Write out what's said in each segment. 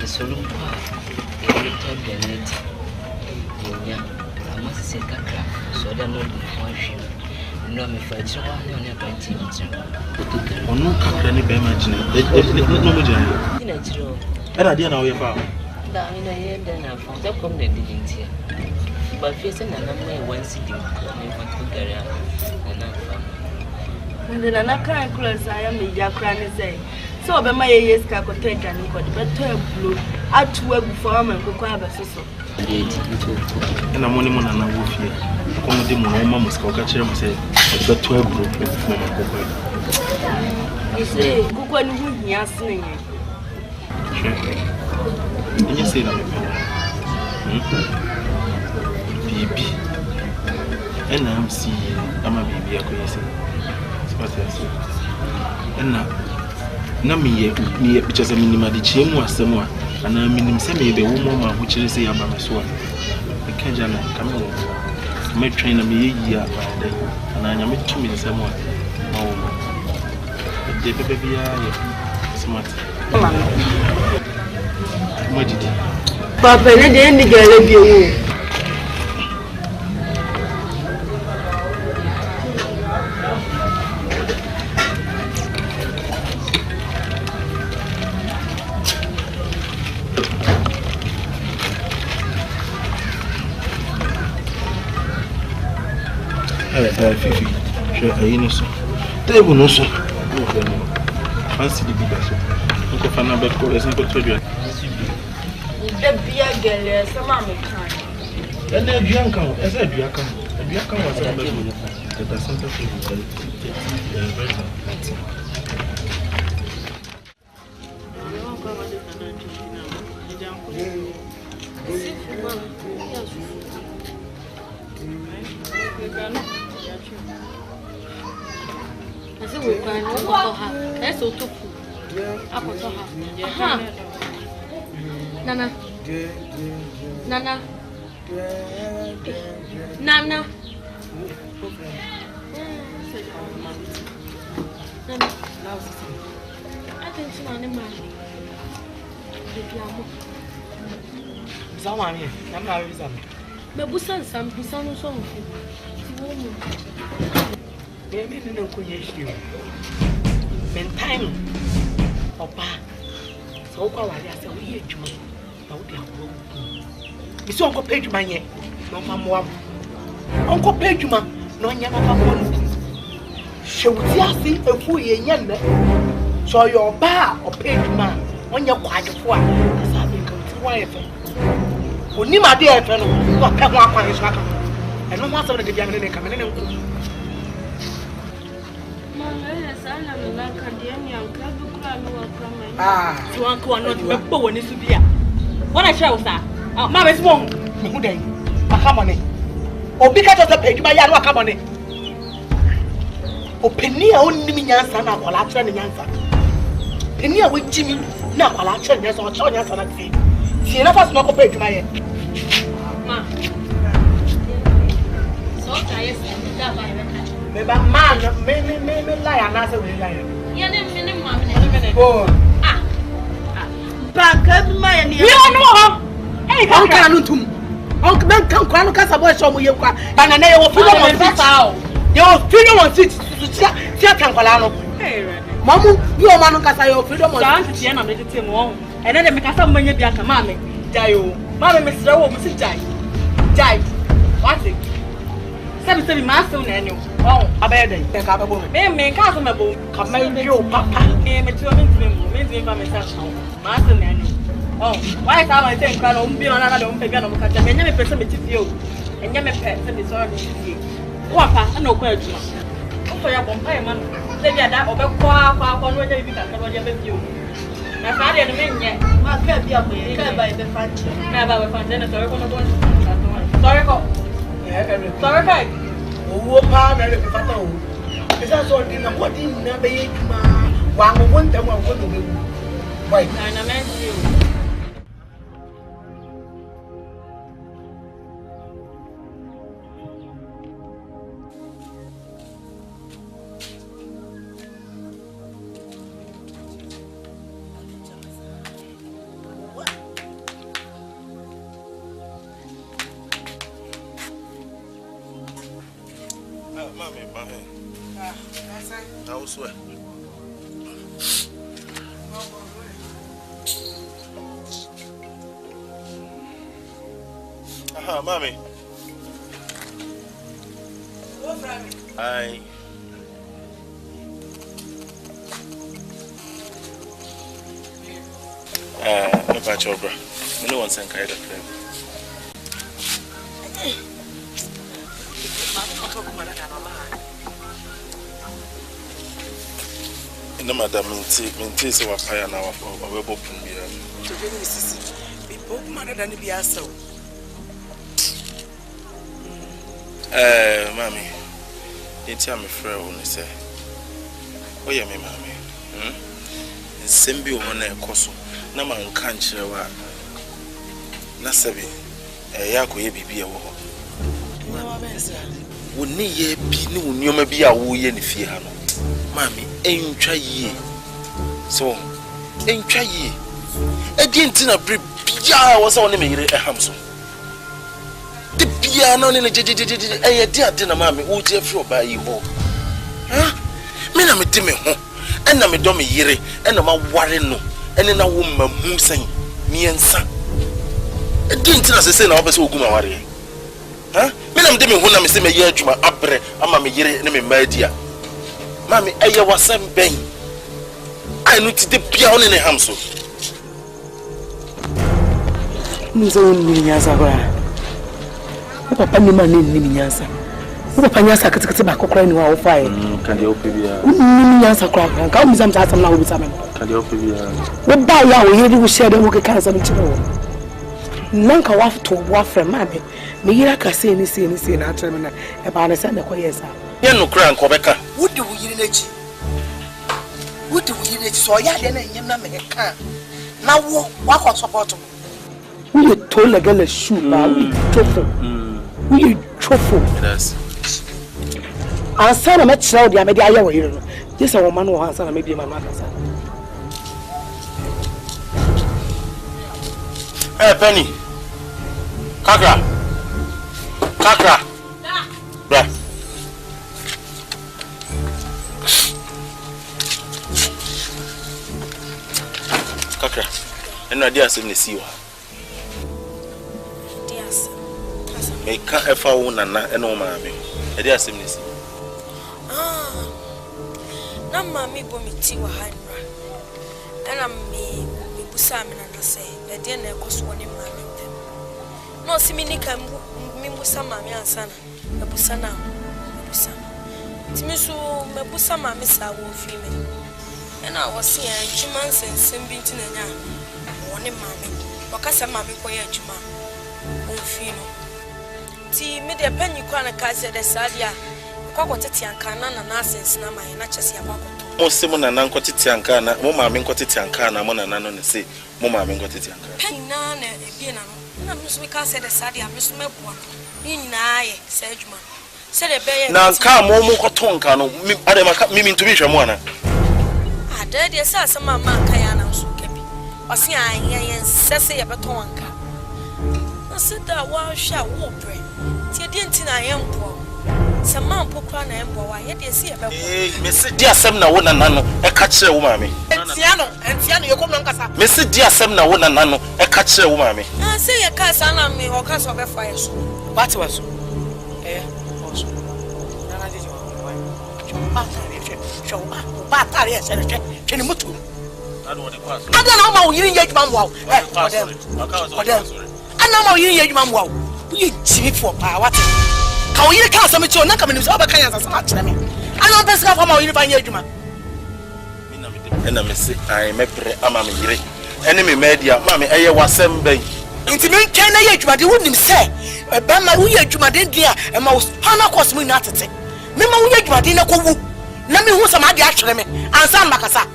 solo kwa elected Benet. Yeah, I must say Clara, so that no one shame. No, me for each one on your party. Or no Clara, any imagine it. In a true. And I didn't know your father. Down in a year, then I found that come the didn't here. But facing another one sitting, I want to carry out. And then I can't close. I am a Yakran say. So, by my years, Cacotet and got better blue. I to work before me and go grab a sister. And I'm only one and I will fear. Come with him, Mama must go catch him and say, I've got 12 broke with Mama Coco. You say, Coco and who he has singing. And you say that, baby. And I'm seeing, I'm a baby, I could say. What else? And now, me, because I'm in the chim or somewhere, and I mean, send me the woman which is say about my sword. I can't come on. My trainer me a year by day, and I am 2 minutes somewhere. Oh, the baby, smart. What did you? Papa, I didn't get you. Fifi, je ne sais pas. T'es bon, ça. Fancy the big ass. On peut faire un peu de choses, très bien. The beer girl, some American. And then Bianca, as a Bianca, Bianca was a baby. That's something very I said we're going to go to her. That's all tofu. Apple to her. Nana. Nana. Nana. I think she's on the man. Someone here, I'm not with them. But Busan, some Busan, some. Maybe no question. When time or bad, so called I said, we hear you. It's Uncle Page Man yet, no mamma. Uncle Page Man, no yamma. She would see a full year. So your bar or Page Man, when you're quite a fool, as I've been going to wife. When you, my dear fellow, what can one find is nothing. And no matter the young lady coming in. Ah, so uncle are not born is to be. What I shall say, Mamma's wrong. Who day? Come on, or because of the page by Yano, come on. O Penny only me answer now while I turn the answer. Penny with Jimmy now while I turn yes or turn yes and see. She never smoke a page my head. So I said that by Maybe man, maybe lie and answer with lie. You didn't mamma. Oh, Back up my you don't know. Hey, Uncle Anutum. Uncle Ben come Quano Casabo show me you can and I will feel on this. Your freedom on six to Tancolano. Mamu, you are man Casa, your freedom on Santiana, make it home. And then make us some money be a mammy. Dio, Mamma, Mr. O, Mrs. Jai. What's it? 7 months soon, and you. Oh, a bad day. Take up a woman. May make us a book. Come, my dear papa. May me to me by myself. Master Nanny. Oh, why is I think I don't be on another beggar of catch and never person with you. And never pet and is already see. Wapa, and no question. For your company, man. They get that over quack on whether you can cover you. My father and MENYA. I can't be up here by the French. Never will find any sorry for the sorry. Sorry, who palm and the photo. Is that sort of what in the bay? One time I'm going to do. Why, I meant you. What? swear. Aha, mommy. Hi. No patch over. No one sent kind of friend. No matter minty so wapaya na wabo pumbia. To be Mrs. People mother than be so. Mommy. It's a friend only say. Oh yeah, me mommy. Sembi one koso. Na man kanchire wa. Na sabi. Yako ye bibi wo. Woni ye bi ni wonioma bi a wo ye ne fie ha no. Mami, entwa yie. So, entwa yie. Edi ntina bre bia wo se woni me yire eham so. De bia na ne jejejeje di ade na mami wo je fri oba yi ho. Ha? Me na me de me ho. Ena me do me yire, ena ma ware no. Ene na wo mamu san. Miensa. Edi ntina se na wo be se oguma ware. Ha? Me na me de me ho na me se me ye adwuma abre ama me yire ne me maadia. Mami, eye wasem ben. I no ti de bia on ne ham so. Nzo ni nyaza ba. Papa ni mani ni nyaza. Papa nyaza katikati ba kokora ni wa ofa e. Kan de opebia. Ni nyaza kwa kan o mizam ta na wo bisam. Kan de opebia. Wo ba ya wo yiri wo share dem wo ke kan sam chiro. Nanka wa to wa frem mami. Me yira ka se ni na atrem na e ba na se na koyesa. Ye no kra nkobeka. Wudi wo yiri n'echi. Wudi wo yiri n'echi so ya de na enyem na me ka. Na wo wa ko support mo. We told the girl a shoe ba we trofo. We trofo. Yes. Ansa na me kira odi amede aye wo yiri no. Yes a woman wo ansa na me bi ma no akasa. Penny. Kakra. Bra. Kakra. Eno dia asem ne siwa. Dia asem. Me ka efa wo nana eno maame. E dia asem ne si. Na maame bo mi ti wa hanra. Ena me busa me na se. E dia na ekoso woni maame tem. No si mi nika mi busa maame ansana. E busa na. Busa. Ti mi so me busa maame sa wo fi me. Ena wo se ya juma nsensem bi nti na nya. Woni maame. Wakasa maame ko ya juma. Wo fi no. Ti me de panyi kwa na ka se de sadia. Kwa tete anka na na asense na mai na chese ya kwakoto. Mo se mo nana nkotete anka na mo maame nkotete anka na mo nana no ne se mo maame nkotete anka. Pen na na ebie na no. Na me so we ka se de sadia me so meboa. Ni nyina aye se adwuma. Se de beye na anka mo koto nka no ade maka mimi ntumi hwe mo ana. Ade de se asema ma anka ya na so kebi. Osi an ye sese ye beto anka. Na se da wa hwa wo bre. Ti de ntina ye mpo. Sama mpokra na embo wa ye de se ye be ko. Me se di asem na wo nana no e ka kire wo maame. Entia no ye kom no nkasa. Me se di asem na wo nana no e ka kire wo maame. Se ye ka sa na me o ka so be fa ye so. What was so? Also. Nana did you want to show ba tare ye se re mutu. I don't want to pass. Ada na ma wo yiri ye djuma mo Ana ma wo yiri ye djuma mo wo. You jimi for pa what? Ka wo yiri ka asam chi o na ka me so ba kan ya asam a kire me. Ana be sika fa ma wo yiri fa ye djuma. Ena me se ai me pre ama me yire. Ene me media ma me eye wasem ben. Inti me nkan na ye djuma de wonim se e ba ma wo ye djuma de dia e ma wo hana course mu na tete. Me ma wo ye djuma de na ko wu. Na me hu sama de a kire me. Ansa makasa.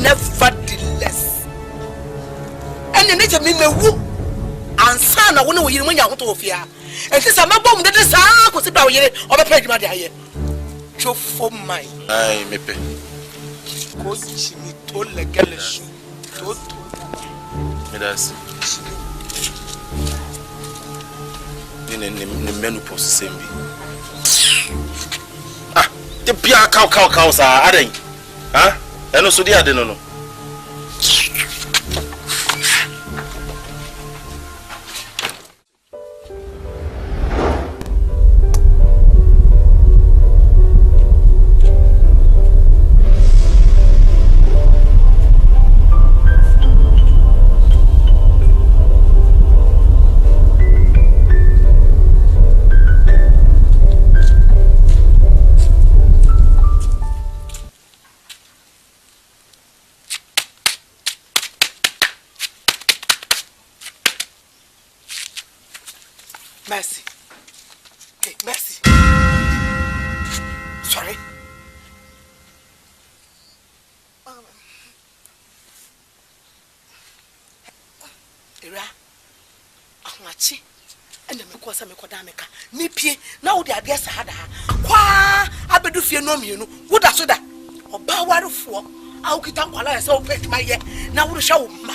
Nevertheless. And the nature me wu. Ansa na wo na wo yiri mu nya hoto ofia. Enti sa mabom de sa ko se ba wo yiri obepa djuma de aye. Cho for my. Ai me pe. Ko chimi to legal shoe. To. Medas. Ni menu post sembi. Ah, the bia cow sa adan. Ah, eno so dia de no. Mercy. Hey, Mercy. Sorry. Era. Ahwachi. Ene me kwasa me koda meka. Ni pie na wo de ade sa hada. Kwa abedu fie no mienu. Wo da so da. Oba warefo. A wo kita kwala se wo pet maye. Na wo hwe wo ma.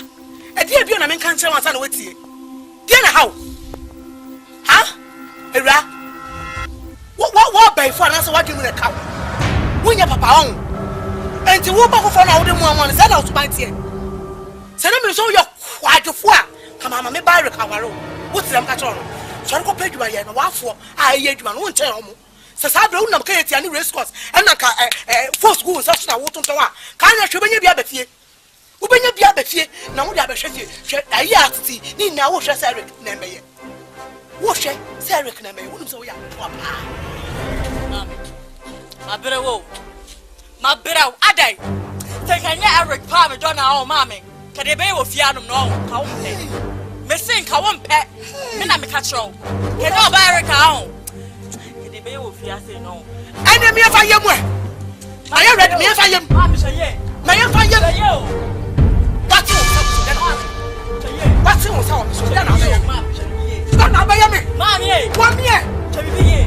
E de bi na me kan kire wansa na wetie. Die na how? Huh? Era? What by for answer what you mean a cow? When your papa on and to walk off on all the one said out to my tear. Send them to show your quite a four. Come on, me buy a cow. What's them catch on? So I go pay you and what for? I hear you and won't tell me. Says I don't know any race course and like a four schools such as I want to do. Can't I show you be a better? Who be a better? Now we have a shitty. I hear to see. Need now what shall I name me? Wash it, Sarah can make one so young. My brother, my brother, I die. Take a Eric Palmer, John, our mammy. Can they be with Yanum? No, how missing Kawan pet, and I'm a catch all. Can I buy a cow? Can they be with Yassi? No. And me if I am where? I am ready, me if I am. My if I am you. That's all. Don't know by me. Mommy, 1 year.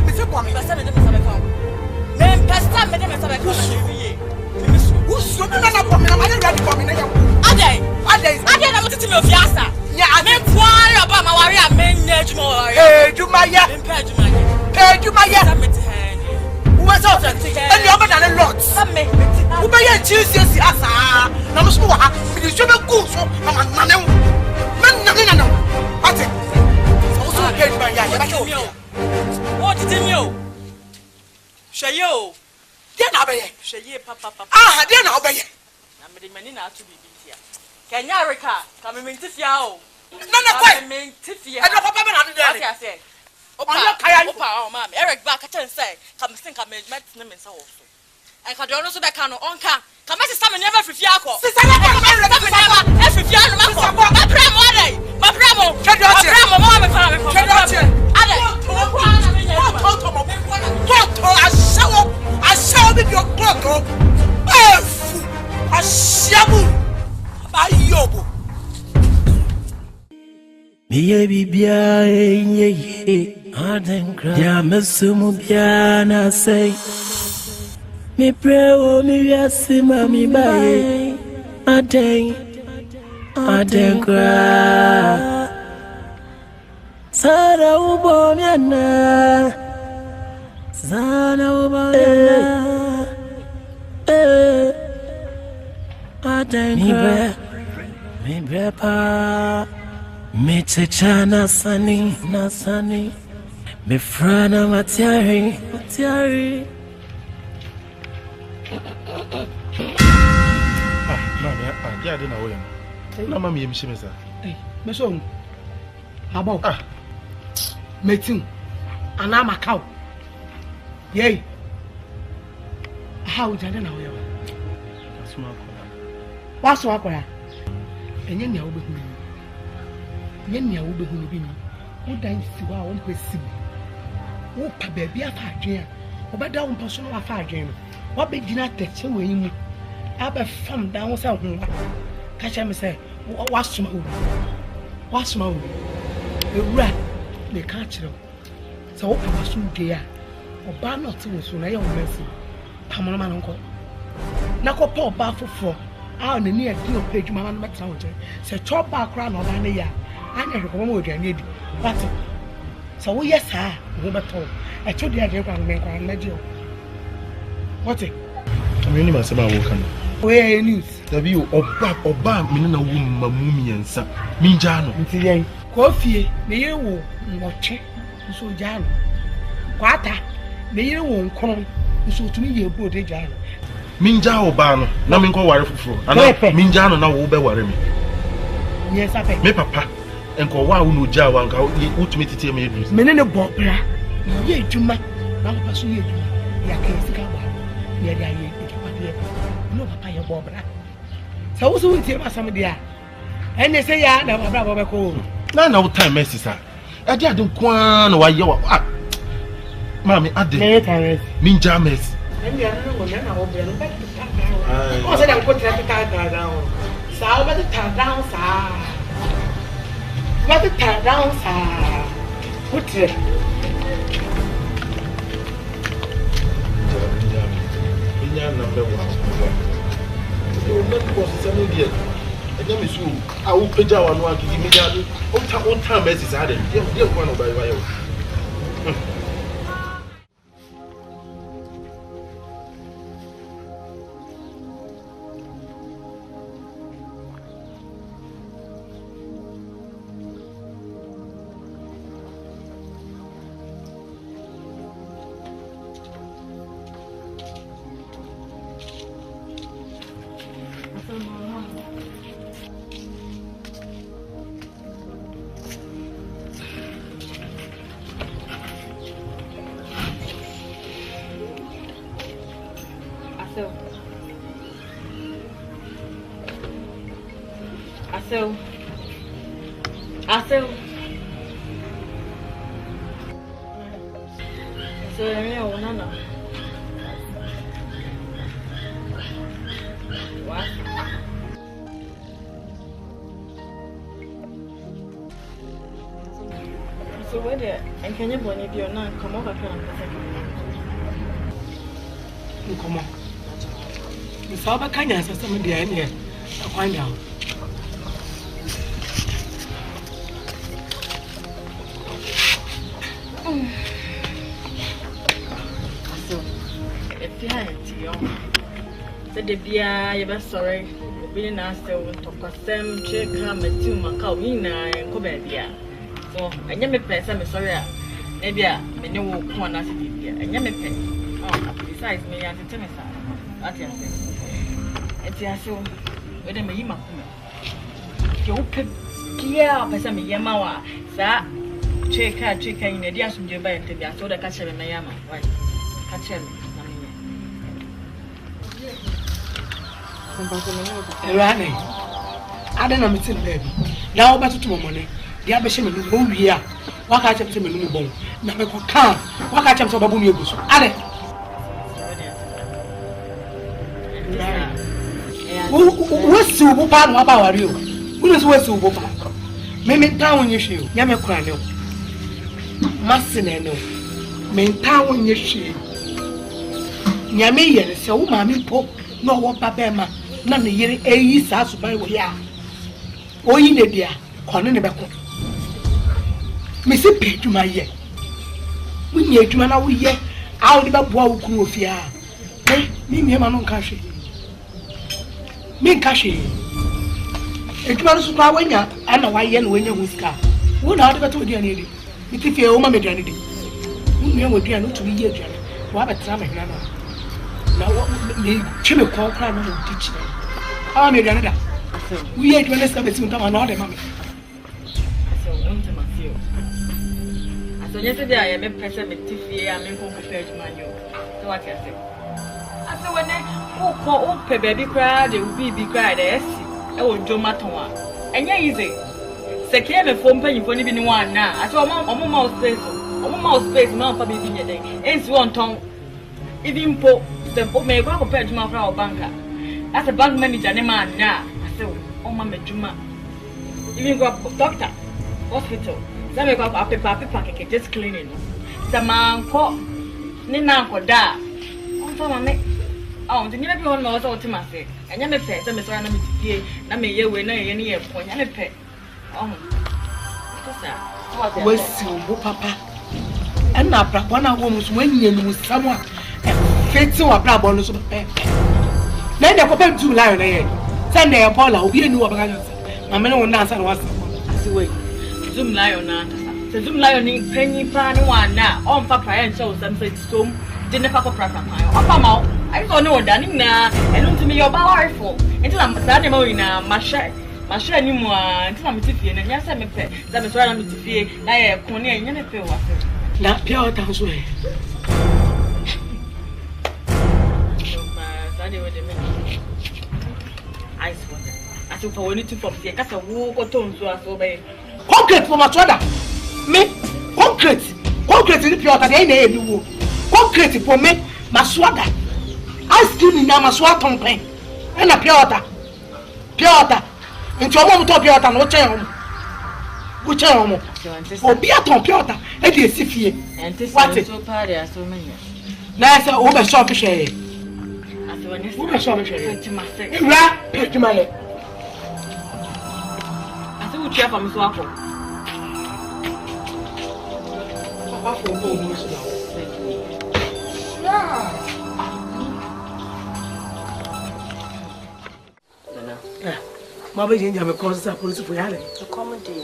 Mr. Kwame, I said, men past time, Madame Sabaco. Who's so many of them? I'm ready for me. I wanted to know Fiasa. Yeah, I meant one about my warrior, men, Nedmore. Do my yard, pay you my yard. Who was out and younger than a lot. Some men who may have choose yes, no more. You should have good, so I'm not. I think. What did you? Shayo. Then I'll be Shaye, Papa. Ah, then I'll be. I'm the Menina to be here. Can Yarika come in Tiffio? None of what mean Tiffy. I don't know what I said. Oh, Mamma, Eric back at and say, come think I made met them in so. And can also back on Onka. Come as a summer never for Fiaco. Every Fiaco, my bramo, my bramo, I shall be your clock. I shabu by Yobo. Baby, I didn't cry. Yamasumu say. Me pray, oh, me yasi, mommy, bye. I didn't cry. Sana ubonyana, sana ubonyana. I didn't cry. Me brepa, me chechana sani, me frana matiari. Yeah, I don't know. No, mammy, I'm sure. Hey, my son. How about meeting? And I'm a cow. Yay. How did I know? What's what? And then you will be. Then you will be. Who dies to our own person? Who baby a fat dream? Or by down personal affair dream? What big dinner text you when you have a farm down south? Catch him say, what's my own? A rat, they catch you. So, I was soon dear. Or ban not to soon, I am messy. Pamela uncle. Nako poor baffle for our near deal page, Mamma Maxounter. Say, chop back round or than a year. I never come over and need but so, yes, sir, Robert told. I told you I didn't want to make one major. What it? I'm really myself. Where news? Dabi oba me na wo mamumi yansa. Minja no. Nti yen. Kofi ne ye wo nwotwe so jano. Kwata ne ye wo nkron so tumi ye bo de jano. Minja oba no na me nko ware fufuro. Ana minja no na wo be ware me. Yes ape. Me papa enko wa wo no ja wa nka utumi tete me edu. Me ne bo bra. Ye adwuma. Na papa so ye adwuma. Ya ka sika ba. Ye dia ye ekipade. No papa ye bo bra. Sa wo so ntie masam dia. Ene se ya na bra bo be ko. Na time mercy sir. E dia de kwa na wa ye wa. Mami ade. Ne time. Minja mercy. Ene ya no go na wo bra no be ta. O se da ko tra ta down. Sa o be ta down sa. What the ta down sa. Put it. Minja number 1. You not go to media. I don't miss you. I will pay down one to give me that. On time mercy is added. Dear one of by So whether and can you believe you're not come over come on. You saw a kind of some of the idea. I'll find out. So if you had it, said the beer, you're sorry. Being asked to talk some check, come and do my cow, and come back. So, I never pay some sorry. Maybe I know one as it is, and never pay. Oh, besides me, I tell me, what you say. It's so, whether me, you could clear up as a Yamawa, sir. Check in the dias from your bed to be a soda catcher in Mayama. Why? Catcher. Rani, I don't know, Mr. Baby. Now, but to money. The ambition of the movie here. What I tell me, bone. Never come. What I tell you about you? Ade. What's the part about you? Who is what's the Main town issue. Yammer Crano. Massineno. Main town issue. Yammy, so mammy pope, no what Babema. None the year a year starts by way. Oh, in the dear, Conan the back. Missy pay to my year. We need to man out here. I'll be about what we fear. Hey, me, man, cash. Me cash. It was a power when you and a white when you whisker. What out of it to get needed? If you feel my maternity, you would be able to be here. What a time now, the chimney call crime will teach them. I'm a Canada. We ain't going to stop it soon. Come on, order, mammy. So yesterday I am a person with TV. I'm in compared to my new. So what can I say? I said when they call baby cry, they will be cried. I will do my tongue. And yeah, easy. Secure the phone pay for living one now. I saw my mouse space, not for being a day. It's one tongue. Even po the may go compared to my flower banker. As a bank manager, man now. I said, oh, my Juma. Even go doctor, hospital. Some make up a paper just cleaning. The man called Nina for that. Oh, the never one knows ultimately. And you may pay some Miss Anna Mickey, and may you win any point and a pay. Oh, what's your papa? And now, one of woman's when you lose someone and fits to a problem of a pay. na dey kopem tu lion na ye say na e bola obi enu obaka yo say na me no na answer na wasa see wait zoom lion na say zoom lion ni penny pa ni one na on fa prayer and show some say some didn't never go prayer pa opa ma I don't know that na enu to me your ba rifle until I'm sad na we na masha ni mo until I'm tifie na nya say me pe that me so na me tifie na ye kon na nya ne pe wa na pia o tan so e ice water. I think for only two from here, cause a woo or tone so as obey. Concrete for my brother. Me concrete in the pure that ain't any woo. Concrete for me, my swagger. Ice cream na my swag tongue pain. And a pure water. Into a moment of pure water, no chair. Which are or be at on pure water. And you see here. And this is so party as so many. Now, I over shop share. Who is showing to my second? Pick my leg. I think we check for Miss Waffle. Mama, you have a concert police for Yale. A comedy.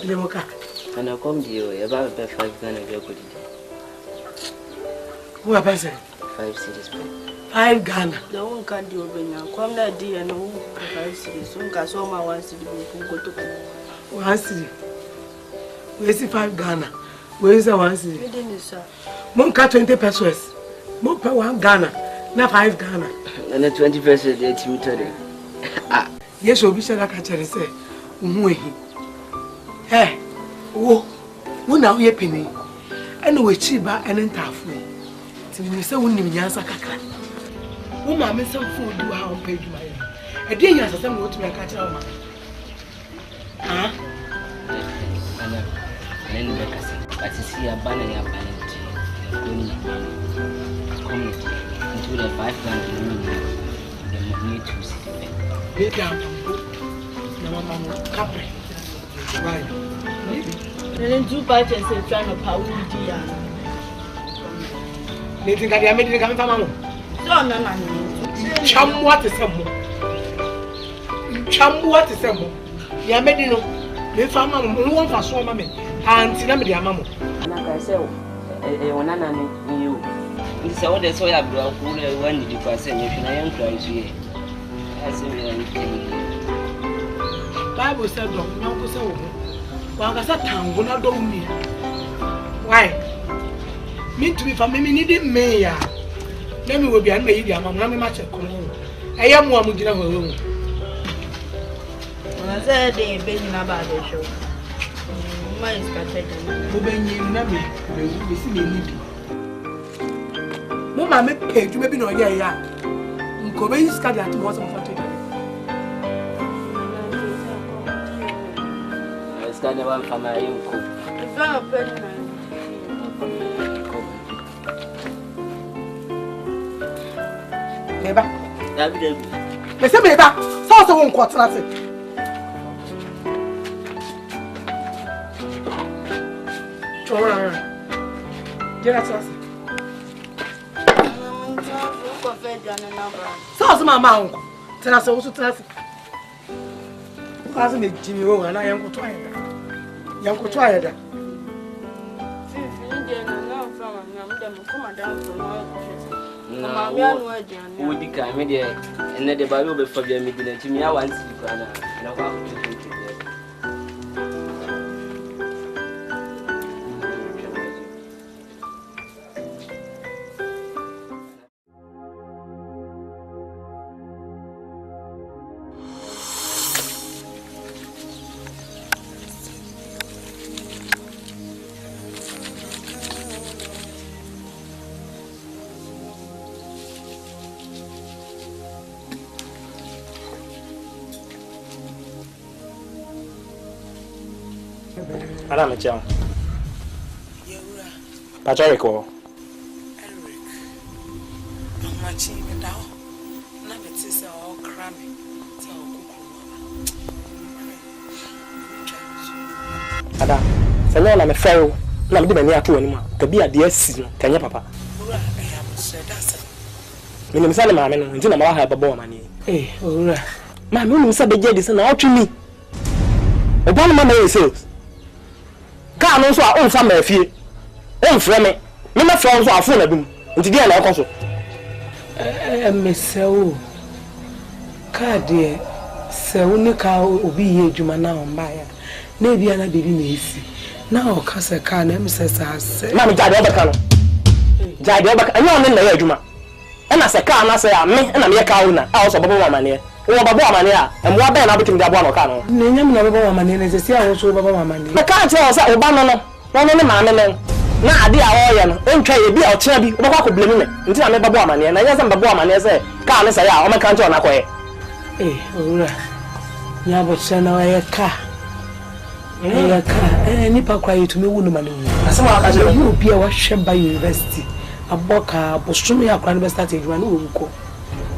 And I'll come to you about 5 Ghana of your good. Who are person? 5 cities. 5 Ghana. The one can't do it. Come that day and who 5 cities. Soon can so my 1 city will go to 1 city. We see 5 Ghana. Where is the 1 city? We didn't, sir. Monka 20 pesos. More per 1 Ghana. Not 5 Ghana. And the 20 pesos they team today. Yes, we shall like a say. Hey, oh, we now ye penny. And we chiba and then tafu. We say we need answer kakra. Woman, me some food do how on page my. A day you have some to me catch out. Ah, and then but you see a banner community into the 5 Ghana the need to see. Maybe I'm no capri. Right. Then do batch and say trying to power dear. They think I made it coming from Mamma. So, no, Chum, what is some more? Chum, what is some more? You made it. They found Mamma, who wants to show Mamma, and Sinamidi, Mamma. And I say, when I know you, it's all the soya block, when you pass and you can cry here. Bible said, "Don't know so." Well, I said, "Tango, not do me." Why? Me to be for me, needed mayor. Let me will be unmade. I'm not much at home. I am one with you. I said, they been about the show. Mine is contagious. Moving you, Nammy, we see me need. Mamma, make page, maybe no, yeah. Kobe is scared at once of it. I stand one for my uncle. It's not a penny. Neighbor, they say, neighbor, so won't quarter nothing. Get us. So my mouth. Tell us also tell us. Cousin Jimmy and I am going to try it. Young could try it. Who would become media and let the Bible before your meeting to me? I want to be Madam John. Pajarico. I'm watching it now. Now it is all cramming. Madam, Senora, I'm a fellow. Now, I'm near to anyone. To be a dear season. Can you, Papa? I am said that's Minim say maame no nti na ma ha babo amane. Owura. Maame unu say beje di say na otwe mi. Obo no ma na sales. Ka no so a onfa ma afie. Onfre me. Me ma fra so afo na bim. Nti dia na ekoso. Mesewo. Ka de se uni ka obi ye adwuma na on ba ya. Na bia na bibi na esi. Na o ka se ka na me se sa se. Maame jade obeka no. Jade obeka anya on na ye adwuma. Na se ka na se ya me na me ka wo na. A so babo amane. Wo babo amane a. Emwa ba na betim de abo no ka no. Na nyam na babo amane na se sia wo so babo amane. Me ka tell say oba no no. Wono ne maame men. Na ade a wo ye no. Ontwa ye bi a otena bi. Wo kwa ko blame me. Nti na me babo amane na yesa babo amane se ka na se ya o me ka tell na koye. Owura. Nya bo se na ye ka. Ya ka. Nipa kwa yetumi wu no mane wu. Asamoah ka jere you bi a wa hweba university. Aboka bosume ya kwa university start edwuma na wuko.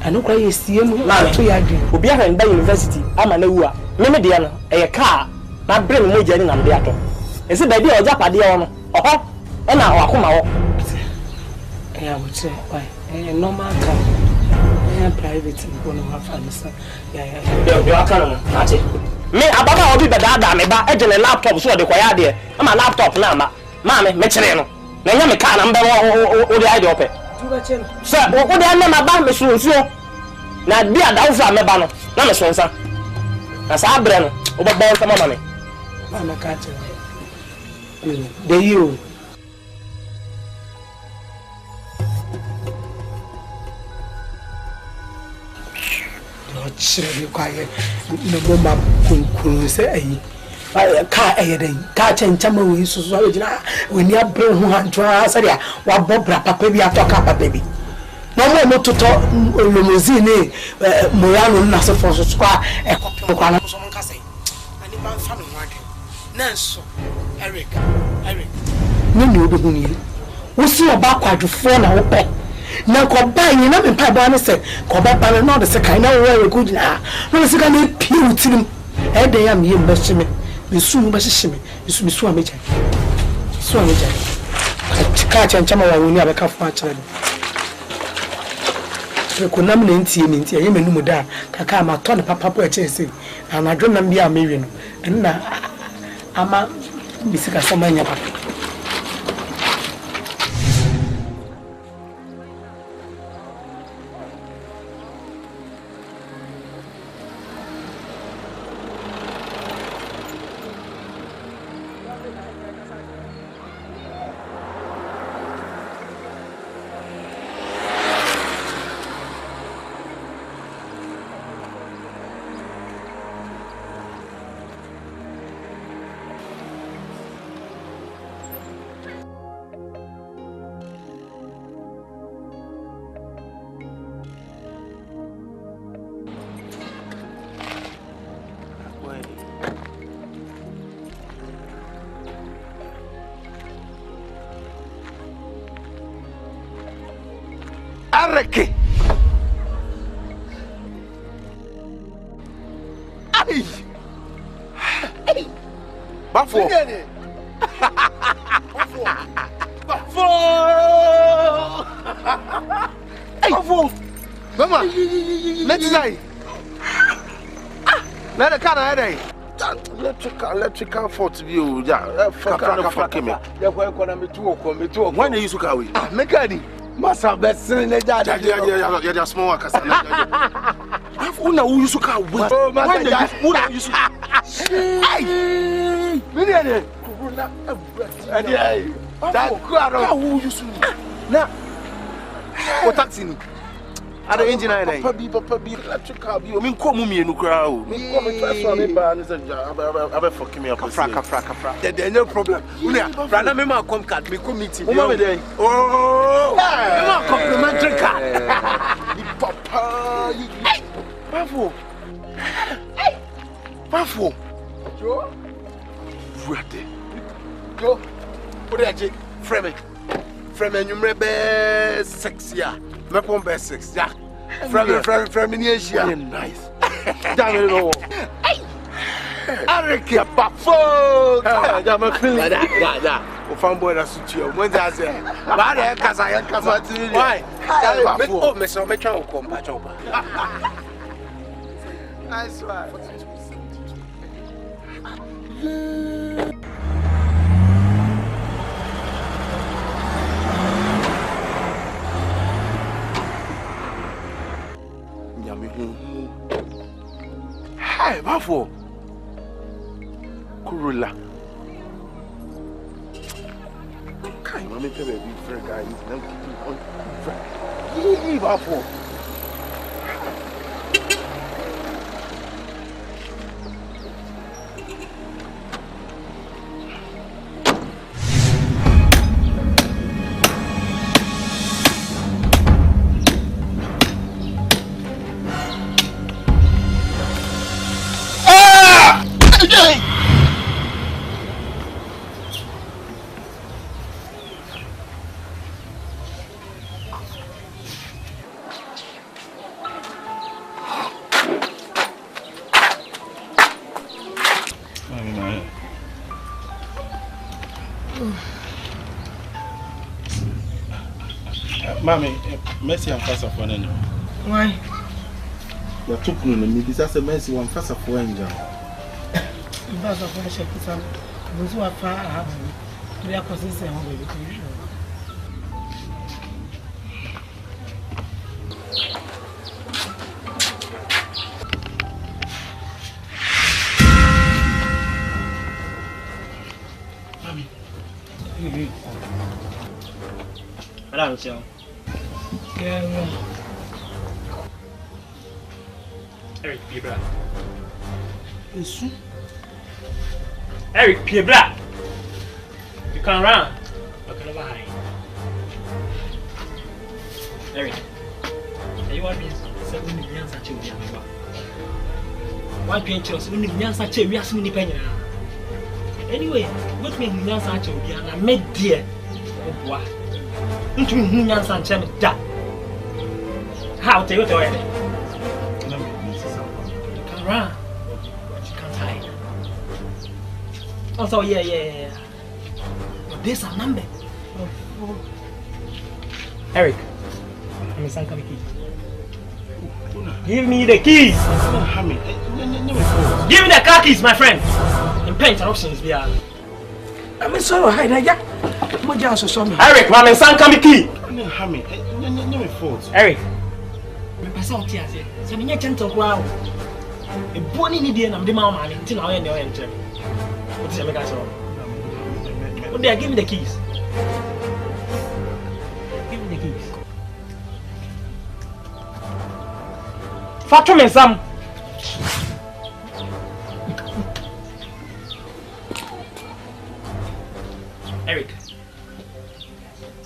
Ano kwa yesie mu na to ya di. obi ahwe nda university ama na wu a. Me de no eye ka na bre me moja ni na mde ato. Ese ba bi oja pade wo no. Oho. E na wakoma wo. Ya wo che why? Normal car. Private go no have answer. Ya aka no ati. Me ababa obi bedada me ba ejene laptop so de kwaya de. Ama laptop na ama. Ma me kire no. Na nya me ka na mbe o de ide ope. So o de na ma ba me sunsuo. Na bia da wo fra me ba no. Na me sonsa. Na sa bre no. O ba ba sama me. Mama ka che. De you. Chire kwaye no mama kunkun se ayi ka ayeden ka chenchama we susu awegina we ni abre ho hantwa sadia wa bobra papa bi atoka papa bi no mo toto limousine moyano na so for so kwa ekopem kwa na so mon ka sei ani ban fa me wade nanso Eric ni obi huni wo si oba kwadwofo na wo pe na ko ba yin na me pa ba ne se ko ba ba no de se kan na wo we good na no se kan e piu tirim e de ya me yem shime me su ba shime me su ameja ka chanchama wa woni abeka fo a kire ni ko nam na ntie ye me numu da kaka ma to ne papa po e chese na adwo nam bia me wi no na ama bisika so manya papa Areke. Ay. Hey. Bafo. Bafo. Hey. Bafo. Mama. Let's say. Let the car ahead. Electrical fault view. Yeah, fuck me. Yeah, When you use car? Ah, mechanic. Masa besin le jade. Yeah, small workers. Una who use car? Oh, masa Una use. Hey. Million. Adi. That Clara who use. Na. What taxi? Ada engine ai. Papa bi electrical bi. O min ko mu mienu kra o. Min ko me try so me ba ni say aba fuck me up. Kafra. There no problem. Una, brother me ma come card, me come meeting. Oh. Me ma complimentary card. Papa. Bravo. Bravo. Jo. Ready. Jo. What are you? Frame number be 6 ya. Me pon be 6 ya. Frame ni Asia. Nice. Damn no. Hey. Areke bafo. Ja, my feeling. Da. fanboy that suit you. When I say, "Bad casa, why? Oh, Mr. Metro, come, Pachopa." Nice one. Hi, Bafo. Kurula. Kai, mami tell me be friend guy. Yee, Bafo. Mami, Messi and Fasa for an Why? You took me and this as a Messi one Fasa for angel. Fasa for a shepherd, those who are far have we are possessing of the Madam, sir. Yeah. Eric Piebra. Yes. Eric Piebra. You can run. You can never hide. Eric. You want me to say we need to change your mind? Why can't you say we need to change? We are so many pennies. Anyway, what me need to change? We are not made dear. Oh boy. Don't you know I'm saying that? How tell you to it? You can run, but you can't hide. Also, yeah. But this a number. Eric, I'm a son coming key. Give me the keys. Give me the car keys, my friend. In pain interruptions, we are. I'm sorry, hide. Eric, my son coming key. Eric. Me pasa o ti ase. Se me nye gentle kwa o. E boni ni die na me ma ma ni ti na o ye ne o enter. What is make us all? What they give me the keys. Give me the keys. Fatu me sam. Eric.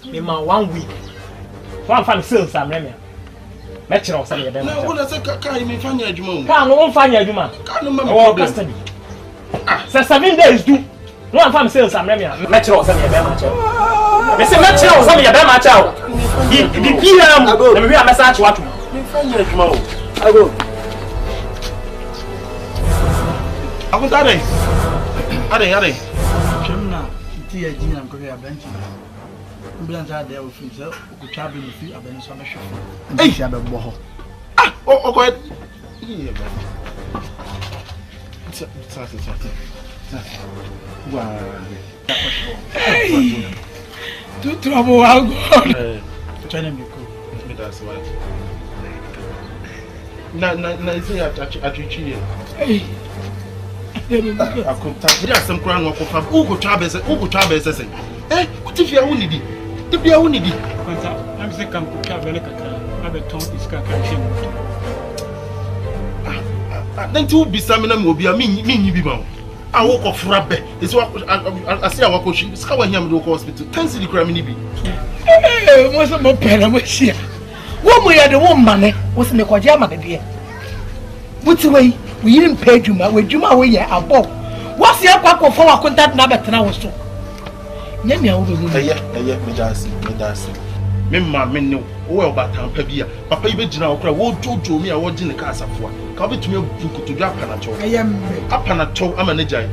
Me ma 1 week. One fan sales am remia. Metro o say dem. No, what say ka me fanya adwuma. Ka no fanya adwuma. Ka no ma me custody. Say 7 days do. No one fan sales am remia. Metro o say dem ma chow. Me say Metro o say dem ma chow. The PM na me message what. Me fanya adwuma o. Ago. Aguntare. Ade. Chemna, ti e jina ko ya bench. Mblanza there with you, who travel with you, I've been so much. Hey, Shababoho. Ah, oh, go ahead. Yeah, Hey, to trouble, I'll go. Trying to be cool. That's why. Na, say I Hey. I could take some crown of Ugo Chavez, Eh, what if you are only to be only I'm sick of Kaka. I've told this Kaka. Then to be Samina will be a mini bimon. I walk off rabbe. It's what I say. Our coach is how I am to hospital. 10 city crime. Hey, what's a more pen? I'm here. One way, the woman was in the Quajama, dear. What's away? We didn't pay Juma. We Juma way above. What's your papa for our contact number? And I was so. Yemia over here, me dancing. Memma, men know well about Tampabia. Papa, you bet now, what to me, I was in the casa for. Come to me to Japanato. I am Apanato, I'm a Najai.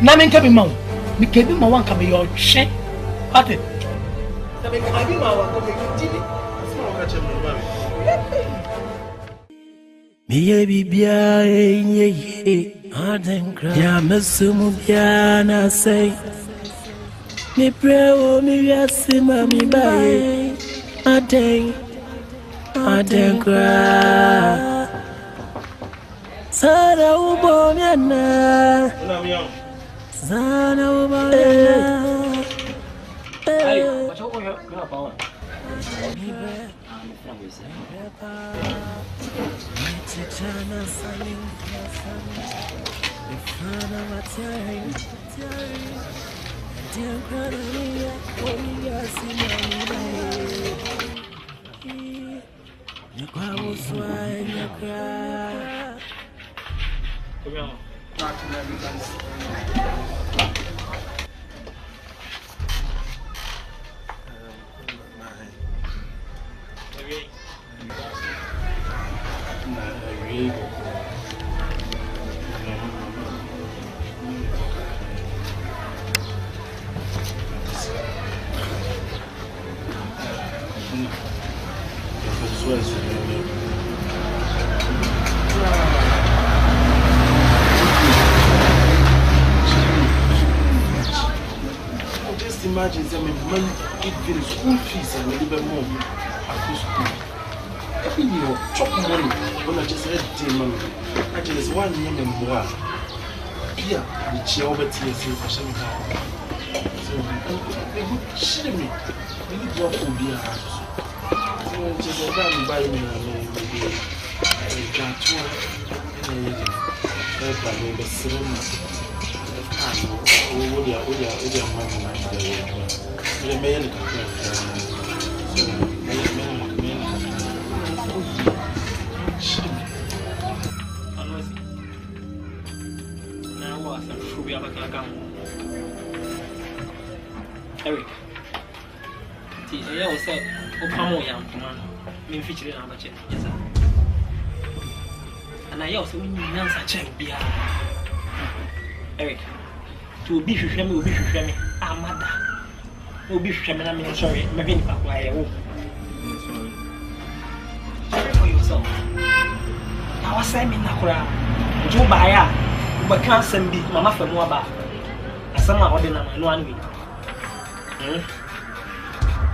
Namin can be mount. Me can be my one can be your check Pate. Sabe que vai mal a comer tini. Só o cachê meu mami. Miye bibia ye adenkra ya mesumu bia na say mi prewo mi yasi mami bae adenkra Sana ubo miana Sana ubo miana Ayo, baca ko yo kenapa wa? Chana saling Ifana matari Dia karania Omiga simani Nyakwa uswa nyakra Come Just imagine some money give school fees and a little bit more at school. Every year, chop money when I just read the money. I just 1 year more. Pia, the chair over TSA for some time. So, they would shit me. They would drop for beer. So, just a damn buy me maybe a tattoo and a ceremony. Eric, I said, Opamoya, me featuring on the check. Yes, sir. And I also answer check beer. Eric, to be Shami will be Shami. Ah, mother. Will be Shami. I'm sorry, maybe in Pakwaya. Sorry for yourself. I was saying, Nakura, Joe Baya, but can't send me, Mamma for Moaba. Asamoah ordinary, no one week.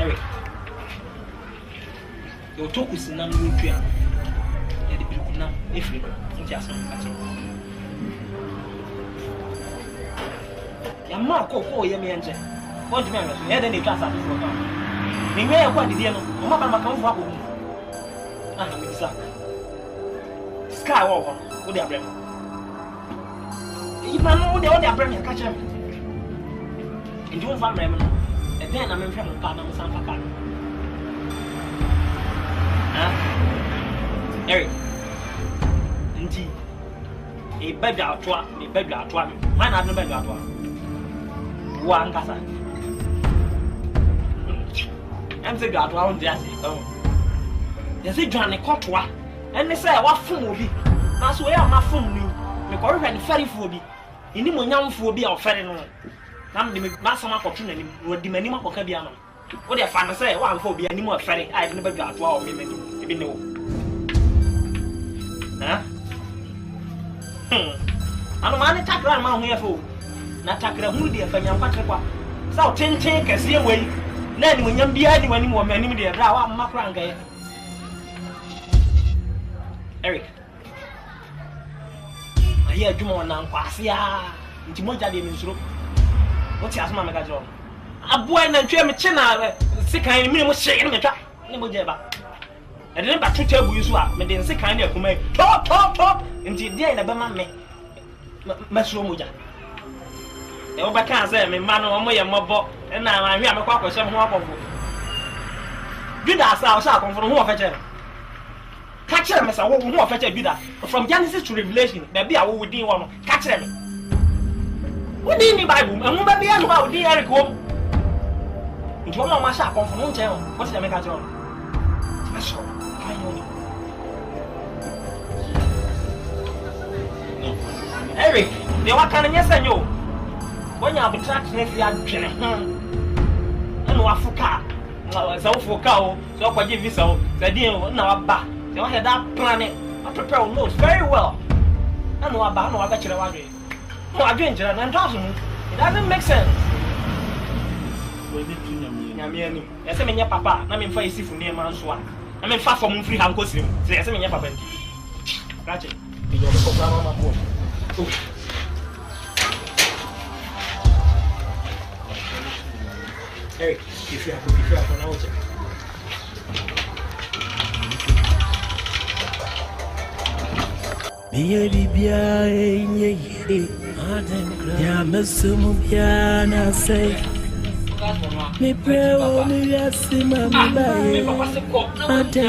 Eric, your talk is in Namibia. If you just I'm not going to be able what do you mean? I didn't trust us. We may have quite the deal. I'm not going to come Skywalker, what they are bringing. You know, they are bringing catch him. And you won't find them. And then I'm in front of Partner with some car. Eric, indeed, a bed out to me, bed out to me. Why not the bed out to me? One casa. I'm saying that one just they say Johnny Cotwa, and they say what phone will be. That's where my phone knew. The correct ferry phobia. In the young phobia or ferry. I'm the master opportunity with the minimum of Cabiano. What they find say, one phobia any more ferry. I've never got 12 women. Even know. Huh? I don't want to talk around my here for. Na takra hu de fa nyam patrikwa sa o tenten kase wei na ni nyam bia ni wani mo manim de bra wa makra ngai Eric ayi adwuma na nkwase a nti moja de minsuro o ti asoma mega jo aboa na ntwe me che na sikan ni mo hye ni metwa ni moja ba e de ba to table yusu a me de sikan ni akuma to nti de na ba ma me masuro moja e oba kan say me ma no mo ye mobo na ma hwe amekwa kwose ho akofo Judas a o sha akofo ho ofeche catch me say wo ho ofeche Judas from Genesis to Revelation there be a wo within one catch me what in the Bible and mo ba bia no ba within Eric wo nti wo ma sha akofo no nche what say me catch on special Eric they wa kan nyesa nyo when you are tracked next year, no Africa. So for cow, so I give you so the deal now back. So I had that planet. I prepare notes very well. I know about no I got you one day. No, I drink and it doesn't make sense. I say me papa, na me fa isi fu ne man so a. Na me fa from free hand kosim. Say I say me papa ndi. Catch it. You go for mama mo. Hey, if you have an out. Biye bibia enye ya mesumu bia na say me pray o me yasi mama bae ade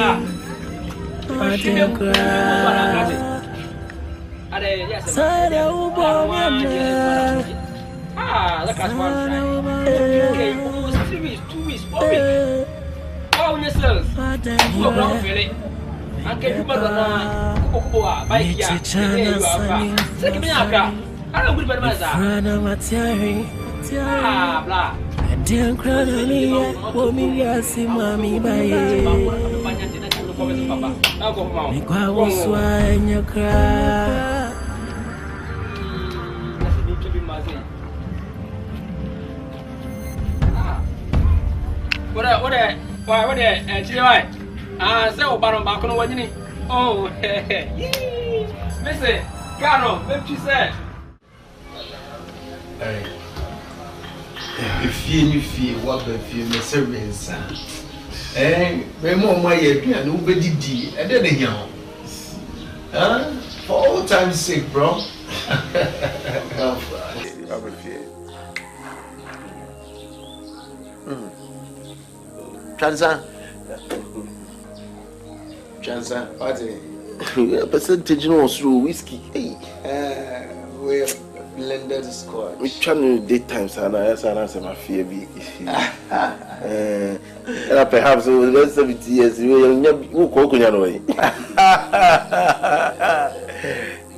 kra sada ubo mama Look at one okay, 2 weeks, Bobby. Oh, yes, sir. You are not feeling. I can't remember the bike. Yeah, give me a car. I don't know what blah. Dear Clara, woman, yes, mommy, by you cry. What say about back on what you need. Oh, Missy, Caro, what you said? If you feel what the few servants and when my and nobody did, and then young. For all time's sake, bro. Chansa, what a percentage was through whiskey. Well, blended squad. We channel daytimes and I answer my fear. And perhaps over the last 70 years, we will never walk on your way.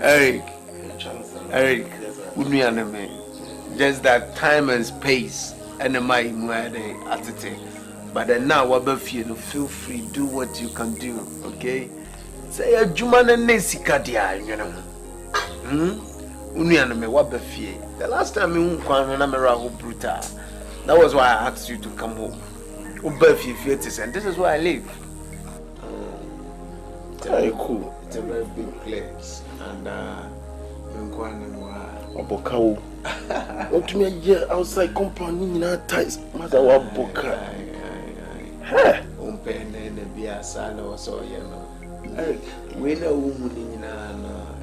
Eric, just that time and space and my attitude. But then now, whatever feel free, do what you can do, okay? Say a Juman and Nesikadia, you know. Unianame, what the fear? The last time you went on Amara Bruta, that was why I asked you to come home. Ubefi fetus, and this is where I live. Very cool. It's a very big place, and Abokao. What to me a year outside company in our ties, Mother Waboka. And be a son or so, you know. We know woman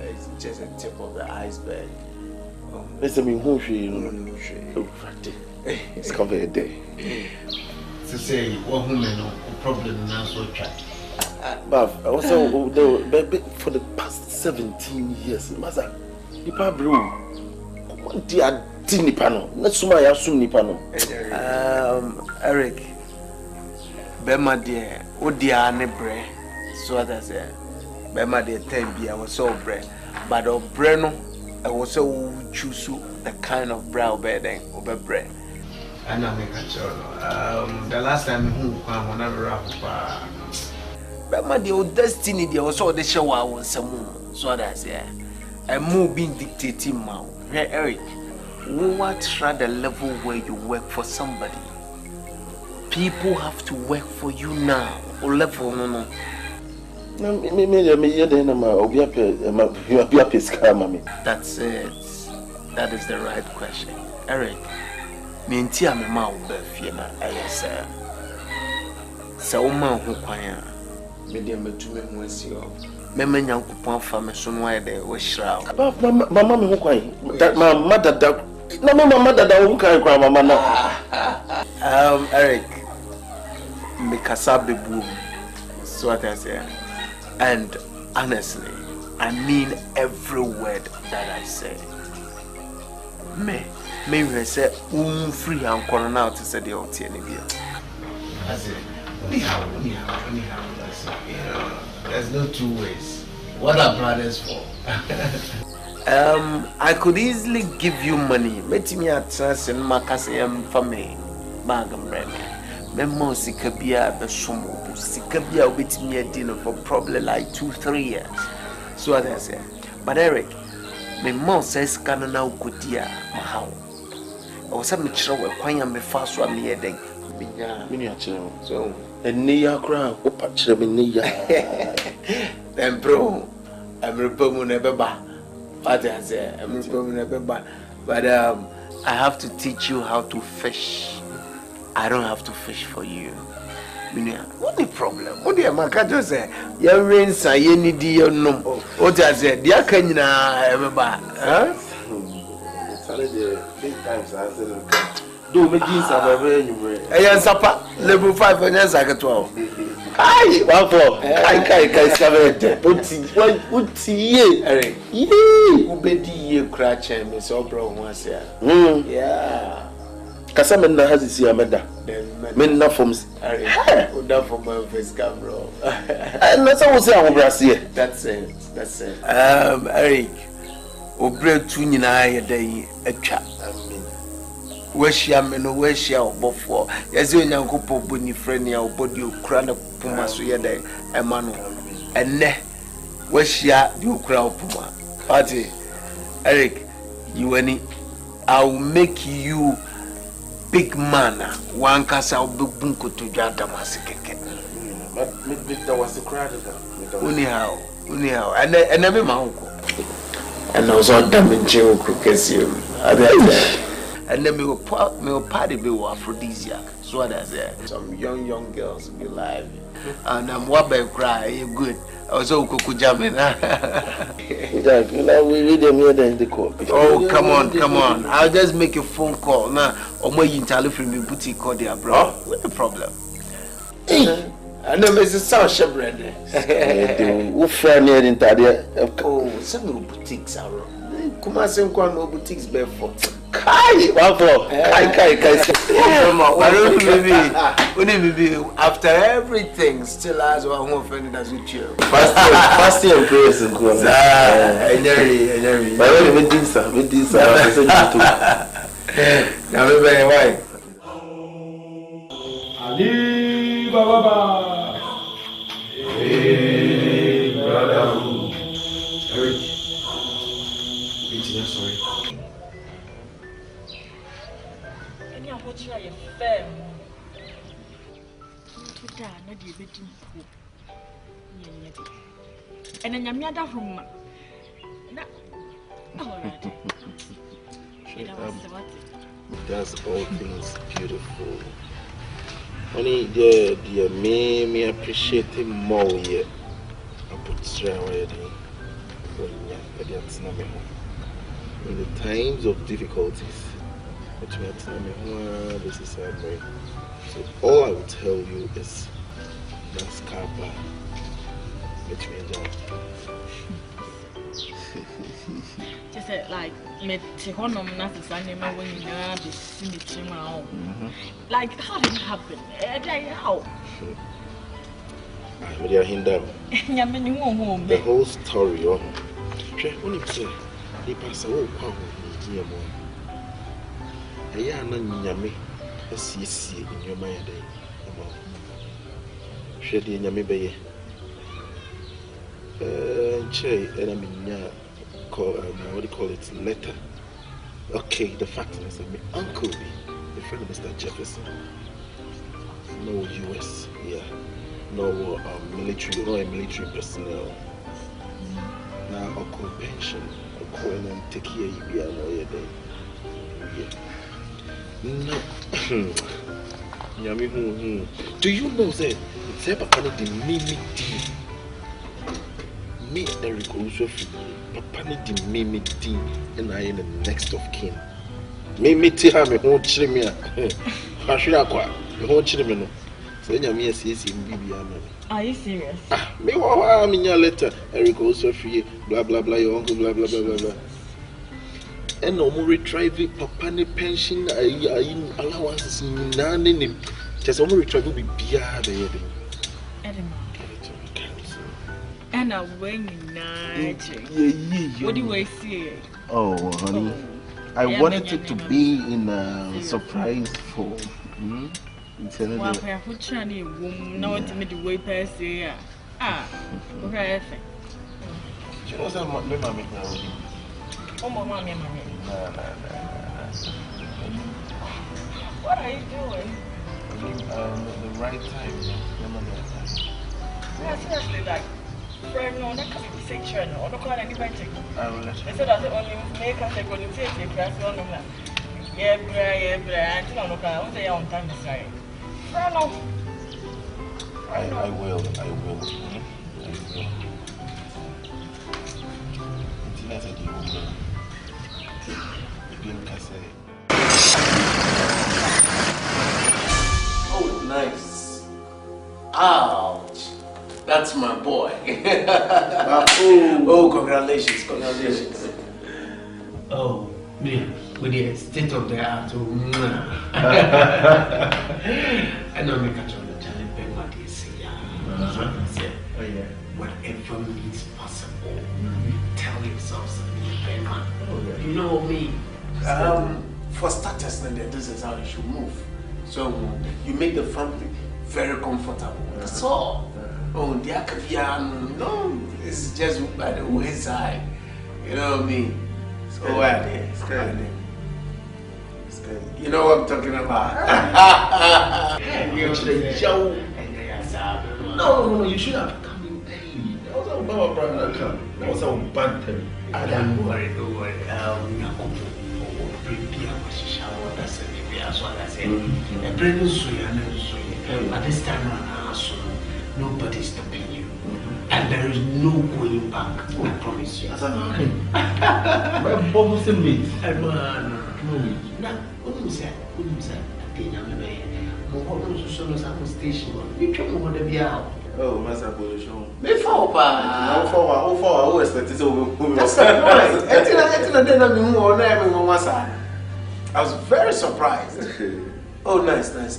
it's just a tip of the iceberg. Let's me who she it's covered a day. To say, what woman no problem now so chat. But also for the past 17 years, Master, Nipa Bruwa. What dear Tinipano? Let's summa assume Nipano. Eric. Bema dear, oh dear, nebre. So that say, Bema dear, 10 I was so bread, but oh Breno, I was so choose the kind of brow bedding over bread. And I make a sure. The last time who come whenever up, Bema dear, oh destiny, there was all the show I was some. So that say, and more being dictating now. Hey Eric, what try the level where you work for somebody? People have to work for you now. Or level no. That's it. That is the right question. Eric, me ntia me ma obafie na ayesa. So ma ho kwan me de metume ho asio. Me nyankopon fa me so no ayede wo hira. Mama me ho kwan. That my mother that no mama that won kan kwan mama na. Eric, me kasa bebu. So what I say. And honestly, I mean every word that I say. Me say free and corona to say the OT and I say, anyhow, that's it. You know, there's no two ways. What are brothers for? I could easily give you money. Met me at chance and Macassim for me. Bag and bread. Memo Sikabia, the Sumo, Sikabia with me a dinner for probably like 2-3 years. So as I say. But Eric, my mom says, can now go dear, how? I was a mature with Quanya me fast one near day. Miniature. So, and near crowd, what patch them in near. Then, bro, I'm reporting never back. What I say, I'm reporting never back. But I have to teach you how to fish. I don't have to fish for you. What the problem? What the Amaka say? Your rains are any dear no. What I said, dear Kenya, everybody. Huh? Big times I said, do me this anyway. Hey, Sapa, level 5 and yes, I get 12. Aye, what for? I 7. What ye? Eric, ye, who bed ye cratch and Miss Obro once here. Yeah. Casamanda has his Yamada. Men not from down from my face camera. And that's all say I'm Brazil. That's it. Eric, Obre Tunina a day a chap. Where she am and where she are before. Yes, you know, couple bunny friend, your body, you crown a puma, so you're there, a man. And ne, where she are, you crown puma. Party, Eric, you any, I'll make you. Big man, one casa of Bunko to Janta Massacre. But Victor was the crowd. Anyhow, and every my uncle. And I was all damn Joe Crocasium. And then we will party be aphrodisiac. So what I said, some young girls be live. And I'm what by cry, you're good. I was all cuckoo jamming. Jack, you know, we read them here in the court. Oh, come on. I'll just make a phone call now. Or more you tell from me boutique call there, bro. What's the problem? Hey, I know Mrs. South Shebred. Who friend here in Tadia? Oh, some boutiques are wrong. Kumasen Kwan boutiques barefoot. Kai, Kai. Maybe after everything, still has one more friend as with you. Fasting and prayers and go. But with this, now, why? Ali Baba. Hey, Brotherhood. Eric. Sorry. Try a firm to die, not the victim. And then your other room. That's all things beautiful. Only the me appreciate him more yet. I put straight away in the times of difficulties. This is Amri. So all I will tell you is that's Kappa. Just like me Tihonom Natas animal when you are the cinema. Like how did it happen? How? The whole story of when you say the pastor will come here more. I am not yummy, a CC in your mind. Shady in Yammy Bay. Che, and I mean, what do you call it? Letter. Okay, the fact is that my uncle, the friend of Mr. Jefferson, no US, no military, no military personnel. Now, Uncle Benson, Uncle and take care of you, no, no. Do you know that it's ever the Mimi Dean? Me, Eric, also Papa the Mimi Dean, and I am the next of kin. Mimi Tihame, won't chill me. Hashiraqua, the whole children. So, you says in Bibiana. Are you serious? Me, I'm in your letter. Eric also free, blah blah blah, your uncle, blah blah blah blah blah. And no more retrieving Papa pension, allowances in none. Just only retrieve be beard. And I'm wearing night. What do I see? Oh, honey, I wanted it to be in a surprise for. Well, I have put Chinese woman now to me the way past here. Okay. You know some my mommy now. Oh, my mommy. What are you doing? The right time. Seriously, like, friend, no, that can't be section, or no call anybody. I will let you. They said that the only make us a good take a class on them. Yeah, I don't know, I was there on time to say. Friend, no. I will. Until I said you will. Oh, nice. Ouch. That's my boy. Oh, congratulations. Oh, me, with the state of the art. I know me catch on the channel, but what is here? Oh, yeah. Whatever means possible. Tell yourself something, man. You know me. For starters, then this is how you should move. So you make the family very comfortable. That's all. Oh, the Akyere, no, it's just by the wayside. You know what I mean? So it's good. You know what I'm talking about? No, you should have come in early. That was our Baba brother come. That was our bad time. Don't worry. But this time around, nobody's stopping you. And there is no going back, I promise you. My bubbles and meat. Now, what do you say? Oh, Master Position. Before, I expected to. that's right. I was very surprised. Oh, nice. The wife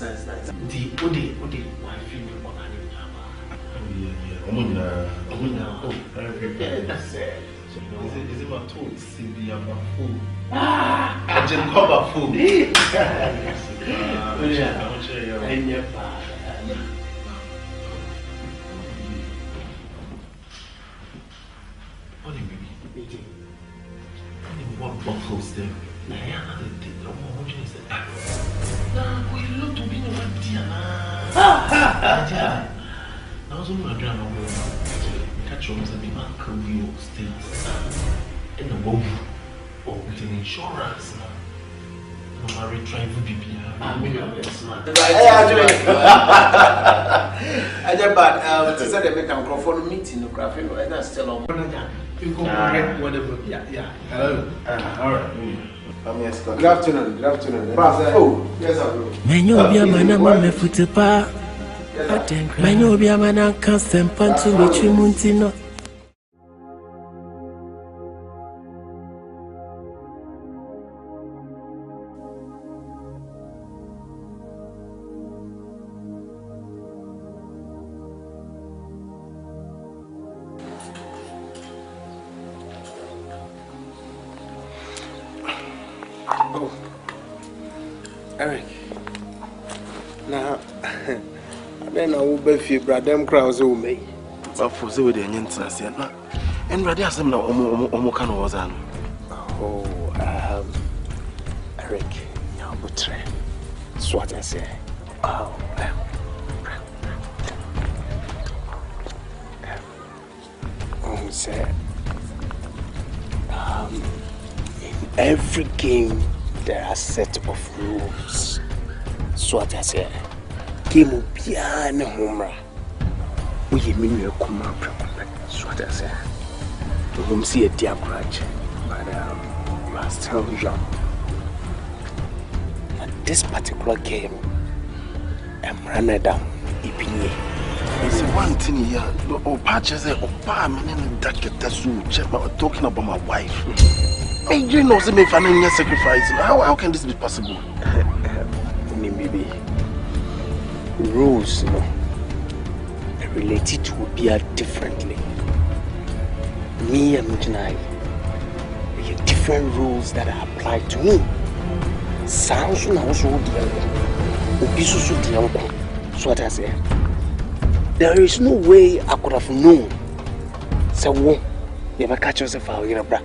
that's it. Is it my tool? See, I'm a fool. I just cover fool. What buckles there? I was on my drama. Catch on as a big man can be states in the womb or with an insurance. No married tribe would be I just bad. To say they make a microphone meeting, the graphic, and that's still on. Whatever. Yeah. Hello. All right. Good afternoon. Yes, I will. MENYA mana mama futepa. MENYA mana kan sempantu betwi muntino. Eric. Now, then I will be few brother crowds who may. But for the way the interest, and rather some no Omokan was on. Oh, Eric, now but train. So what I say. Oh, say, in every game there are a set of rules. So what I say, game of piano humra. We MENYA Kumawood. So what I say, to whom see a dear grudge, but you are still young. At this particular game, I'm running down Ibini. It's one thing here. Or patches or palm and that check talking about my wife. You know, me family sacrifice. How can this be possible? Maybe rules, related to Obia differently. Me and Mujinai, we have different rules that are applied to me. Sounds also So what I say? There is no way I could have known. So you ever catch yourself out here, bra?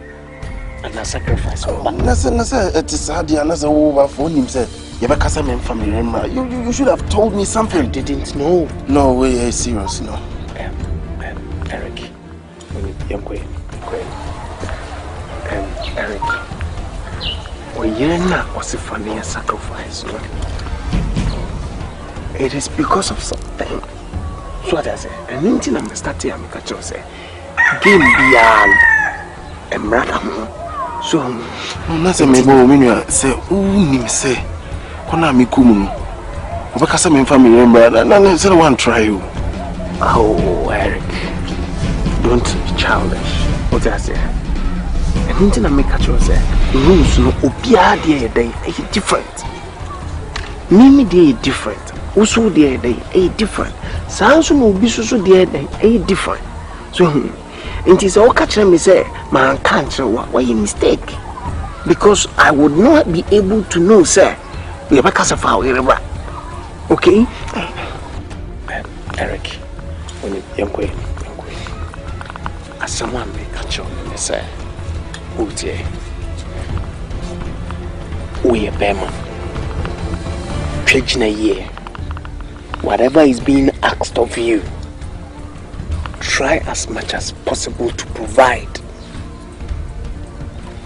And I sacrifice. Nasa, it is hard. Nasa, over phone him said. You ever catch me family member? You should have told me something. I didn't know. No way, serious, no. Eric, Eric, was a funny sacrifice. It is because of something. So what I say, and anything I'm starting, I'm catch you say, game beyond a marathon. So, that's a MENYA say, oh, say, Konami Kumu. Because I'm in family member, and I said, I want to try you. Oh, Eric, don't be childish. What I say, and anything I make you say, rules no obia day different. Mimi day different. Also day different. Sounds no be so day different. So it is all catch me say man can't show why you mistake. Because I would not be able to know, sir. We have a casa file here. Okay? Eric, when you young as someone may catch on and say, oh dear, we are Bema. Tragedy a year. Whatever is being asked of you, try as much as possible to provide.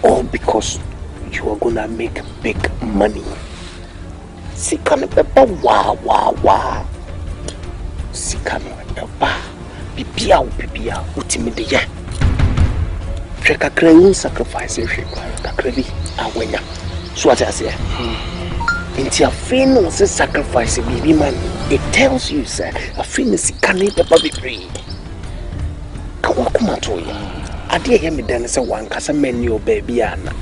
All because you are gonna make big money. Sikano pepper wa. Sikano pepper. Pipia ultimate ya. Treka crane sacrifice kakrebi awenya. So what I say? Into a fin was a sacrifice, baby man. It tells you, sir, a fin is canny pepper be free. Kawakuma, I dare hear me then as a one casa menu baby Anna.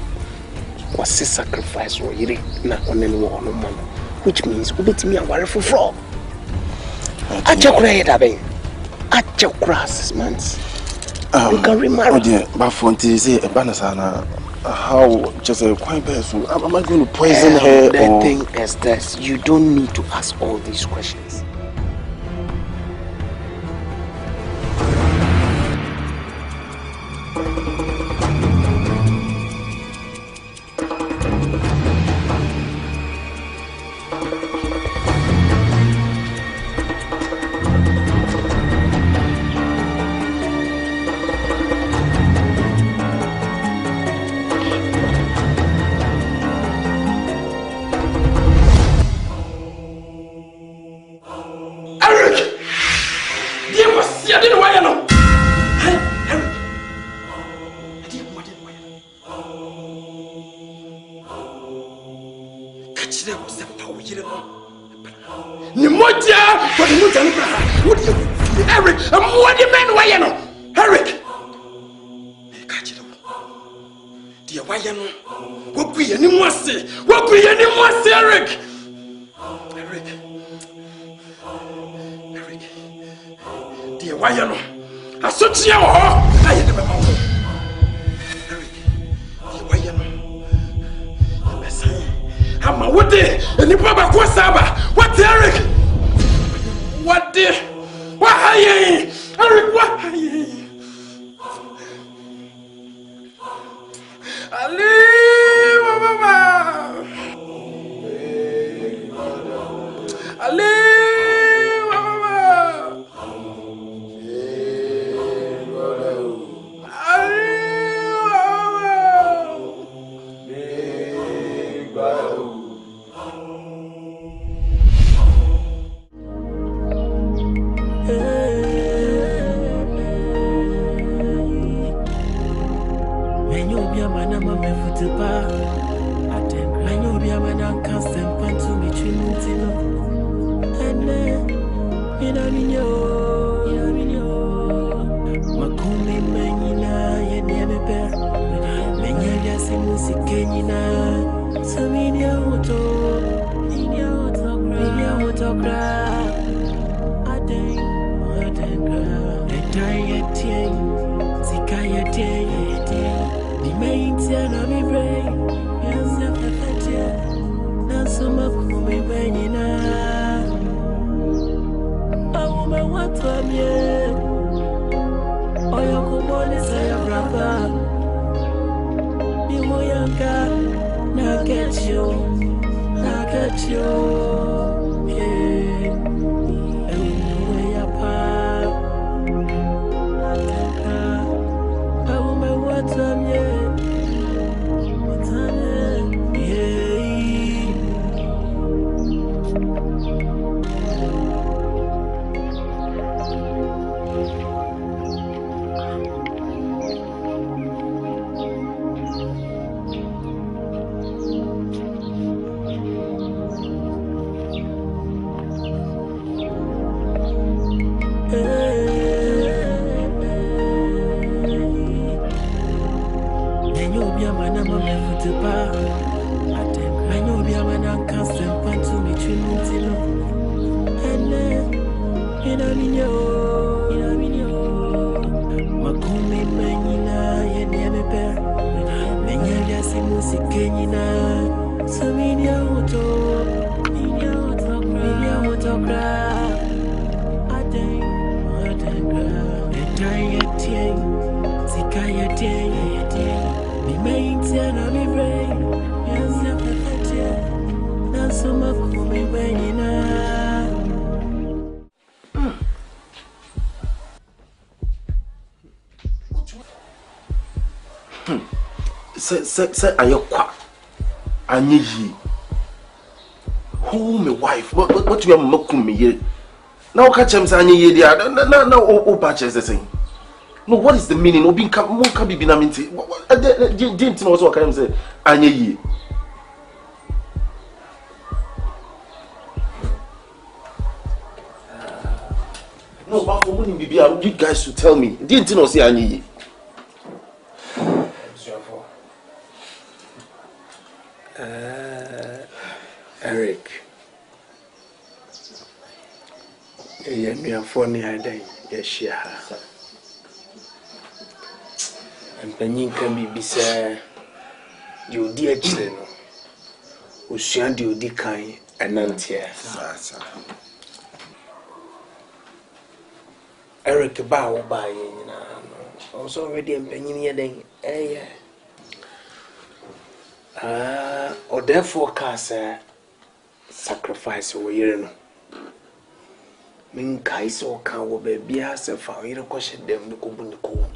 Was a sacrifice or you not on any one man, which means we beat me a wonderful frog. At your credit, at your grass, man. You can remarry. Oh, dear, my phone is a banana. How just a quiet person? Am I going to poison her? The thing is this: you don't need to ask all these questions. Yes, Say ayokwa anyi who my wife what you am makum me here now catch him say anyi ye dia na o patches the thing no what is the meaning obi can be binaminti didn't know what can say anyi ye no but for money bibi you guys should tell me didn't know say anyi ye Eric. Me a funny idea. Yes, yeah. And Penny can be said, you dear children, who shan't you decay and nantia. Eric bow by also already and Penny then, eh? Or therefore, cast sacrifice over here. Min kaiso can wo baby has a fire question them the kubun the cool.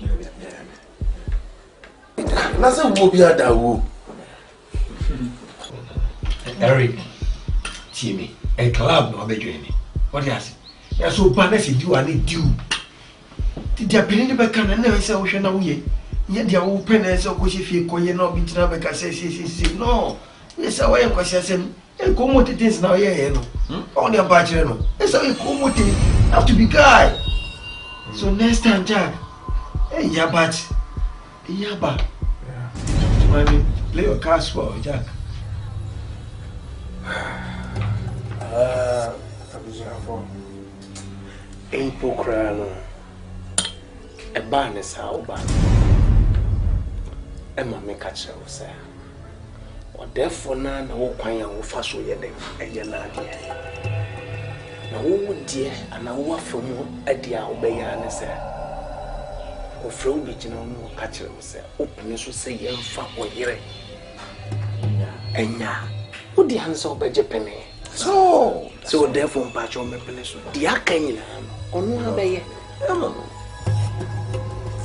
Nasa wo be ada wo. Eric, Timmy, a club no be joining. What yes? Ya so partners do and do. Did you believe the back and never say we shall know ye? Yet they are open as a cushy fee, coy not be to because say no. Yes, I am question. And come what it is now, yeah, only a bachelor. That's how you come with it. Have to be guy. So next time, Jack. Hey, yeah, but play your cards for Jack. Ain't Pokrano. A ban is how bad. Emma make a show, sir. Or therefore, none who quite will fast with them and your lady. Now, oh dear, and I walk from a dear obey answer. Or throw the general catcher, sir. Open you should say, young fat or here. And ya, who the answer by Japan? So therefore, patch on my penis. The Akyere, on one day.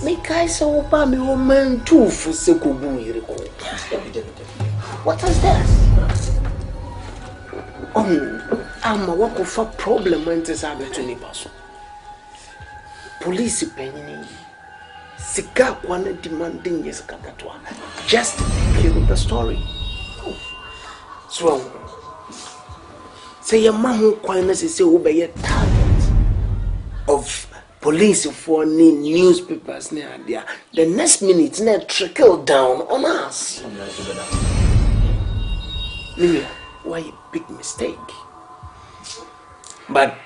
Make I so bad, me woman too for Sekubu. What is this? I'm a work of a problem when this happened to neighbors. Police penny. Cigar one demanding yes, Kakatwa. Just kill the story. So, say your man who quite necessary obey a target of police for any newspapers near there. The next minute, net trickle down on us. Maybe why a big mistake. But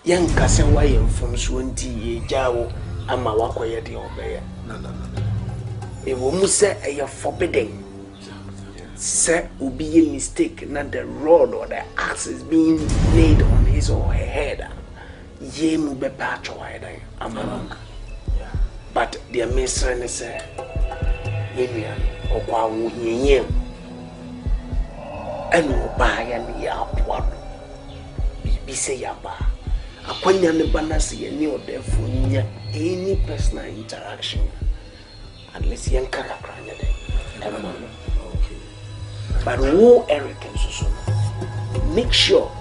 young Cassan, why I'm from Swanty, Jao, and my walk away the obey. No. It will say a year forbidding. Sir, will be a mistake, not the rod or the axe is being laid on his or her head. Ye mu be patch wide, but the amazing is a Indian or Kwawu Yin and no buy and yap one. Be say yaba. A quanian the banasi and near therefore any personal interaction unless young Clara. But who Eric and so make sure.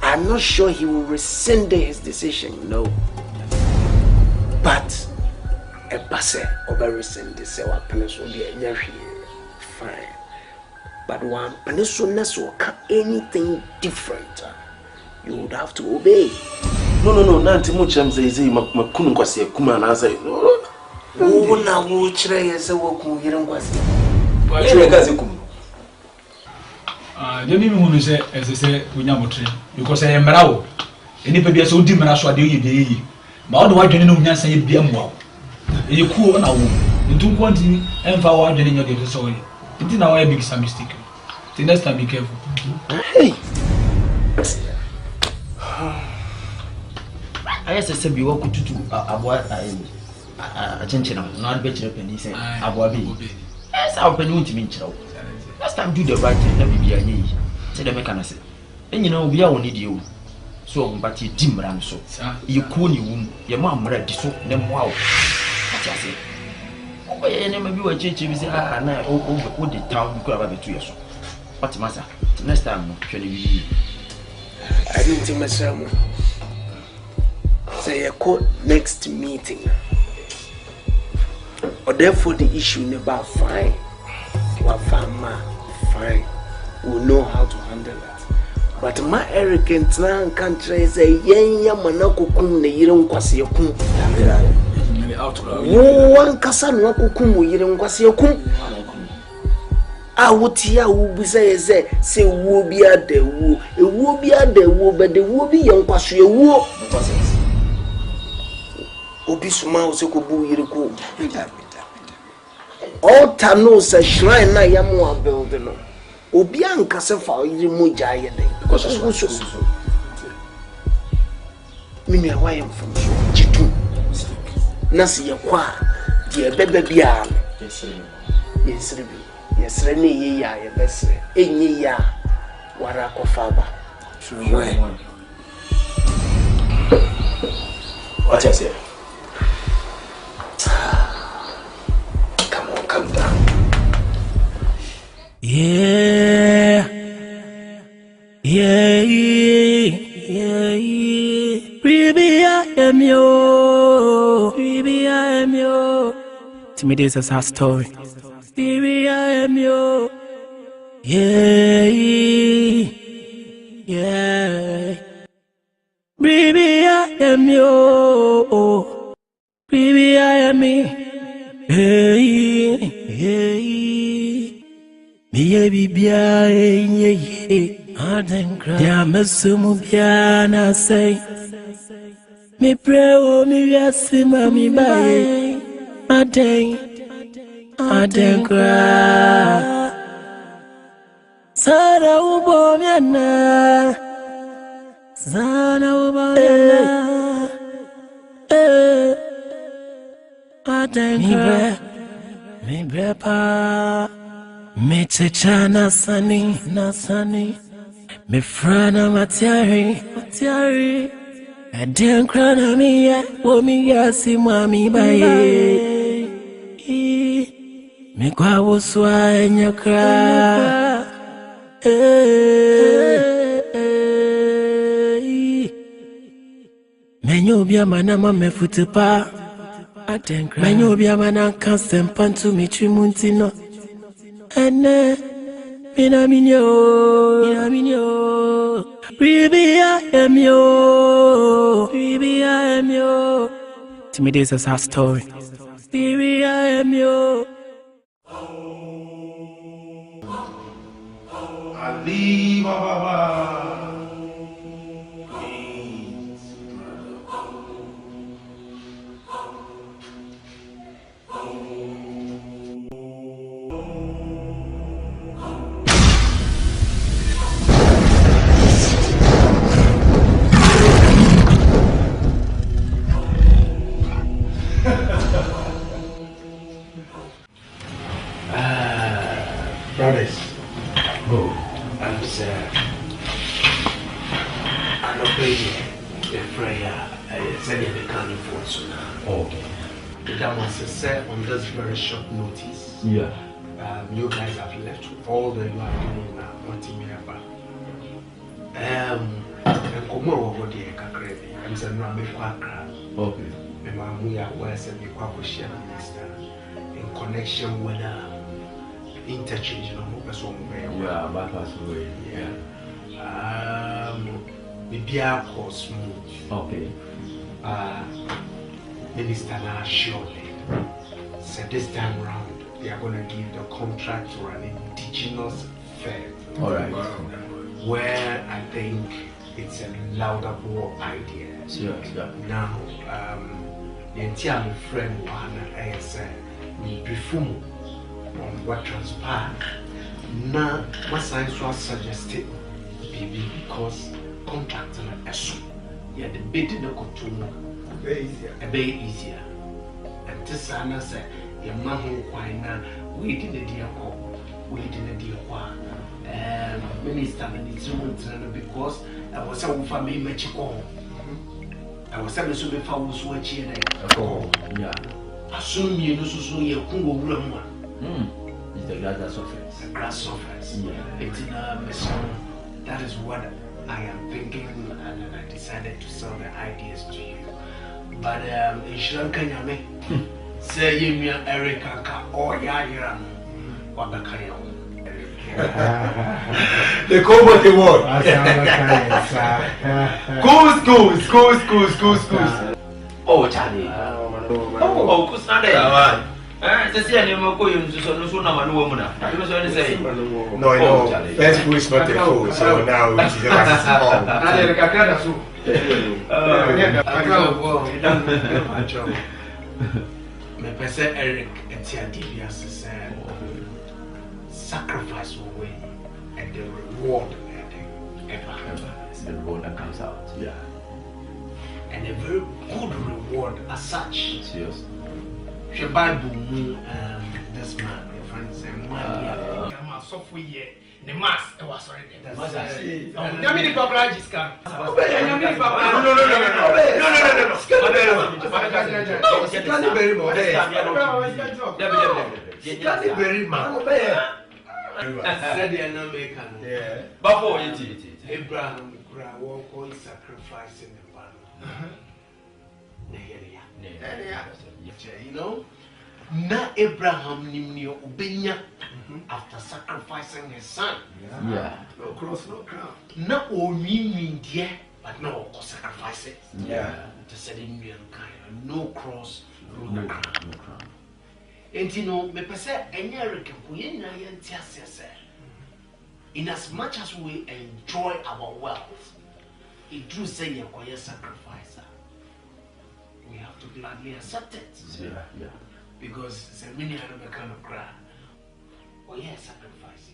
I'm not sure he will rescind his decision, no. But a passe over rescind the Serwaa Peninsula, fine. But one peninsula will anything different, you would have to obey. No, Nanti Mucham says, Makunkwasi, Kumana say, no. Oh, now, which is a walk who hear was. The name who say, as I say, Winyamotri, because I am Bravo. Any baby so dim and I shall do you. But otherwise, you know, Nancy, you be a wow. You cool now. You don't want to empower in your data, so it didn't know I make some mistake. The next time, be careful. Hey. I said, you walk to avoid attention, not better penny, say, avoid. Yes, I'll penny to me. Last time, do the right thing, let me be a knee. Say the mechanism. And you know, we all need you. So, but you dim ram so. You cool you, your mom read so, then wow. What I say? Oh, I never be a change. You say, and I over the town, you could have a 2 years. What's matter? Next time, shall we? I didn't think myself. Say a court next meeting. Or therefore the issue never fine. What fine. We'll know how to handle that. But my arrogant country say yenya manako kum ne yiren kwase kum. One kasan wako kum yiren kwase kum. Awutia wo say wo bia de wo. E wo bia de wo but the wo bi yan kwaso e wo. Obi suma o se ko bu yire ko. All tano say shrine na yamu a build no. Obi anka se fa yire mo jaye den. Because so. Mimi a why am from so jitu. Na se ye kwa de bebe bia. Yes, ne ye ya ye besre. Enye ya wara ko faba. What I say? Come down. Yeah. Baby, I am yo. To me, this is our story. Baby, I am yo. Yeah. Baby, I am yo. Baby, I am me. Hey. Me bibia ya mesumu bia na say me pray o me yasi mami bae aden kra sana ubo miana aden kra me brepa me chana nasani me frana matiari aden krana mi ya wo mi yasi mami bae me kwa woswa enyakra menyo bia manama me futepa aden krana menyo bia manaka sempantu mi chimuntino ene Minaminyo. Baby, I am yo. To me, this is our story. Baby, I am yo. Ali Baba. Brothers, Go. I'm not praying. The prayer said they become for so now. Okay. The must say on this very short notice. Yeah. You guys have left all the you are doing now, wanting me about. was a number quacker. Okay. My mom, we are west and the Quackoshian minister in connection with interchange in a person. Yeah, bypass way. Yeah. Maybe our course smooth. Okay. Minister now surely. So this time round, they are going to give the contract to an indigenous fair. All right. Where I think it's a laudable idea. Sure. Now, the entire friend one said, we perform on what transpired. Now, my science was suggested, baby, because contract on a so. Yeah, the bidding no continue. A bit easier. And this Anna said, your man who quite now waiting the dear call, waiting the dear one. Minister and it's someone because I was a family match call. I was having so many fowls watching. Yeah. Assume you know so you Kungo room. It's the grass surface. The grass surface. Yeah. It's in a mission. That is what I am thinking, and I decided to sell the ideas to you. But in Sri Lanka, say you me Erica or Yaya, what the kind the cobalt the word. Schools. Oh, Charlie. Oh, who's not there? No, first food is not a food, so now it's Eric sacrifice away and the reward ever. The reward that comes out. Yeah. And a very good reward as such. Serious. The Bible, this man, your friend said, software year, the mass, I was already. Let me the popular scam. Abraham walk sacrificing the one. You know, now Abraham nimnio ubenya after sacrificing his son. Yeah. No cross, no crown. Not only dear, but no sacrifice it. Yeah. To set in kind, no cross, no crown. And you know, me pese Enyere kempuye na yentiase. In as much as we enjoy our wealth, it do say you acquire sacrifice. We have to gladly accept it. Yeah. Because it's a mini kind of cry. Oh, yeah, sacrifice.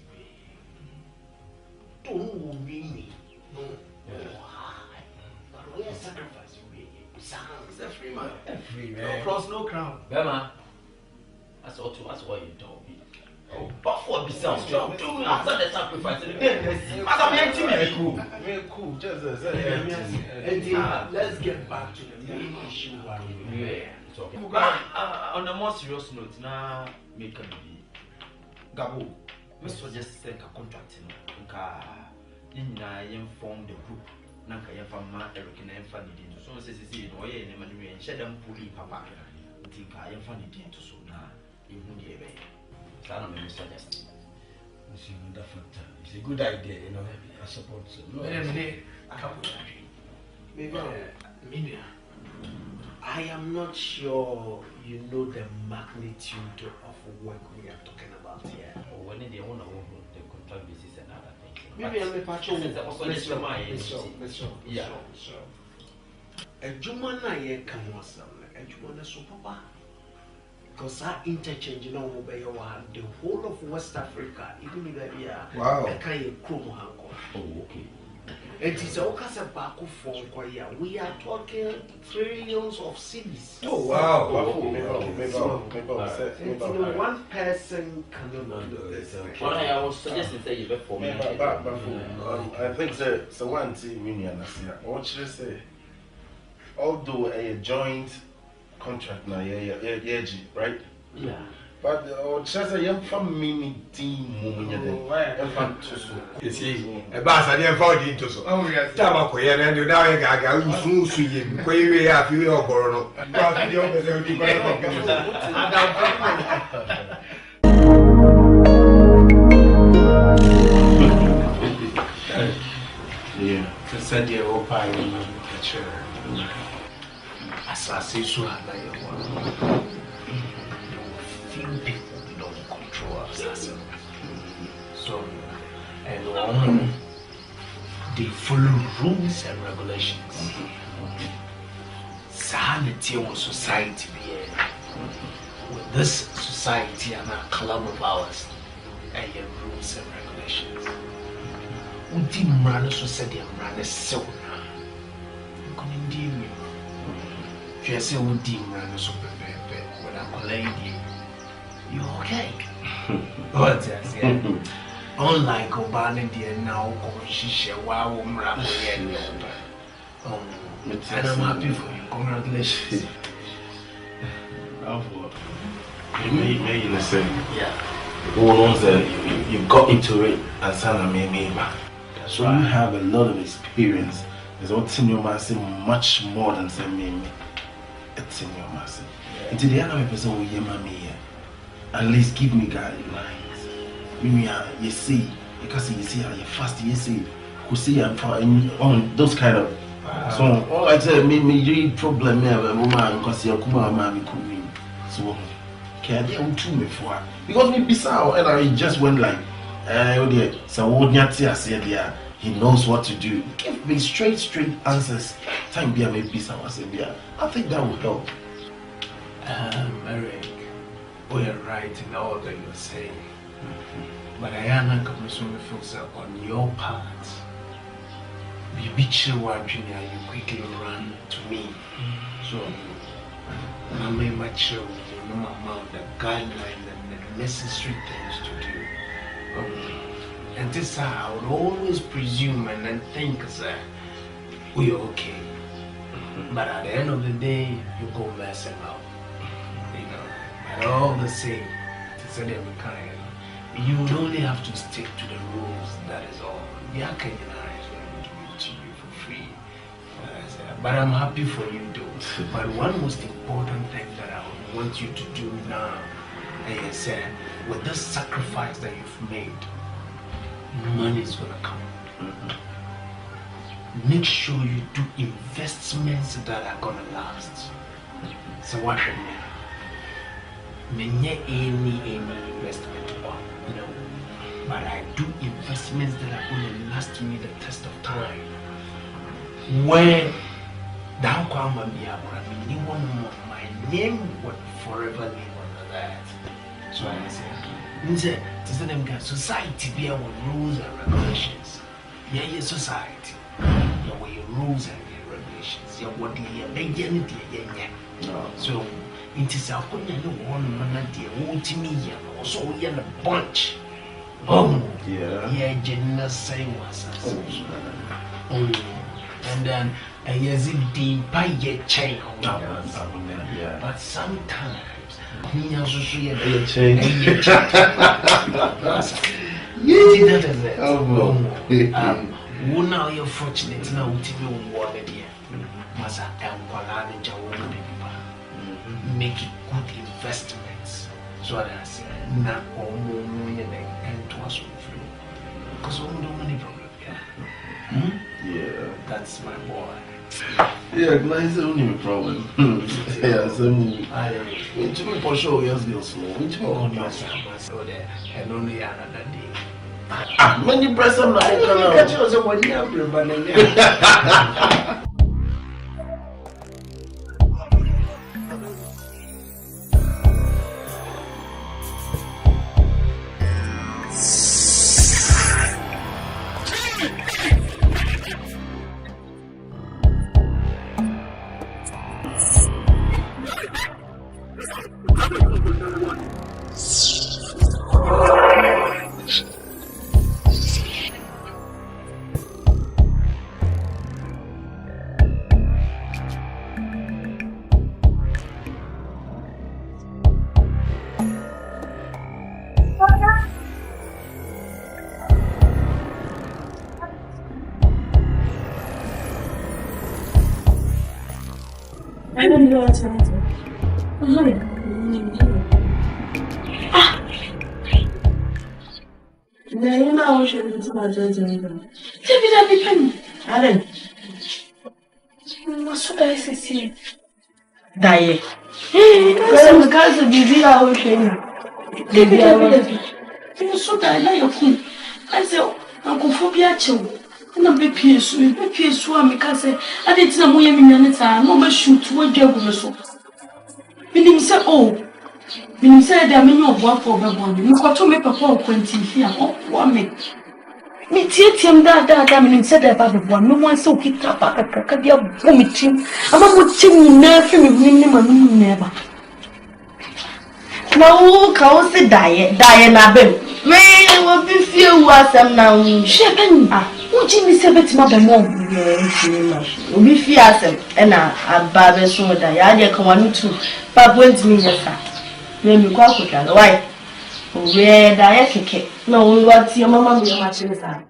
Don't mean no. But oh, yeah, sacrifice. It's a free man. No cross, no crown. Bema, that's what you told me. Oh, but for yourself, after the sacrifice, very cool. Just let's get back to the main issue. On a more serious note, now make a movie. Gabo, Mr. just sent a contract in form the group. Nanka Yafama, Eric and Fanny did so says in way and Emmanuel and Shadam Puli Papa. Think I am funny did so now. You would be a suggest. It's a good idea, you know. I support it. Maybe I am not sure you know the magnitude of work we are talking about here. Or when they own the contract basis and other things. Maybe I'm a patch a Jumana ye can was a Jumana super. Because our interchange, you know, the whole of West Africa, even if they are, wow, I can't come. Oh, okay. It is all kinds of back for we are talking trillions of cities. Oh, wow. One person cannot do this. I was suggesting that you before me. I think so. One thing we need to understand. I want you to say, although a joint contract now, right? Yeah. But just a young family team, you see, a bass I didn't fall into so. Oh, yes, Tabaco, and you now got who see him, where you have you or Corono. Yeah, I said the old pie in the chair. As I say, so I few people don't control us. So, and they follow rules and regulations. Sanity of society with this society and our club of ours and your rules and regulations. Udimrana society and run so now. You can indeed me. If you say Udimrana so pepe when I'm lady, you okay? What's that? Unlike Obama, dear now, she wow, and I'm happy for you. Congratulations. May you say, yeah. Who knows that you got into it and Sana me. So you have a lot of experience. There's what's in your massive much more than say me. It's in your massive. Into the other person who you me. At least give me guidelines. Maybe you see, because you see how you fast, you see, who see I'm on those kind of. So all I tell me you problem here, because you're Kumawood could mean. So can I do me for because me bizarre and I just went like, so he knows what to do. Give me straight answers. Time be a maybe bizarre. I think that would help. Eric, we are right in all that you're saying. But I am not going to feel so on your part. You beat your junior, you quickly run to me. So I'm a mature, you know about the guidelines and the necessary things to do. And this I would always presume and then think that we're okay. But at the end of the day, you go mess him up. You know. But all the same, to say them kind, you would only have to stick to the rules, that is all. The Akyere is going to give it to you for free. But I'm happy for you though. But one most important thing that I would want you to do now is with this sacrifice that you've made, money is going to come. Make sure you do investments that are going to last. So what should MENYA any investment? No. But I do investments that are going to last me the test of time. Where down my name would forever live under that. So I say, society be our rules and regulations. Yeah, society. Your way rules and regulations. Your what the so it is our one man dear, won't me also in a bunch. Oh, yeah, generous say was and then a yazid by your chain. But sometimes he also see a chain. Oh, now you're fortunate now to be one dear. Masa and Palani Jawan make it good investments. So I say, not all money and to us flow. Because we don't money problem here. Yeah, that's my boy. Yeah, nice only problem. Yeah, so which me for sure yes girls slow. Which me on your so there and only another day. When you press them like catch us when you have I don't know what's happening. Now you know how she is about to do. Debbie Penny. Alan. What's what I say? Die. Well, because of the how she Debbie. You so that I your king. I say, Uncle Phobia chill. And I'm be peace, because I didn't know more minutes. No more shoot what you're going to so. Meaning, say, oh. Meaning, say, there are many of one for the one. You got to make a poor 20 here. Oh, 1 minute. Me teach him that meaning said about the one. No one so keep up at your vomiting. I'm not watching never. Never. No, cause the diet, Man, what be few was them now? Shepherd, what Jimmy said to Mother Mom? Yes, we fear them, and a barber so that I come on too. But went me, yes, sir. Then you call with that. Why? Where diet? No, what's your mamma be watching that?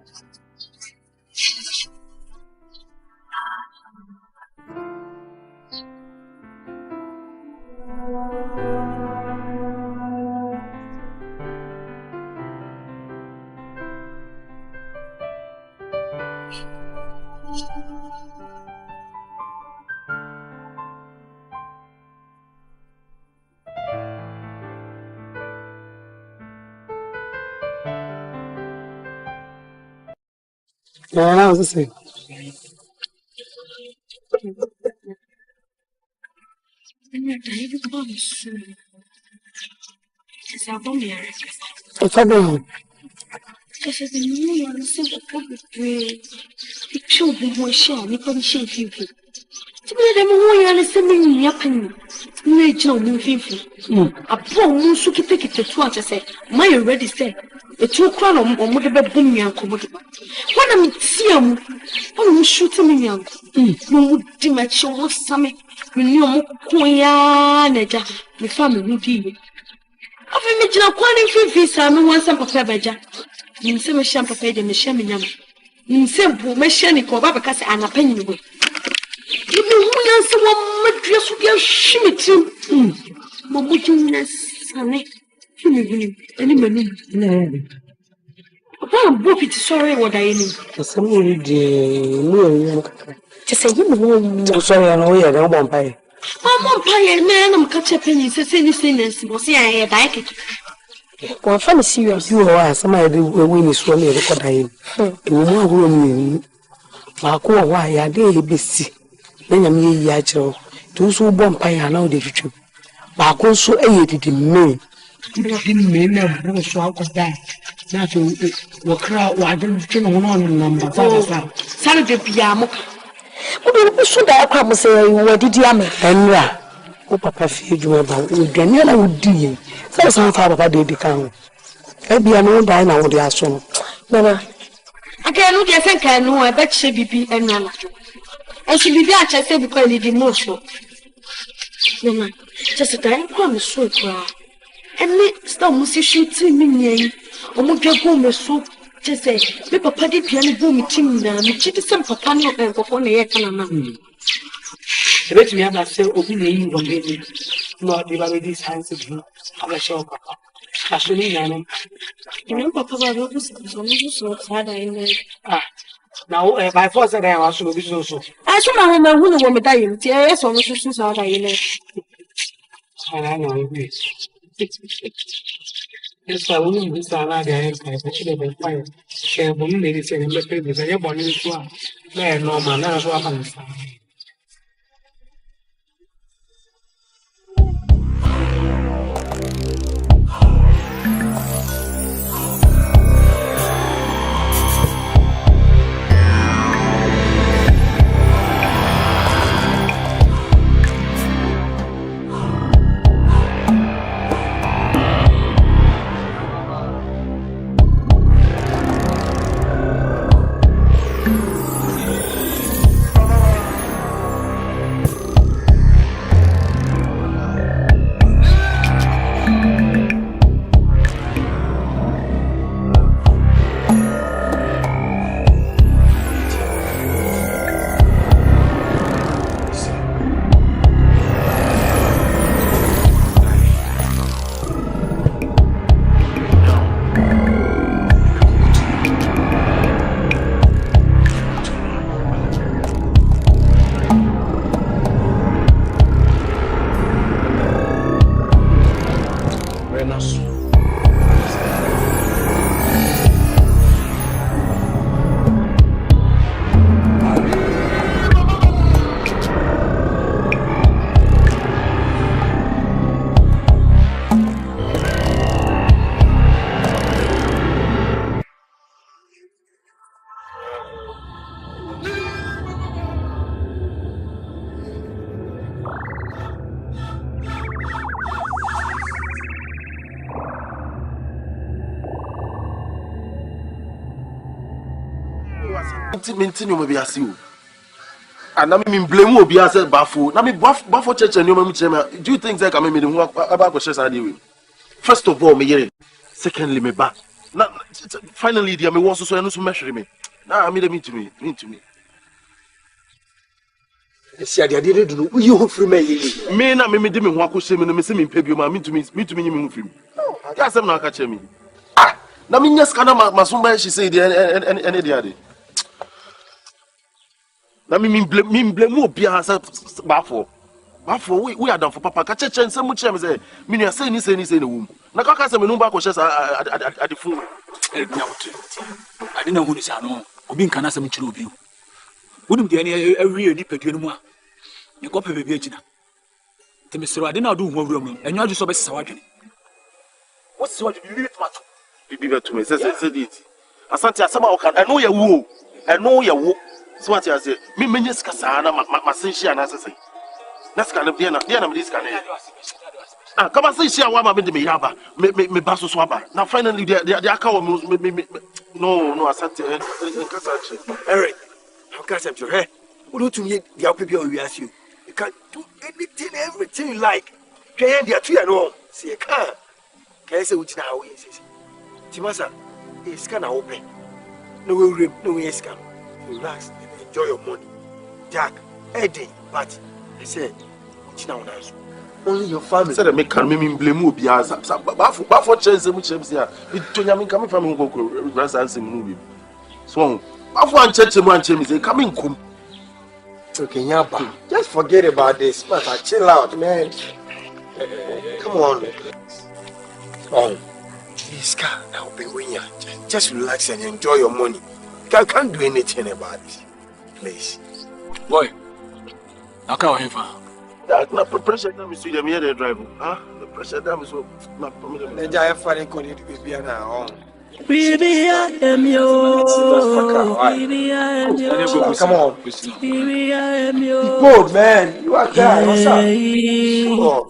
I was saying. It's a good. This is the new one. Simple public way. The children who share, you can share you. To me, them who are listening, yapping. Nature, moving. A poor moon, so you take it to what I say. My already said. A 2 crown or whatever boom young commodity. When I'm seeing, I'm shooting me young. No would dimach your summer. You know, Queen, the family would be. I've imagined a quantity visa, no one some of Beja. You say, my shampoo paid in the shaminam. You simple, my shanny for Babacas and a penny. You know, who answer one dress with your shimmy too. Mamutiness, Sunny. Any money. I'm broke sorry what I need. Somebody no. Just say you sorry, I know you don't want pay. I'm not paying, man. I'm catching pennies. I say this thing is was I like it. Well, funny serious. You are somebody win is from me. Look at him. You won't go me. My core, why I did busy. Then I'm here, Yacho. Those who bump pay are now the future. My consul aided in me. Didn't mean never so out of that. Nothing will crowd. Why don't you know on number? Saturday Piamo. What should I come say? What did you am? And oh, Papa, feed you about Daniela would do. So some father did the count. Maybe I know die now with the astronomer. Mama, I can't look at think I know. I bet she be and Nana. I should be there. I said because I did most. Mama, just a time promise so proud. And let stop musician to me. Or would you go me so? Just say, me papa did piano boom team now. Me cheated some papa no and for 1 year. The rest me have a say, opening on baby. Not the these hands of you. I'm a show papa. Actually, you know, papa, I was so sad. Now, by force, I was so this also. I saw my woman who will be dying. Yes, on the sisters out. I know it. Yes, I wouldn't be salad. I should have been fine. Share woman ladies and the babies. I have one in this one. No, man, that's what happens. Continue maybe I see you. And I mean blame will be as a baffle. I mean baffle church and you do you think that I mean about questions I deal with? First of all, me secondly me back. Now finally the me was so I know so measure me. Now I mean to me. See, I didn't do you free me. Me na me de me ho akose me say me pay bi ma me to me me free. Ya sem na aka che me. Ah, na me nya scan ma so ba she say the any dey. Na me blame obi asa bafo we are done for papa ka cheche nsem mu che me say me nua say ni na wom na ka say me no ba ko she at the phone e bia wotu ade na hu ni sa no obi nka na say me chire obi wonum de ne awie ni padua no mu a ne ko pepe bi agina te me sero ade na do hu awura mu enyo aju so be sa wadwene wo se wadwene bi tomato bi beto me say it asante Asamoah kan eno ye wo so what you say me menye sika sa na ma senhia na sese na sika na dia na me sika na ah kama senhia wa ma be de me yaba me ba so aba na finally they aka wo me no asante kasa che Eric how can I say to her what do you the people you ask you can do everything you like can they are no see you can say which now is Timasa is kind of open no we scam relax enjoy your money Jack Eddie but I said which now nice only your family said me can me blame obi asa ba for chance mu chance ya to nyame come from go grandson ansem no bi so ba for an church mu an chance say come in kum okay nyaba just forget about this but chill out man come on this car now be winning just relax and enjoy your money can't do anything about it please boy I can't have that na pressure that me see them here they drive the pressure that me so na problem the jaya fare ko ni be na baby I am yo baby I am yo come on baby I am yo bold man you are guy what's up come on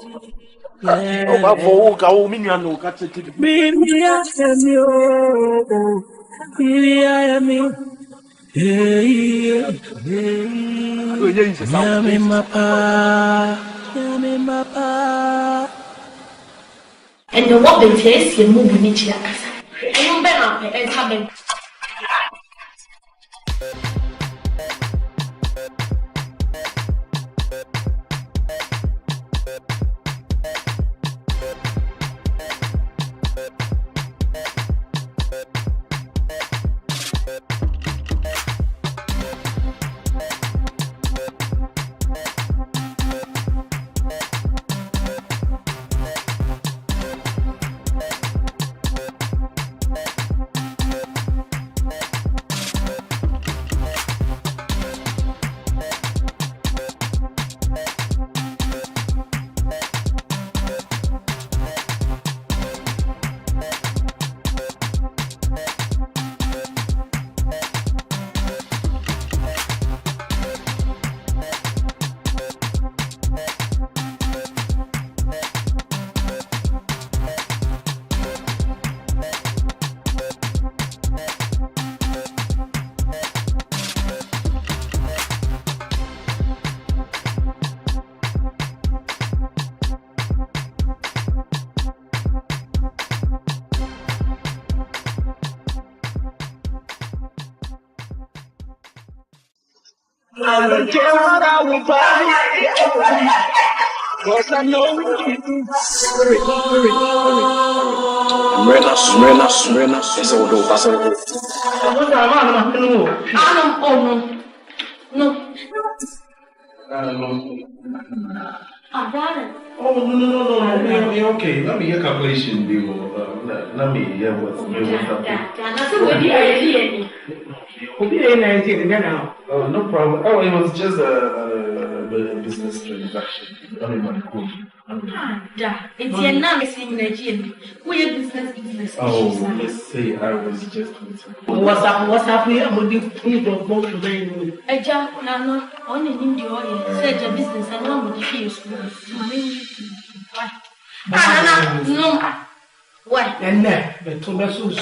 oh ba vo ka o mi nua no ka tete baby I am yo baby I am yo Yummy mapa. And the what they taste you move in each other. And you better and coming. Smyrna, it's all do, that's all. Oh, no. Okay, let me hear calculation, let me hear what's no problem. Oh, it was just a business transaction. I don't want to quote. It's your name is in Nigeria. We are business. Oh, let's say I was just What's up here? I'm going to please don't go to the a job, no, only in the audience. Say your business and one with you. What? And that, the tobacco sweet.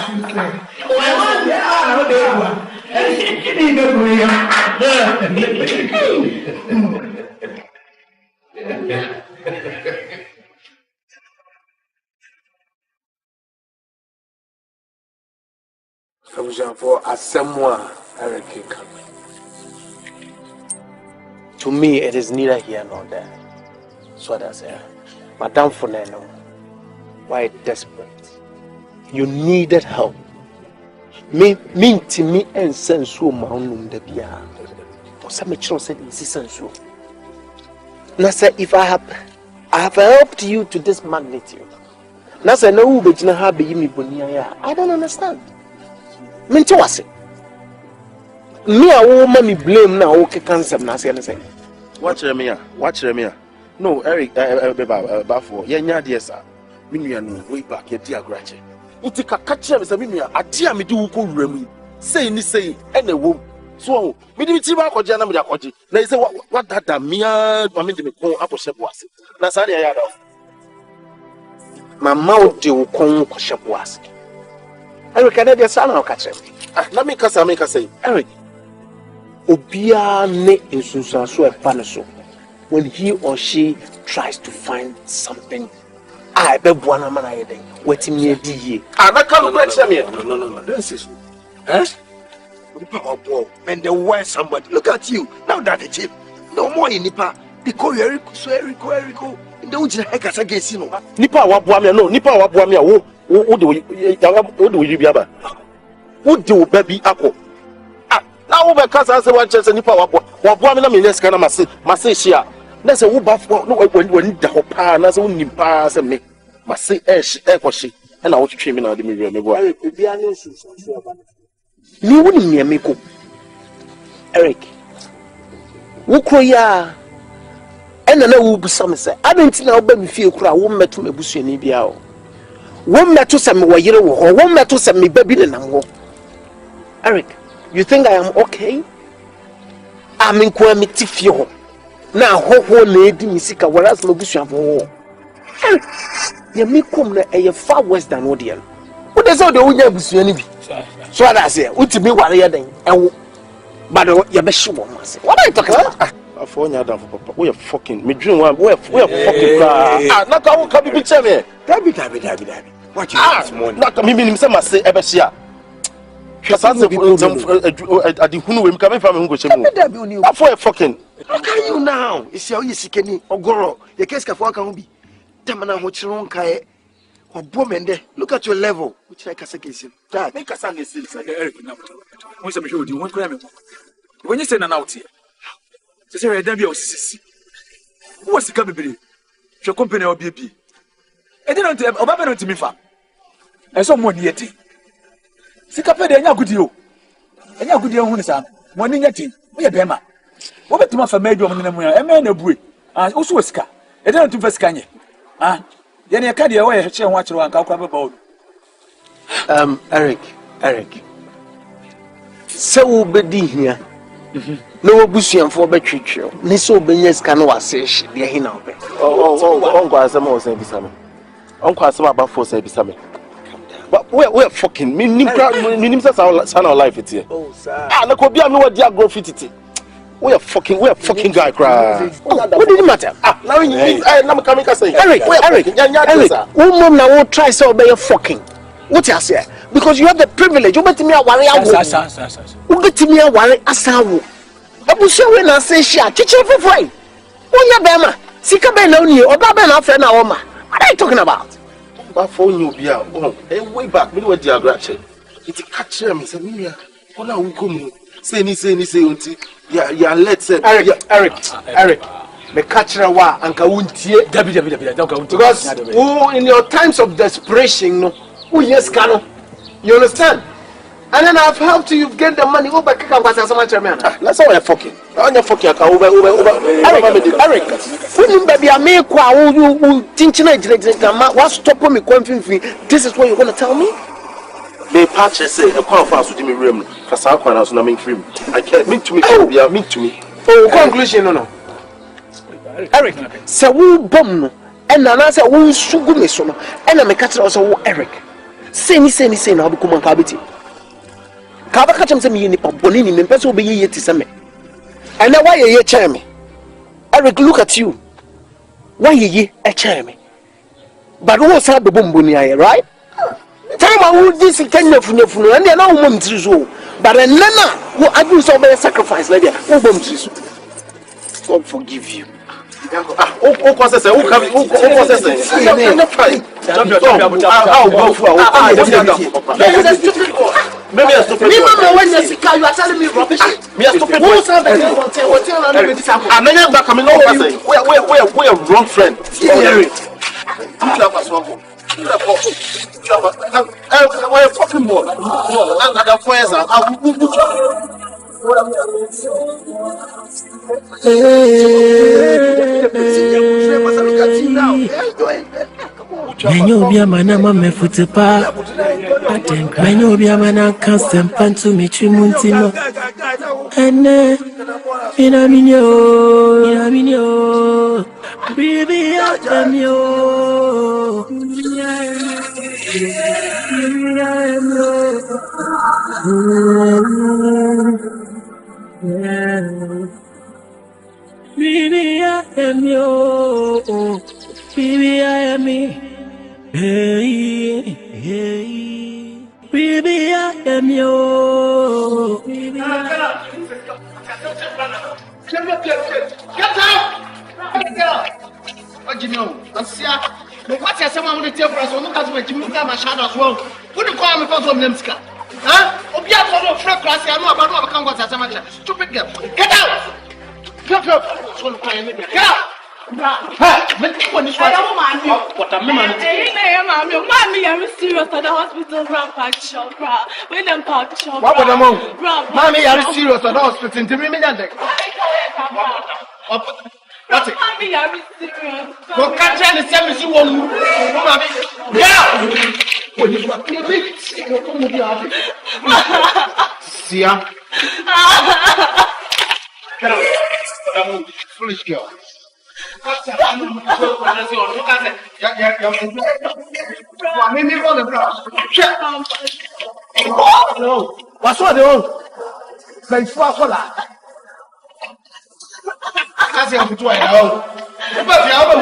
For Asamoah, Eric. To me, it is neither here nor there. So that's it. Madame Foneno, why desperate? You needed help. Me to me and sensu maunum de bia. For some children said this is sensu. Now say if I have helped you to this magnitude. Now say no be jina ha be me bonia. I don't understand. Me to was it. Me a woman me blame now okay cancer na say. Watch Remia. No, Eric, Bafo, Yanya Diesa, Minian, way back, your dear Grache. Utika catch him as a Minia, a dear me do go remi. Say, ni say, and a womb. So, Miditima or Jana Midakoji. They say, what that Mia, I mean, to me, call up or shep was it. That's how they are. My mouth do call shep was. Eric, can I get son or catch him? Let me say, Eric. Obia ne insusa so e panaso. When he or she tries to find something, I be buana mana yede. Wetin me di ye. Na come question me. No. Don't say so. When they want somebody, look at you. Now that the chip. No more in Nipa. They call you Erico. Don't you heck as against you. Nipa wa buamia no. Nipa wa buamia wo do you be aba? Wo do baby ako. Now we can't answer one chance any power. What woman I mean, let's kind of must say, share. That's a woobaf. No, when the hopa, and that's only pass and me. Must say, air for she. And I want to treat me now. The mirror, me boy. You wouldn't near me, Eric. Wukoya. And then I will be some say. I didn't know baby feel cry. Won't met to me bush and biao. Won't met to send me where you or won't met to send me baby and I'm Eric. You think I am okay? I'm in Kwamitifio. Now, ho lady Missika, whereas Lobusian for you may come a far worse than Odian. What is all the Unia Busiani? So I say, what to be warrior then? But you're best sure. What are you talking about? I phone you down for Papa. We are fucking me dream one. We are fucking. Not I will come to picture me. Dabby. What you want morning? Not me, Mr. Say, ever see. Because I didn't know him coming from English. For a fucking. How can you now? It's your easy Kenny or Goro. The case can be. Tamana, what you don't care. Or woman there. Look at your level. Which I can say, Dad, make us understand. Eric, once I'm sure you won't cry. When you send an out here, to say, I don't be who was the company? Your company or BB. I didn't have Obama to me, fam. And someone yet. Sikapede enya gudio. Enya gudio hu ne sa. Mo ni nyati. Wo ye bema. Wo betuma fa medio mo ne mu ya. E me na bue. Ah, wo so sika. E dey ntu fa sika nye. Ah, ye ne ka de wo ye hye ho akere wan ka kwa beba wo. Eric. Se wo bedi hia. No wo busuanfo betwetwe. Ne se obenya sika no wase hye de hina obe. Onko asema wo say bisame. Onko asema abafo say bisame. But we're fucking minim son of life it here. Oh sir. Ah, na ko bia me wadi agrofitity. We're fucking guy cry. What did it matter? Ah, now you na come say. Eric. Mom na won't try so obey fucking. What you say? Because you have the privilege. You bet me a worry awo. You get me a worry asawo. Abuso we na say share. Teacher for free. Onya bema. Sika be na oni, oba be na friend na woma. What are you talking about? Phone you be way back, me with the aggression. It's a catcher, me say, Mia. What are we coming? Say, until yeah, let's say, Eric, the catcher wa and Kaunti, because who in your times of desperation, no, who yes, Cano, you understand? And then I've helped you get the money over That's all you're fucking. On your fucking Eric. When baby, I make you think what's stopping me going free? This is what you're gonna tell me? They patch say a call fast with me room. Because I can't not make free. I can't mean to me. Oh, conclusion, no. Eric, so we bomb and answer we sugar me so and I make also Eric. Say, now become a cabity. Kaba catch him, say me nipa bonini, me person be ye to me. And now why ye chair me? Eric, look at you. Why ye a chair me? But who said the bomboni, right? Time I would this kind of funeral, and they are now mum to but a nana who I do so many sacrifice, lady. God forgive you. Who causes a who causes a maybe a stupid. You are telling me rubbish. Me a stupid. I'm not back coming over. We're wrong friend. We're fucking more. Menyo mana mama futepa. Menyo mana kasem pantu michimuntino. Ene inaminyo. Baby atemyo. Baby, I am you. Baby, I am me. Hey, hey. Baby, I am you. Baby, I am Get out! What do you know? What's someone with the tail for us? Look at what you look at my shadow as well. Who do you call me for some Lemska? Huh? Obia for no fresh class. I know about what I can't go to Asamoah. Stupid girl. Get out! Get out! Get out! What a man! Mommy, I'm serious at the hospital. Grandpa shop, when them park shop. What would I move? Mommy, I'm serious at the hospital. Into me, What's it? Mommy, I'm serious. Well, can't tell the same as you want. Yeah! See ya. Get out. Foolish girl. What's what they want? Like Swahili. That's your put right now. But you have a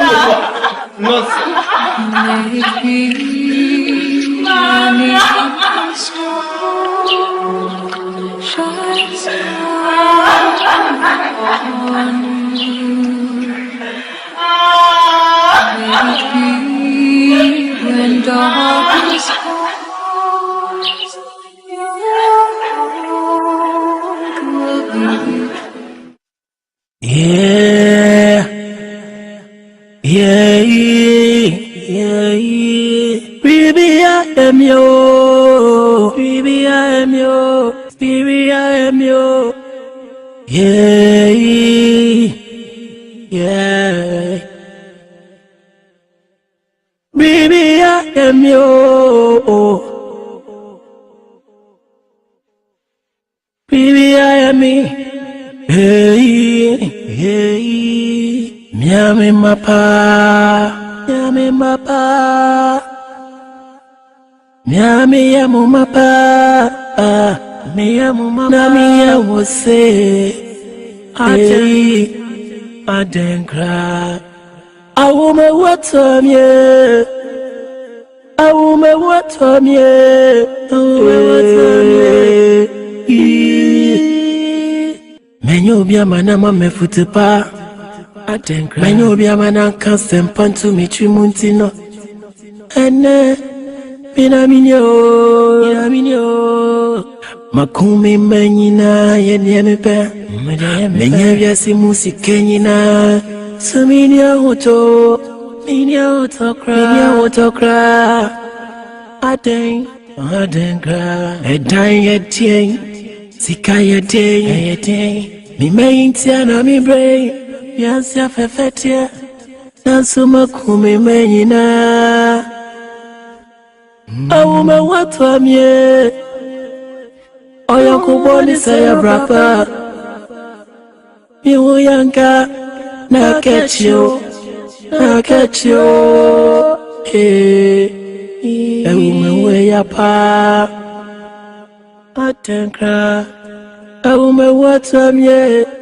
when darkness falls, yeah, baby, I am you. Baby, I am you. Baby, I am you. Yeah. Baby, I am you. Baby, I am me. Hey, Miami mapa. Miami yamu mapa. Nami yamu say. I didn't cry. I woman what on you. I woman what on you. Menyo bia mana mama futepa. I didn't cry. Menyo bia mana kasem pantu michimuntino. Ene inaminyo. Makumi menyina yenyeme. Menya vyasi musikenyina. Minya autocra. I didn't cry. I dying. Sika yeding. Me maintiana mi brain. Yansi afefetia. Nansuma kumi menyina. Awume watu amye. Oya kuboni saya brapa. Miwu yanka. Na catch you. Awume we ya pa. Tenkra, I will my what's yeah.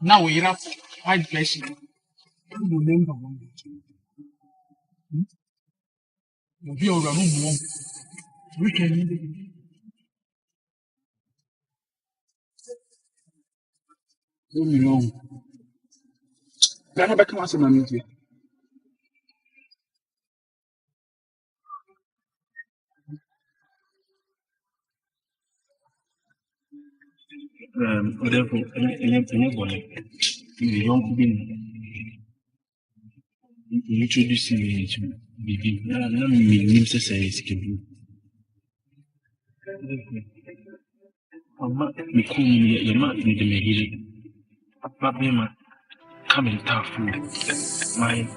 Now we have white blessing. You remember one. You be over room. We can. No. Ghana back to my meeting. Therefore, anybody, the young being introducing me to be let me name say skip. Amma me come ya ma in the mahiri. Papa be ma come and tough food. My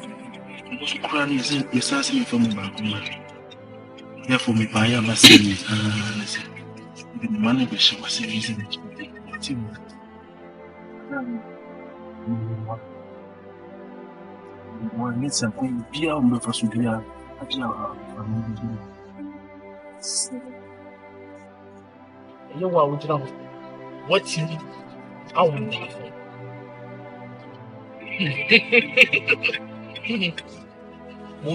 most cranny is in assassin from back. Therefore, me buy a massive the money we show was a reason. One needs something beyond for Sudia. You are with them. What you mean? I want that.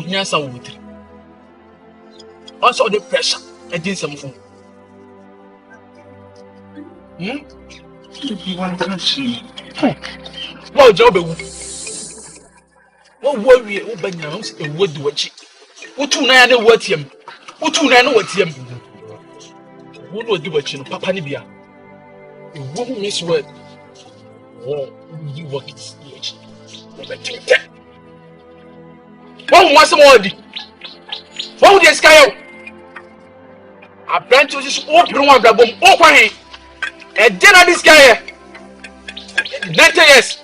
Yes, I would. Also, the pressure. I did some food. Well, job. What worry open your house and what do it? What 2 9 what him? What 2 9 what him? What would do it? Papa Nibia. You won't miss word. Oh, you work it. What was the word? What would the sky? I plan to just open one of them. Open and dinner this guy. 90 years.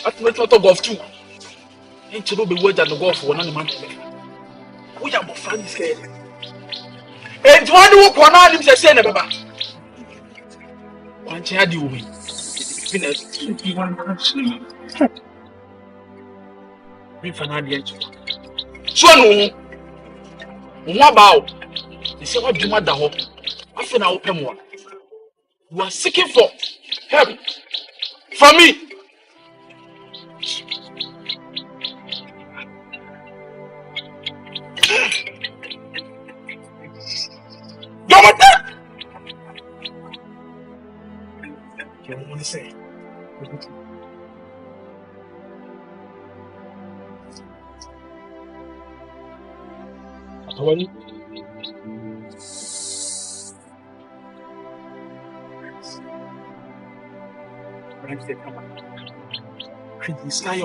At not golf too. Ain't you be word and golf for 1 month. We are more funny scared. And one who can not him say never. One child you win. Finish 21 country. Me for not yet. So no. Mwabao. They say what Juma da ho. After now open one. You are seeking for help from me. Don't want to say. This guy,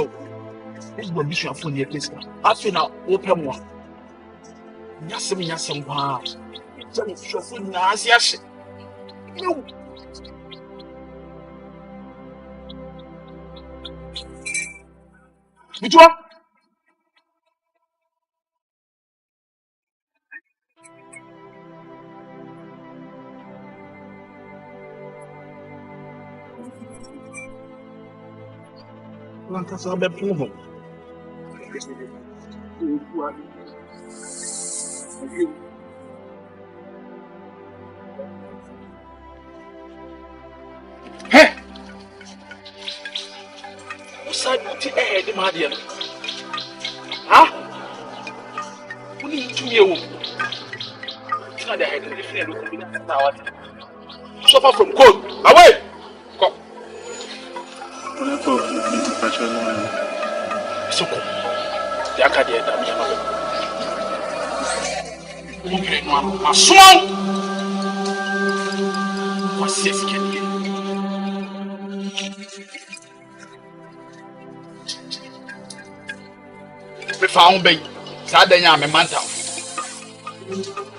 this will be your phone here, please. After now, open one. Yasem, wow. Tell me, your phone now, yes. No. Which one? Lantas a bit proven. Hey! What's that? What's the air, the Madian? Huh? What do you do? It's not the head of the friend who can be now. Suffer from cold. Away! Come. So cool. The Akyere that me my small. What's this again? Me found be. Sadenya me manta.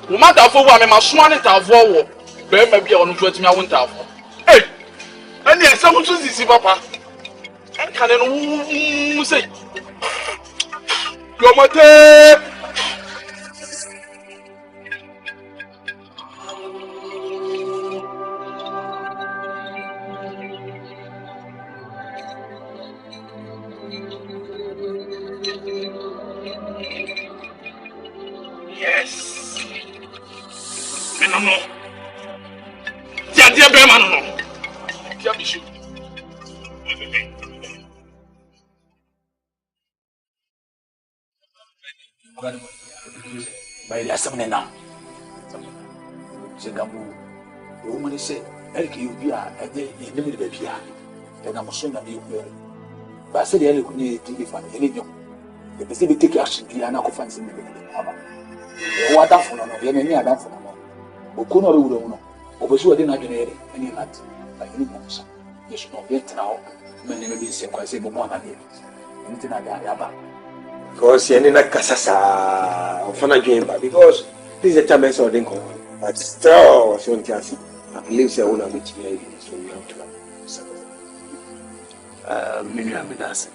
Umanta for wa me my small ta for. Be me bia onu to atimi awonta for. Hey! Ani esam so sisi papa. En kan no say. Yomate. Yes. Me no more. Dia be man no. Dia be shoot. By the Asamoah now. Singapore, the woman said, Eric, you be a day in the middle of the piano. And I'm assuming that you will. But I said, the Eric need to be funny. The Pacific take action, the Anako fancy me. What that for no, the enemy are done for no. Okuno Rudo, Obesu didn't have any night, like any monster. You should not get now. Many may be saying, I say, Bomona, anything I got. Because you're not Casasa or Fana Jamba, because this is a time I saw them. But still, I believe they will not be lady, so you have to MENYA Midas.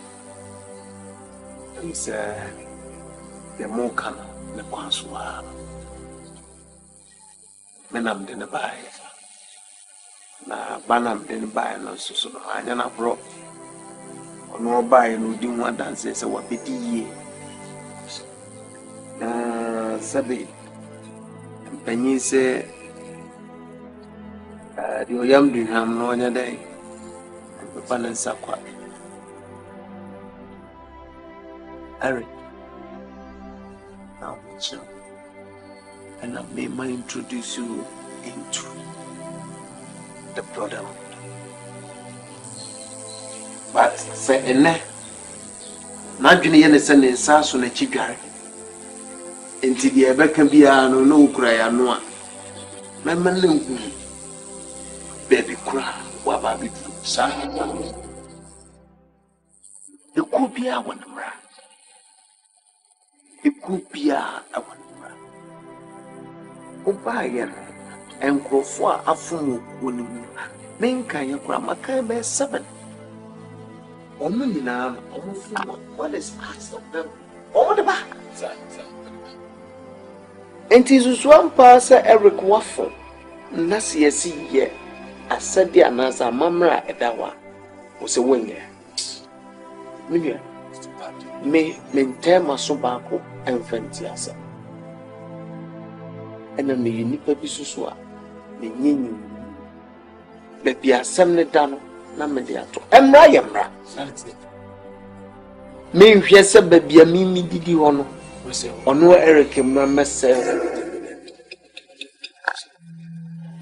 It's the more can the Consua. Menam didn't buy. Now, Banam didn't buy, no, so I never brought. No buy, no, didn't want dances, what pity. Sabi penyi se di oyam di ham no nya dai panan sakwa Eric now chill and I may introduce you into the Brotherhood but say ene na dwene ye ne se ne nsa so na chidware enti de ebeka bia no ukura ya no a memele nku baby kura wa ba bi sa de ku bia wonmra de ku bia awonmra o ba ye enkrofo a afun woni mu menka ye kura maka be 7 omo nyina omo fu what is asked of them omo de ba enti zuzuan pa sa Eric wafo na siesi ye asade anasa mamra edawa o se wonye MENYA me mentema so ba ko enfanti asa ɛna meyɛ nipa bi so a menyenyi baabi asɛm ne da no na mede ato ɛmmra yɛ mmra menhwɛ sɛ baabi a mimi didi hɔ no ɔno Eric mmra mɛsɛ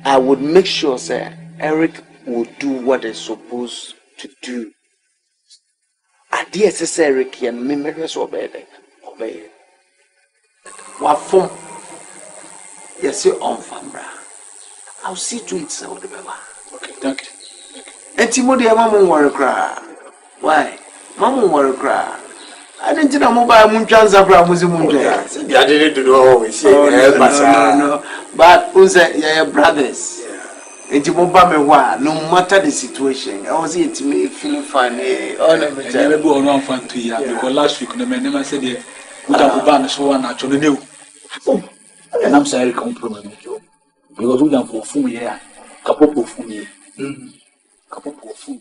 I would make sure sir Eric would do what he's supposed to do. Adeɛ sɛ sɛ Eric yɛ no memɛhwɛ sɛ ɔbɛyɛ wafom yɛsɛ ɔmfa mmra I'll see to it sɛ wode bɛba. Okay, thank you. Enti mo deɛ ma mo nwɔre koraa. Why? Ma mo nwɔre koraa. Ade nti na mo ba mo ntwa nsa koraa mo sɛ mo ntwa. Sɛ bi ade ne dodo hɔ we see No. But who say yeah brothers? Enti mo ba me hɔ a no matter the situation. I was it me feeling fine. Oh no me tell. I never go on fun to ya because last week no me never said we can ban so one actually new. And I'm sorry come problem because we don't for fun here. Kapopo fun here. Kapopo fun.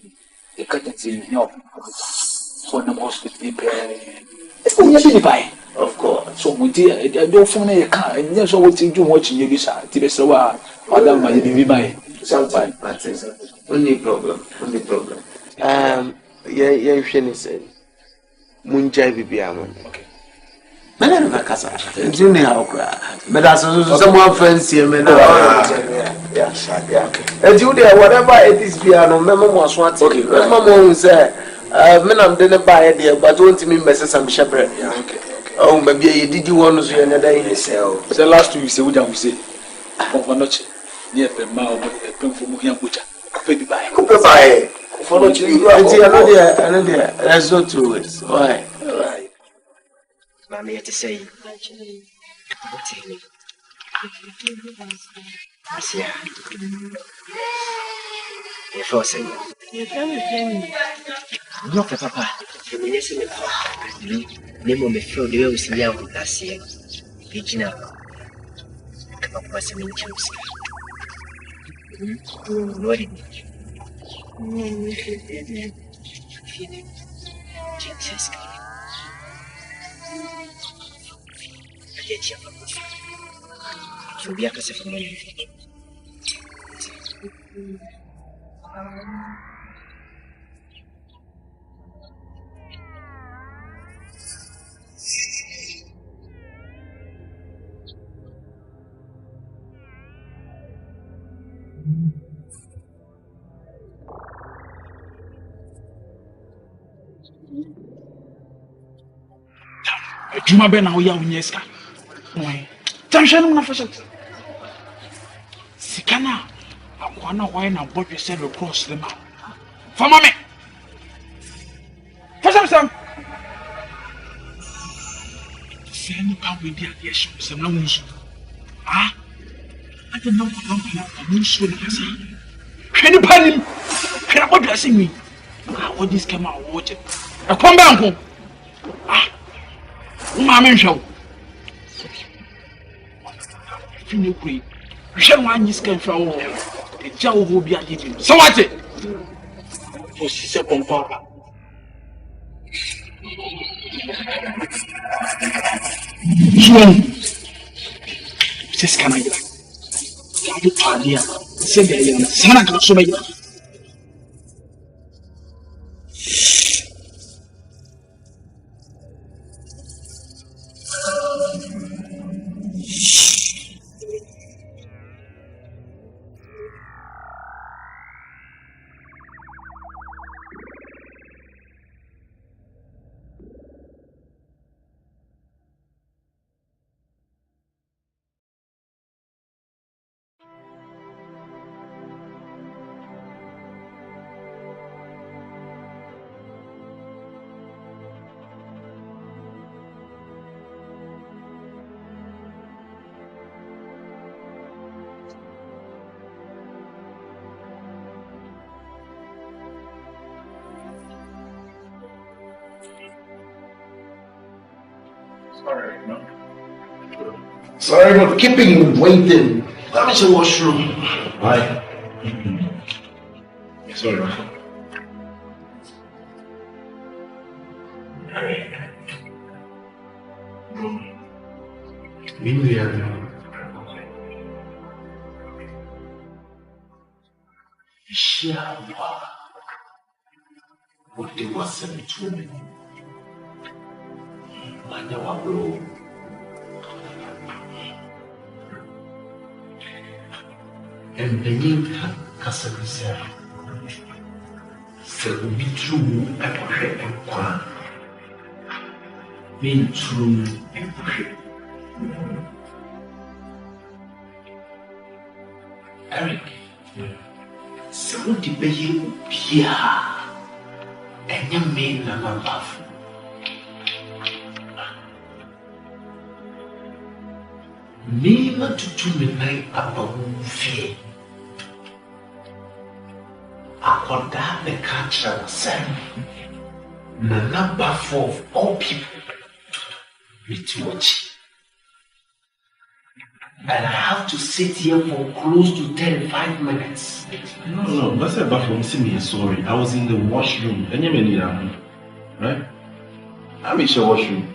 The curtains in here. So the hospital pay. It's not be buy. Of course. So we did I don't phone a car and yes so what you do watching you bisa. Ti be Serwaa. Adam ma be buy. Sometimes only problem. Yeah, Shani said, Munjai Bibiam. Okay. Man, I casa. You know how cry. But as someone fancy him, and yeah. And you there, whatever it is, piano, Mamma was what. Okay, Mamma said, men, I'm dinner by idea, but don't mean Mrs. Sam Shepherd. Okay. Oh, maybe you did you want to see another day? The last 2 weeks, I would say, of a notch. Near the mouth of the pen from Muhian Butcher. Baby by. Goodbye. Follow you. I know there. Let's go to it. Why? Right. Mammy had to say, before saying, no, Papa. Name of me throw the way we see you last year. Virginia. Come up with some inches. What did you Jesus be a casa for money. Juma be na wo ya unyeska. Tanhwe na fashion. Sikana akwana why na bodwe se the cross them. Fama me. Fashion. Send come with the yes some na munsu. Ah? I don't know what munsu na kasa. Hwani panim. Hwani bodwe se mi. How this came out watch it. E kom banko. Ah. Mamma show. Fini kuri. Hwɛ wan yi scan fra wo. E ja wo ho bia didi. So what it? O si se pompa. Juan. Se scan aí. Já do padia. Se bem, sana ka so bem. Sorry for keeping you waiting. That is a washroom. Hi. Sorry. Shiawa. What they was sent to me. Manyawa bro. And the name Kasabisa. So be true and correct and quan. Being true and correct. Eric. So the baby Pia and your main number love. Me not to do midnight about fear. I got that the catcher said. The number of all people me to watch. And I have to sit here for close to 35 minutes. No, that's a bad for me. Sorry, I was in the washroom. And you mean right? I'm in the washroom.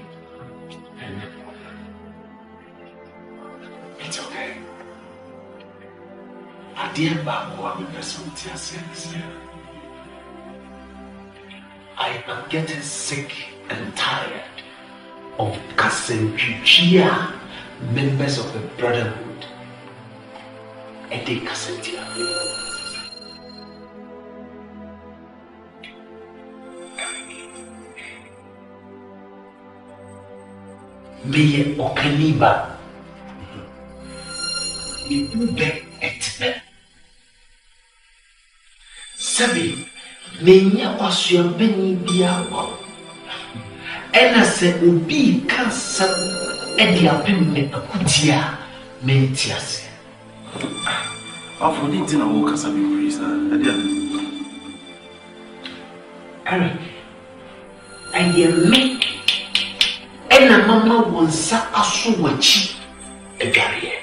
It's okay. I did back what the person says. I am getting sick and tired of Kasenjuchia. Members of the Brotherhood, and they can't Meye Okaniba, Ube etbe. Sabi, MENYA was your many biawa, and I said, Ubi cancer. And your payment a kutia mentias. For the dinner, I will Kasabi reason. Eric, and you make and a mama wants Sakasu a barrier.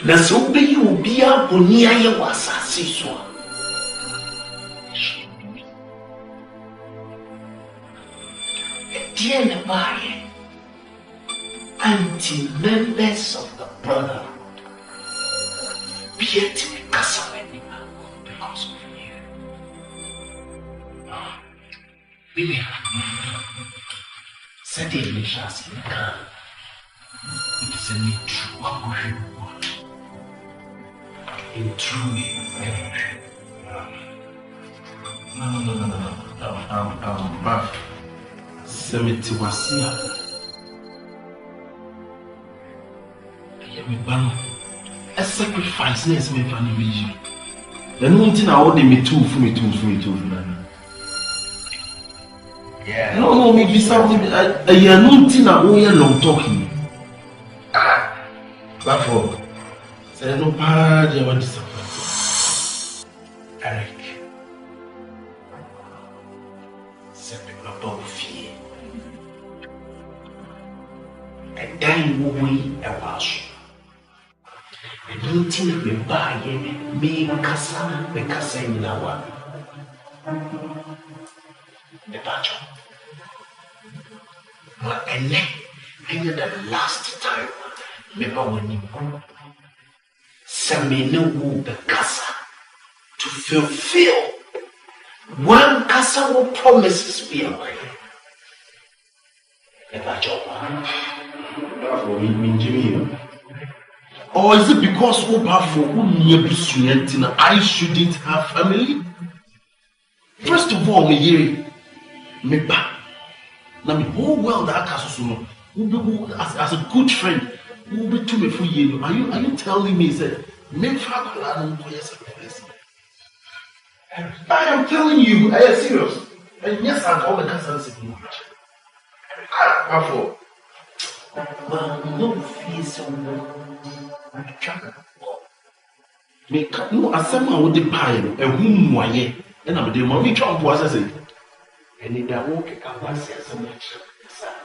That's so be you be up on near your was a seesaw. Dear Nabari, anti-members of the Brotherhood, beat me Casamania because of you. Mimi, said it me just in can. It is a new true abortion. In truly everything. No. Back. 70 was here. A sacrifice, yes, me funny vision. The no thing I order me too for me too. Yeah. No, maybe something. I hear no thing I owe long talking. Therefore, say no bad. I want to support Eric. Say me about fear. And dying away a wash. And don't think we buy me Casa in our the battle. And then the last time, remember when you send me no the Casa to fulfill one Casa will promises be away. The battle. Or is it because I shouldn't have family? First of all, me now the whole world that as a good friend, will be to me for you. Are you telling me that I am telling you, I am serious. And yes, I'm all the cases. No fees me no Asamoah would buy a whom why and I'm the mommy Trump was I say. And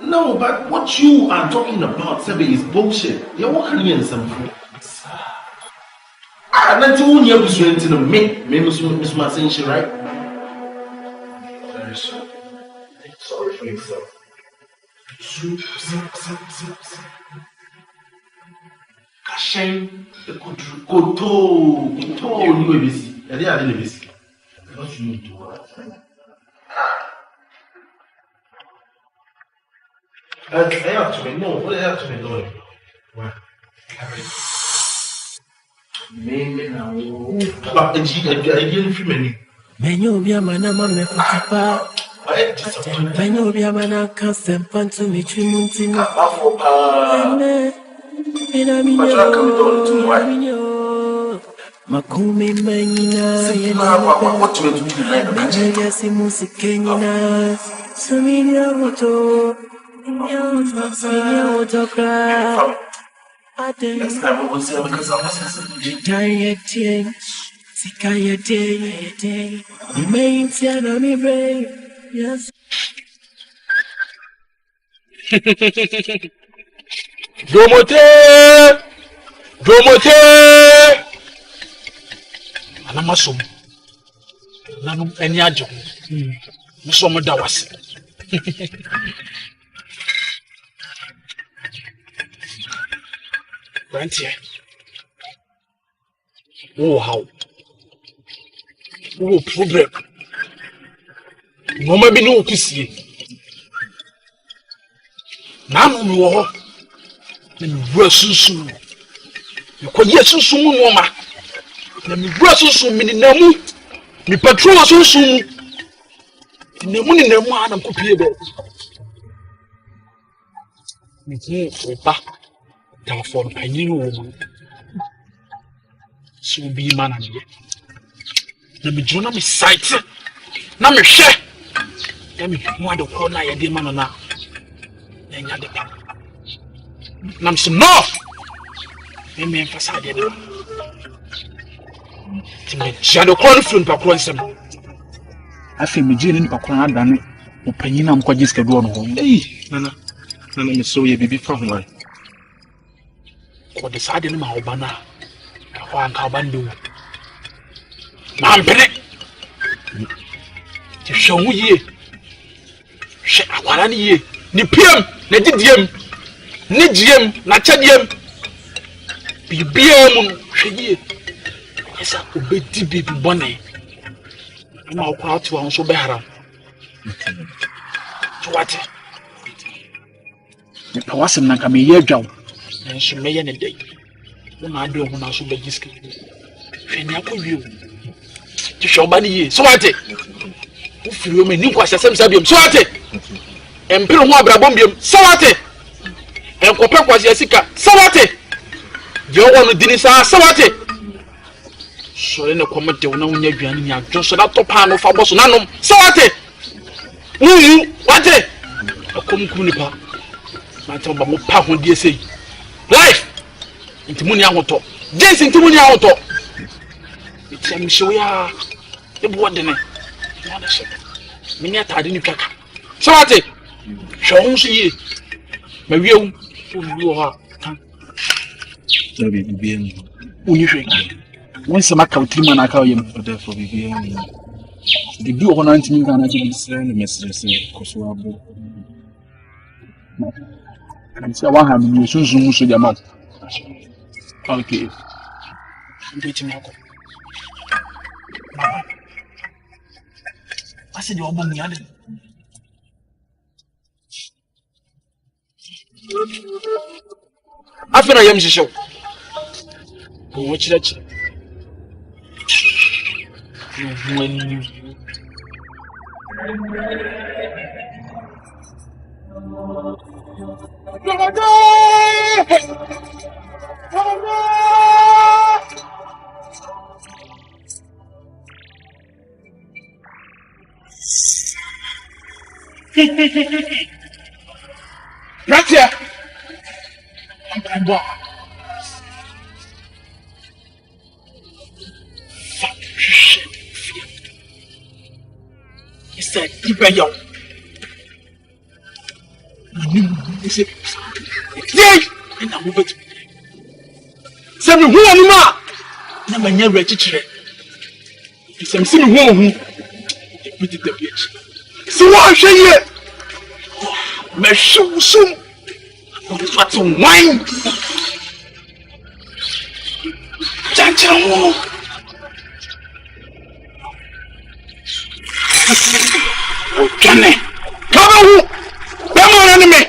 No, but what you are talking about, Sebi, is bullshit. You're walking in some food. I'm not telling you to make Miss Marcinchi, right? Very sorry. Sorry for yourself. Kashen, the Koto, you busy. And they are busy. What you need to work. I have to be no, what I have to be doing. Maybe now, but again, female. Menyo bia mana mame fupa. Menyo bia mana kasempan to me chimunti no. Ina minyo. Makumi menina yena. Menyo si musikenina. Suminya moto. Minya moto kra. Next time we will see because I'm yes. Domote. Anamasum. Nanum enyajo. Musomo dawasi. Right here. Oh, how? Oh, problem. No, maybe no kissy. Now, you are soon. You could get so soon, Mama. Let me brush so many namu. Me patrol so soon. The money no more than copy. Me here for back. Therefore, I knew woman. So be man and yet. Let me join me sight. Now me share. Let me want to call my dear man now. Then you the pap. Nam so no. Let me emphasize it. Timmy, shadow confront pa konsem. Afi me jeni ni pa kwan adane. Opanyin am kwaji schedule no ho. Nana me so ye bibi fa ho ai. Ko decide ni ma obana. Ka anka bandu. Ma mpene. Ti show ye. She akwara ni ye. Ni piem na didiem. Ni diem na chadiem. Bibia mu hwe ye. Esa obedi bibi bone. Ma okwa atu won so behara. What? Me pawasem na ka me ye adwaw. Nso meye ne dey. Una ado ho na so be giske. Hwe ni akọwi o. Ti shoba ni ye. So what? Wo firi o me ni kwa sesem sabiam. So what? Empire ho abrabom biam. So what? Enkope kwase sika. So what? Je wo no dini sa. So what? So le ne komete wo na wonya aduane ni adwo so na topa no fa boso nanom. So what? What? Akomkum nipa. Ma ta ba mo pa ho die sei. Life. Intimuni ahoto. Dance intimuni ahoto. Itiam show ya. E bo de ne. Na na se. Mini atade ni twaka. So what? Show so ye. Ma wiewu. Wo ha. Sabi bien. Uni hwe. Won se maka utrima na aka oyem for bien. The blue one antimi kana ji bisre no mesrese koso abo. Kan se wa ha mi sunsun so dia mat. Okay. Ndeti mako. Ase di obo mu yade. Afena yam shisho. Wo chirachi. When right here. I'm back. Fuck shit. He said, "Ibeyo." He said, "Yay!" And I move it. Say me who anima? Na manya rechichire. He said, "See me who?" He put it the bitch. So what say ye? Me shum. What to wine? Chachamo. Johnny, come on, enemy.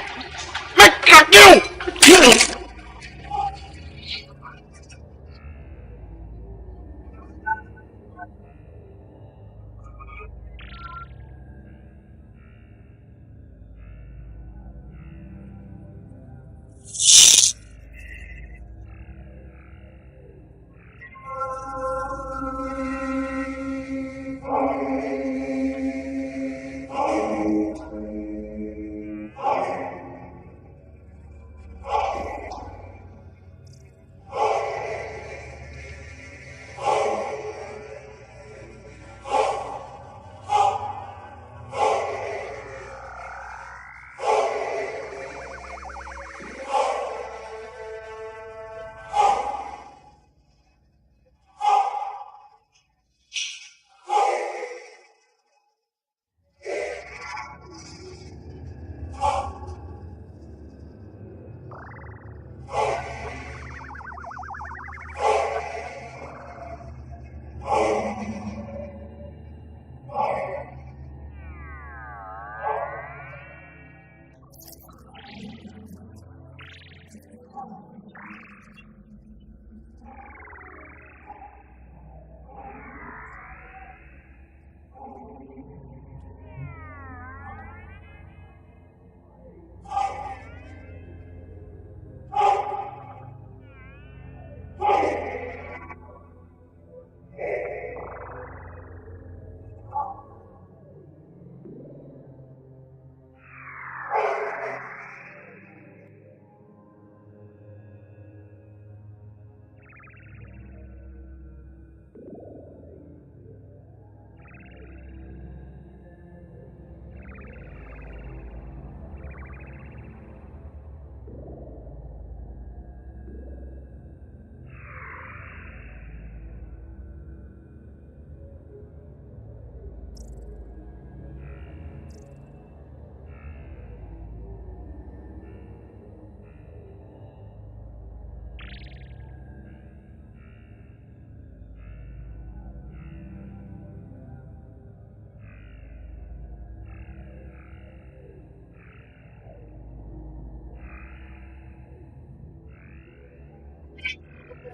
Make a deal.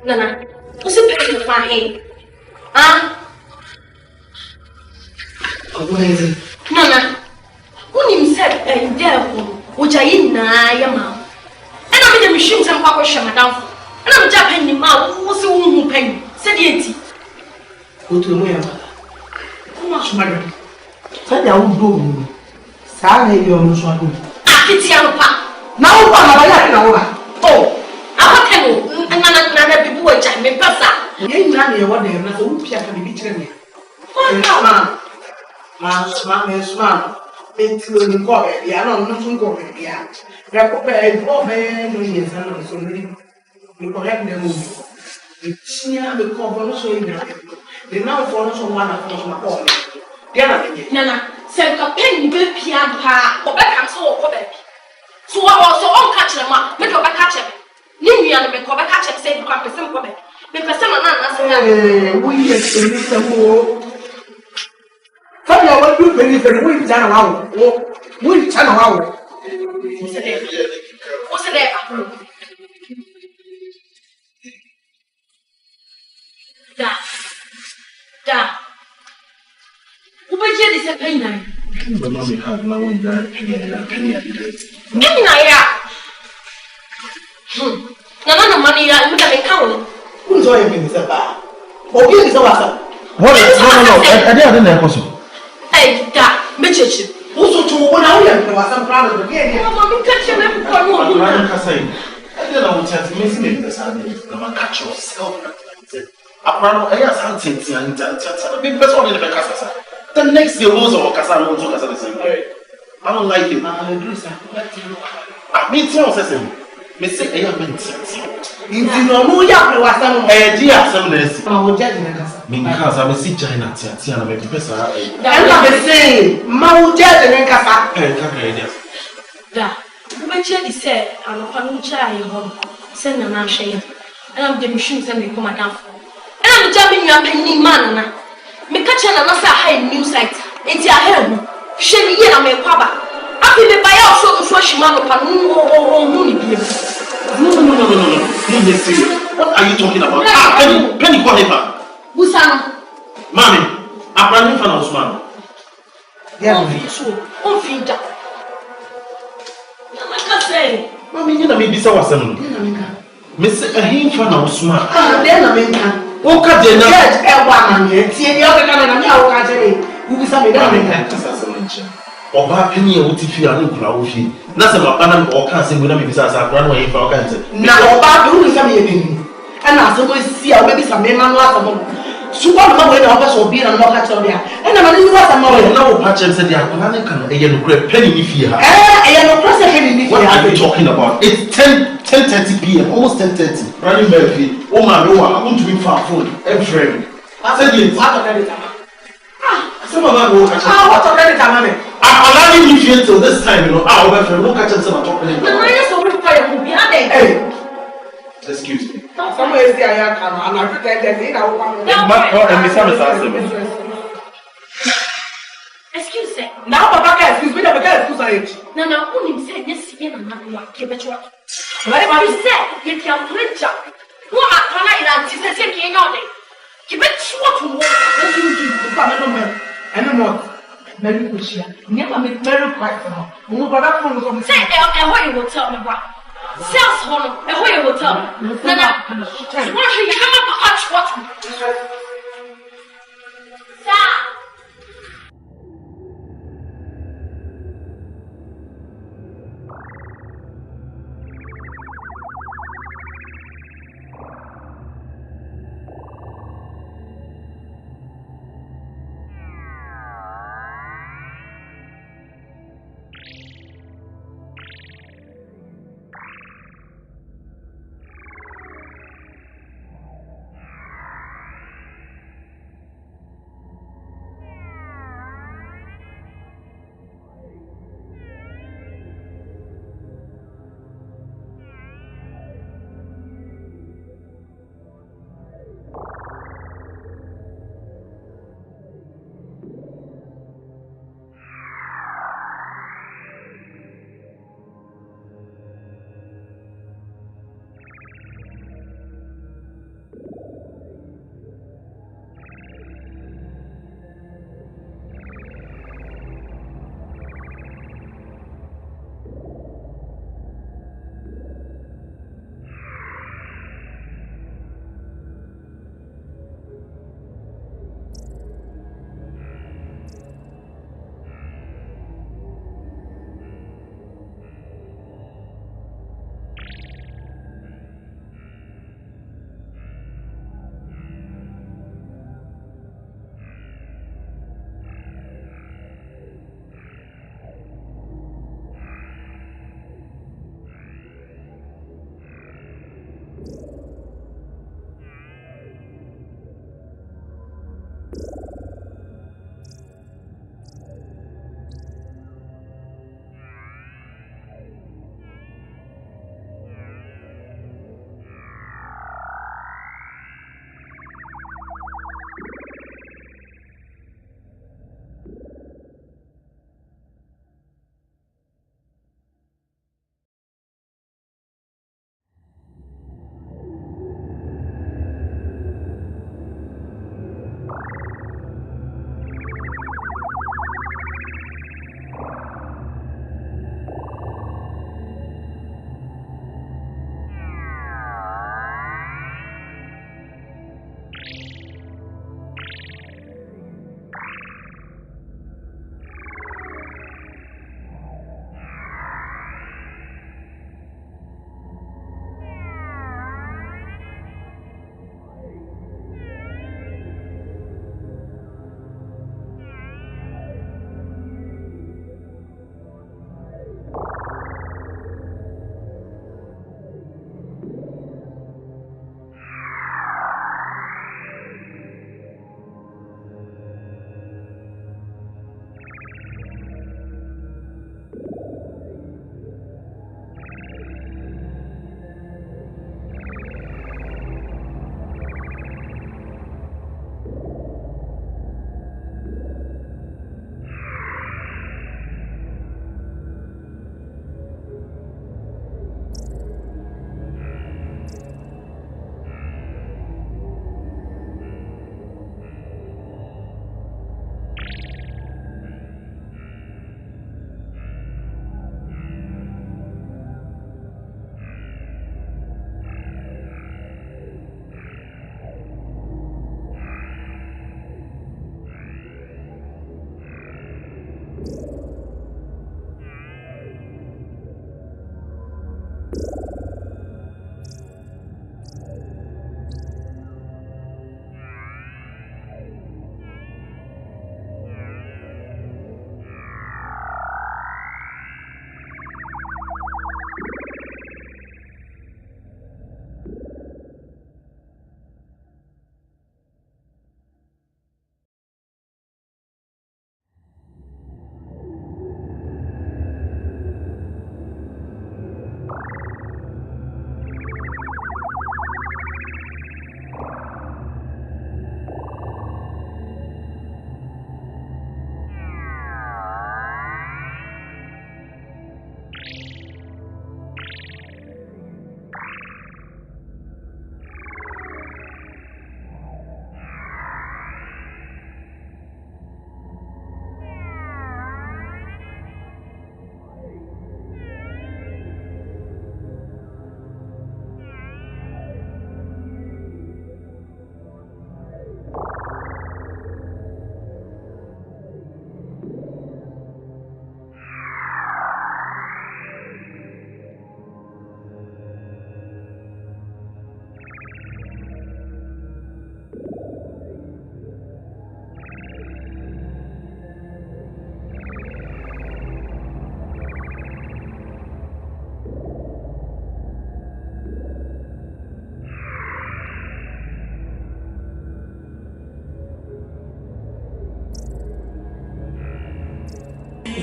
Nana, what's the picture of my hand? Huh? What is it? Nana, who said a devil, which I eat now, and I'm in the machine some papa shamadam. And I'm Japan in my who's a woman who penny, said the go to the way. How much, madam? Said I won't go. Sorry, you're not sure. I pity pa. Now, oh, I can't. And Nana people were jamming passa. You ain't none of what they have not a whoop here can be beaten. Ma'am, it's going to go. Yeah, no, nothing going. Yeah, they're prepared for me. So you correct the movie. It's near the cover, so you know. They now follow someone across my corner. Nana, send a penny baby piano, or back and so baby. So I was all catch them up, make your back catch them. Nimmy and make cover catch them, say you can't present for me. Make a summer man, we get to listen more. Tell me what you believe in the wind down. Wind channel out. What's the day? Da. Who will get this a penny? Mommy, have my own penny. No money, I'm going to count. Who's all your things about? Or give us a WhatsApp. What? No. I didn't know. Hey, da, Mitchell. Also, to one hour, there was some problem again. I'm catching them for one. I don't know what you're missing. I'm catch yourself. The next day, was all Casano the same way. I don't like it. I mean, tell us, me say, I am in no ya was some dear, some less. I will judge in because I'm a sea China, Tiana, maybe better. I'm the same. Mount judge and Casa. Da, Mitchell said, I'm a family child home. Send a man shame. And I'm the machines and we come down. be jamming your penny man. Me catch an answer high news site. It's your head. Shelly, I may papa. I feel the buyer so before she man upon money. No. What are you talking about? Penny call him back. Busano. Mommy, I'm running for an Osman. Yeah, on feed that. Mommy, you know me, this was some. Miss a him for an Osman. Then I mean, oh, cut the net, a woman, see the other kind of me, who is a man. Or back penny or Tiffy and Kumawood. Nothing about Panam or can't with me besides our grandmother in our cancer. Now, about who is a me. And I suppose see how maybe some men are. So what am I going to offer being a more catch on there? And I'm going to what I'm going to know. Patch and said, they are planning a yellow penny if you have. What are you talking about? It's 10:30 p.m., almost 10:30. Running Belfi. Oh, my Lord, I want to be far phone. I'm friend. I said, yes. Some of them will catch up. What's already coming? I'm allowing you here till this time, you know. Our friend will catch up some talking. Hey. Excuse me. Somewhere is there, and I pretend that they are one. Excuse me. Now, Papa, excuse me, never get excuse me. No, only said yes, you know, keep it short. What you said, you can print up. What I can't is the same on it. Keep it short to what you do to come and no more. Very good, never make very quiet for her. Who got up from the say, and what you will tell me about. Sales home, and what you will tell me. What you have to watch what?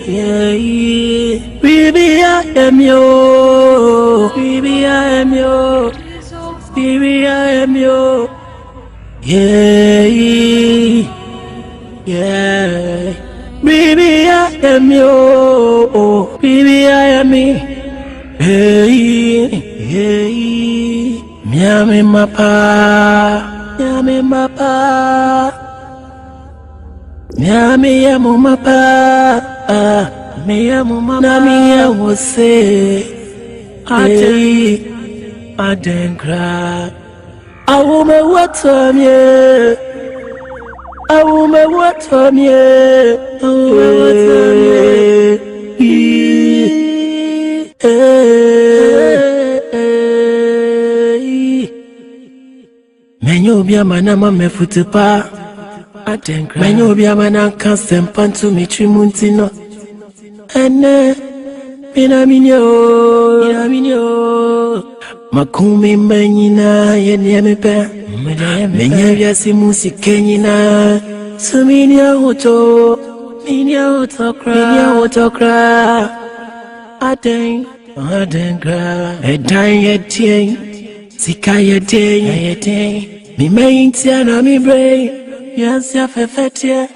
Yeah, baby, I am yo. Baby, I am yo. Baby, I am yo. Yeah, yeah. Baby, I am yo. Baby, I am me. Hey, hey. Miami mapa. Miami mapa. Miami ya mapa. Me amo mama, me amo say, I didn't cry. I woman what on you, I woman what on you, I woman what on you. Menyo bia manama me futupa. I didn't cry. Menyo bia mananka sempantu mi chimuntino. Ene, minaminyo, makumi menyina yenyemipe, menya vyasi musikenyina, suminya otokra, aden kra, edan yetien, sika yetien, mi meintia na mi brain, yansi afefetie.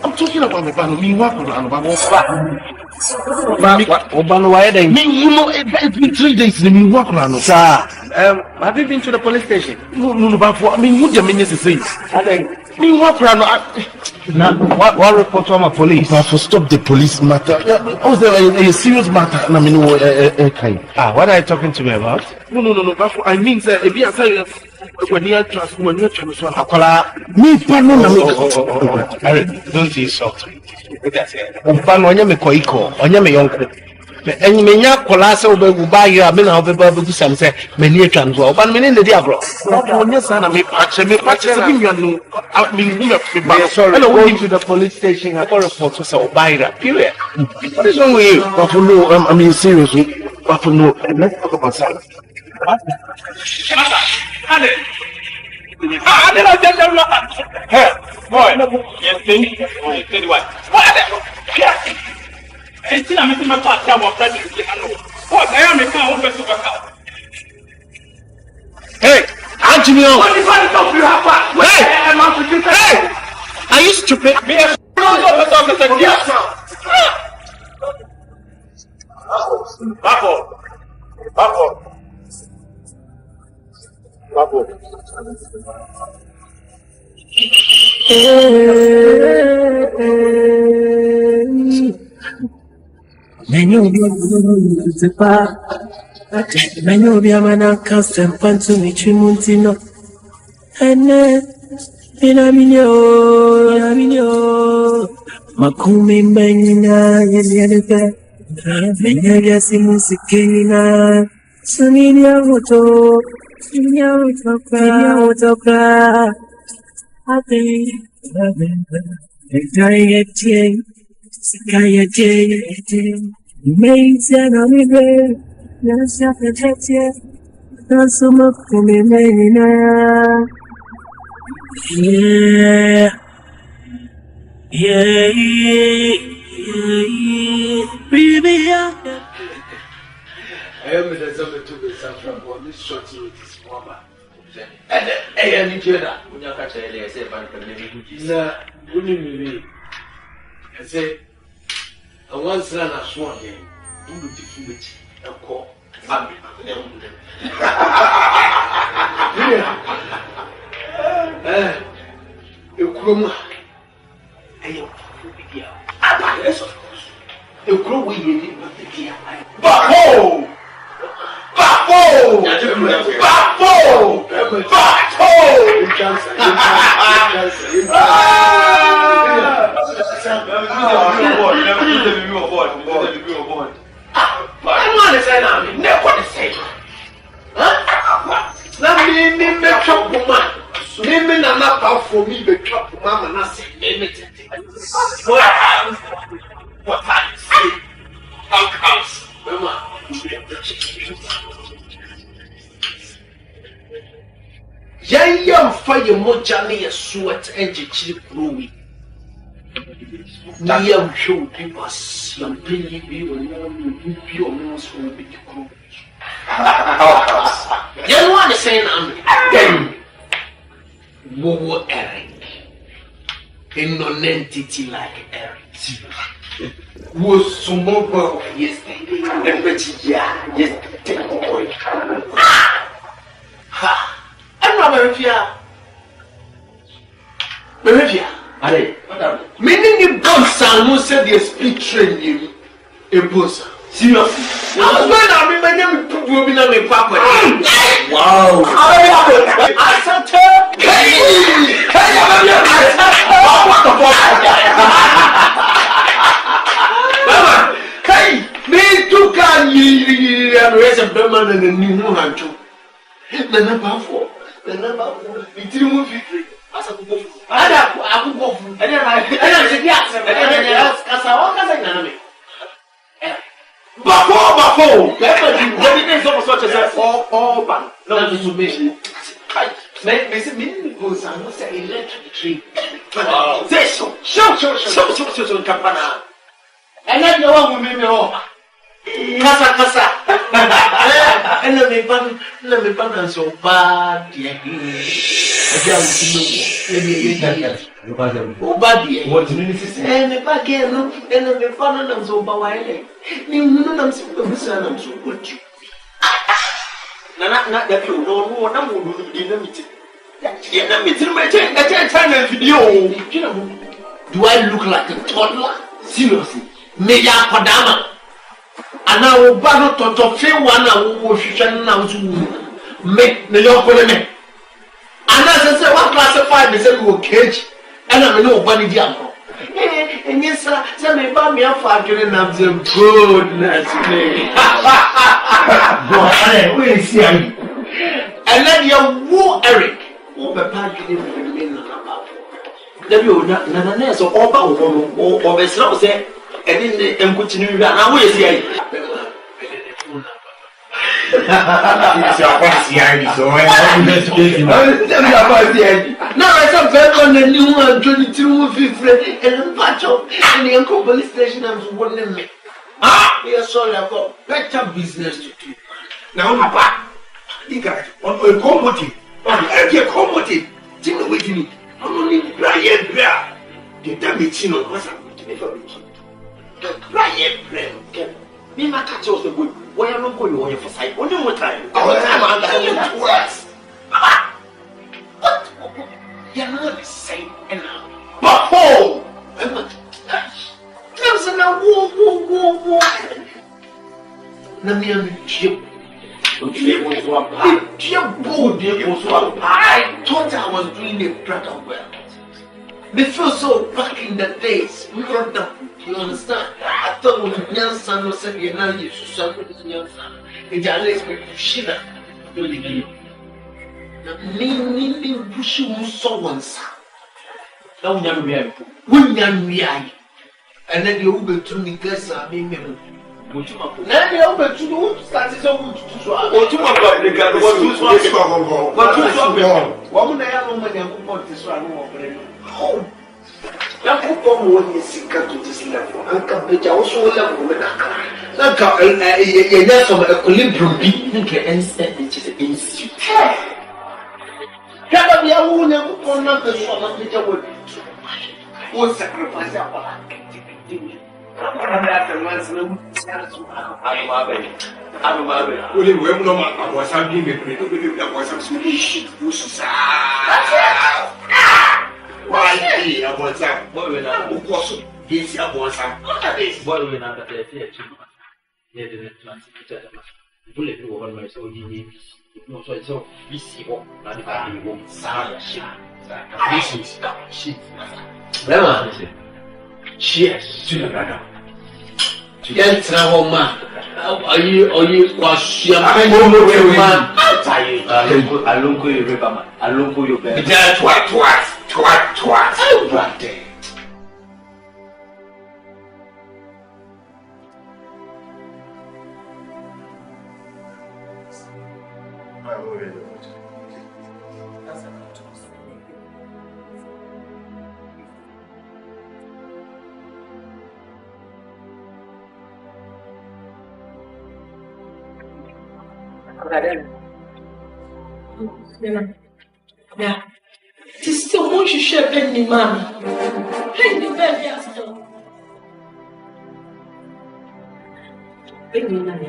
I'm talking about the Badu. Me work on Me, you know, it's been 3 days. Me work on Sir, have you been to the police station? No, but I mean, what do you mean to say? I think Me work on. what report from a police? But for stop the police matter. Was there a serious matter? I mean, what are you talking to me about? No. But I mean, sir, if you are serious, when you are transferring, me, Eric, don't insult me. And you may not collapse over buy you a minute of the Bible to some say, MENYA transfer, but many in the diablo. I mean, sorry, going to the police station. I got a report to buy that period. What is wrong with you? Buffalo, I mean, seriously, Buffalo, let's talk about something. Hey, boy, yes, thing. What? And still, I'm making my part. What? I am a car. Hey, Anthony! Hey, are you stupid? Menyo biamana custom pantu michimuntino. Minamino. Makumi mbanyina yelelebe. Menyo simusikina. Suminya moto. Suminya motoka. Ate. Kaya Amazing, I'm here. Let's have a chat here. That's so much for me, man. Yeah. Baby, I am in the summer to be some from this short with this woman. And I need you that. When you catch a lady, I say, but wouldn't I say, I once ran a swan game. You would defeat a call. You come. I am yes, of course. You grow with you. Baho! Baho! Baho! Young fire more jolly a sweat and chip growing. Young show people some penny be on pure nose will be cool. You want to say, I'm Wowo Eric, a non-entity like Eric. Was some more yesterday, and Betty, yesterday. Ha! I'm not very fear. Very fear. Meaning you don't sound said your speech training a boss. Seriously? I was going to be my name will be not a papa. Wow. I said, hey, me too can you raise a Berman and a new one too. The number 4. The number 4. It's 3 I will go. And then I said, yes, as I walk as I can. Bafo! Everything is such as all but no to me. May see goes and was an electric tree. Say so. Show, Campana. And then no one will make me over. Casa. And let me ban so bad. What is and if I get no, and the fun of so bad. I'm so good. Not that you know what I'm going to do. Do I look like a toddler? Seriously? Meya Padama. And I will battle to feel one who should now to make the young women. And as I said, what classified the same cage, and I'm no bunny jump. And yes, sir, tell me about me. I'm factoring up the goodness. Where is he? And then you woo Eric. Who the party in the you not so or the slow say, and in the continue. Now, where is he? Now I saw back on the new one, 22 50 and Pacho and the Uncle Police Station and one me. Ah, we are sorry about better business to do. Now, Papa, you got on a commodity, on a commodity, Tino waiting. I'm only Brian Bear. The damage in on what's happening to me for me. The Brian Bear. Me, my catch was the good. Why am I going for sight? One more time. Our time I'm going to work. Whoa. Let me chip. I thought I was doing a brother well. They feel so back in the days. We got them. You understand? I thought when young son was saying, you know, you should start with this young son. It's a little bit of shit. Me, push you so once. Now, we are. And then you will to me, guess I mean, now they open to the start is over to swallow. What you want to woman, I have no money and put this one over. Oh, now put on one is sick to this level. And come with also level with Akyere. Like a yes of equilibrium being and said it is institute. Can be a woman who will not be one of the would sacrifice our I'm Only when no man was having a great that was some shit. Why, I was that boy when I was yes, I was some boy when I got a fear. Yeah, the bullet over my soul. No, so it's so easy. Not if I won't sound shit. This is shit. Cheers to the brother. Yes, now, man. Are you was your man? I don't go your river, man. I don't go your bed. Twice. Oh, brother. Yeah. This is the one you share penny, mommy. Penny, baby, I'm still. Penny, mommy,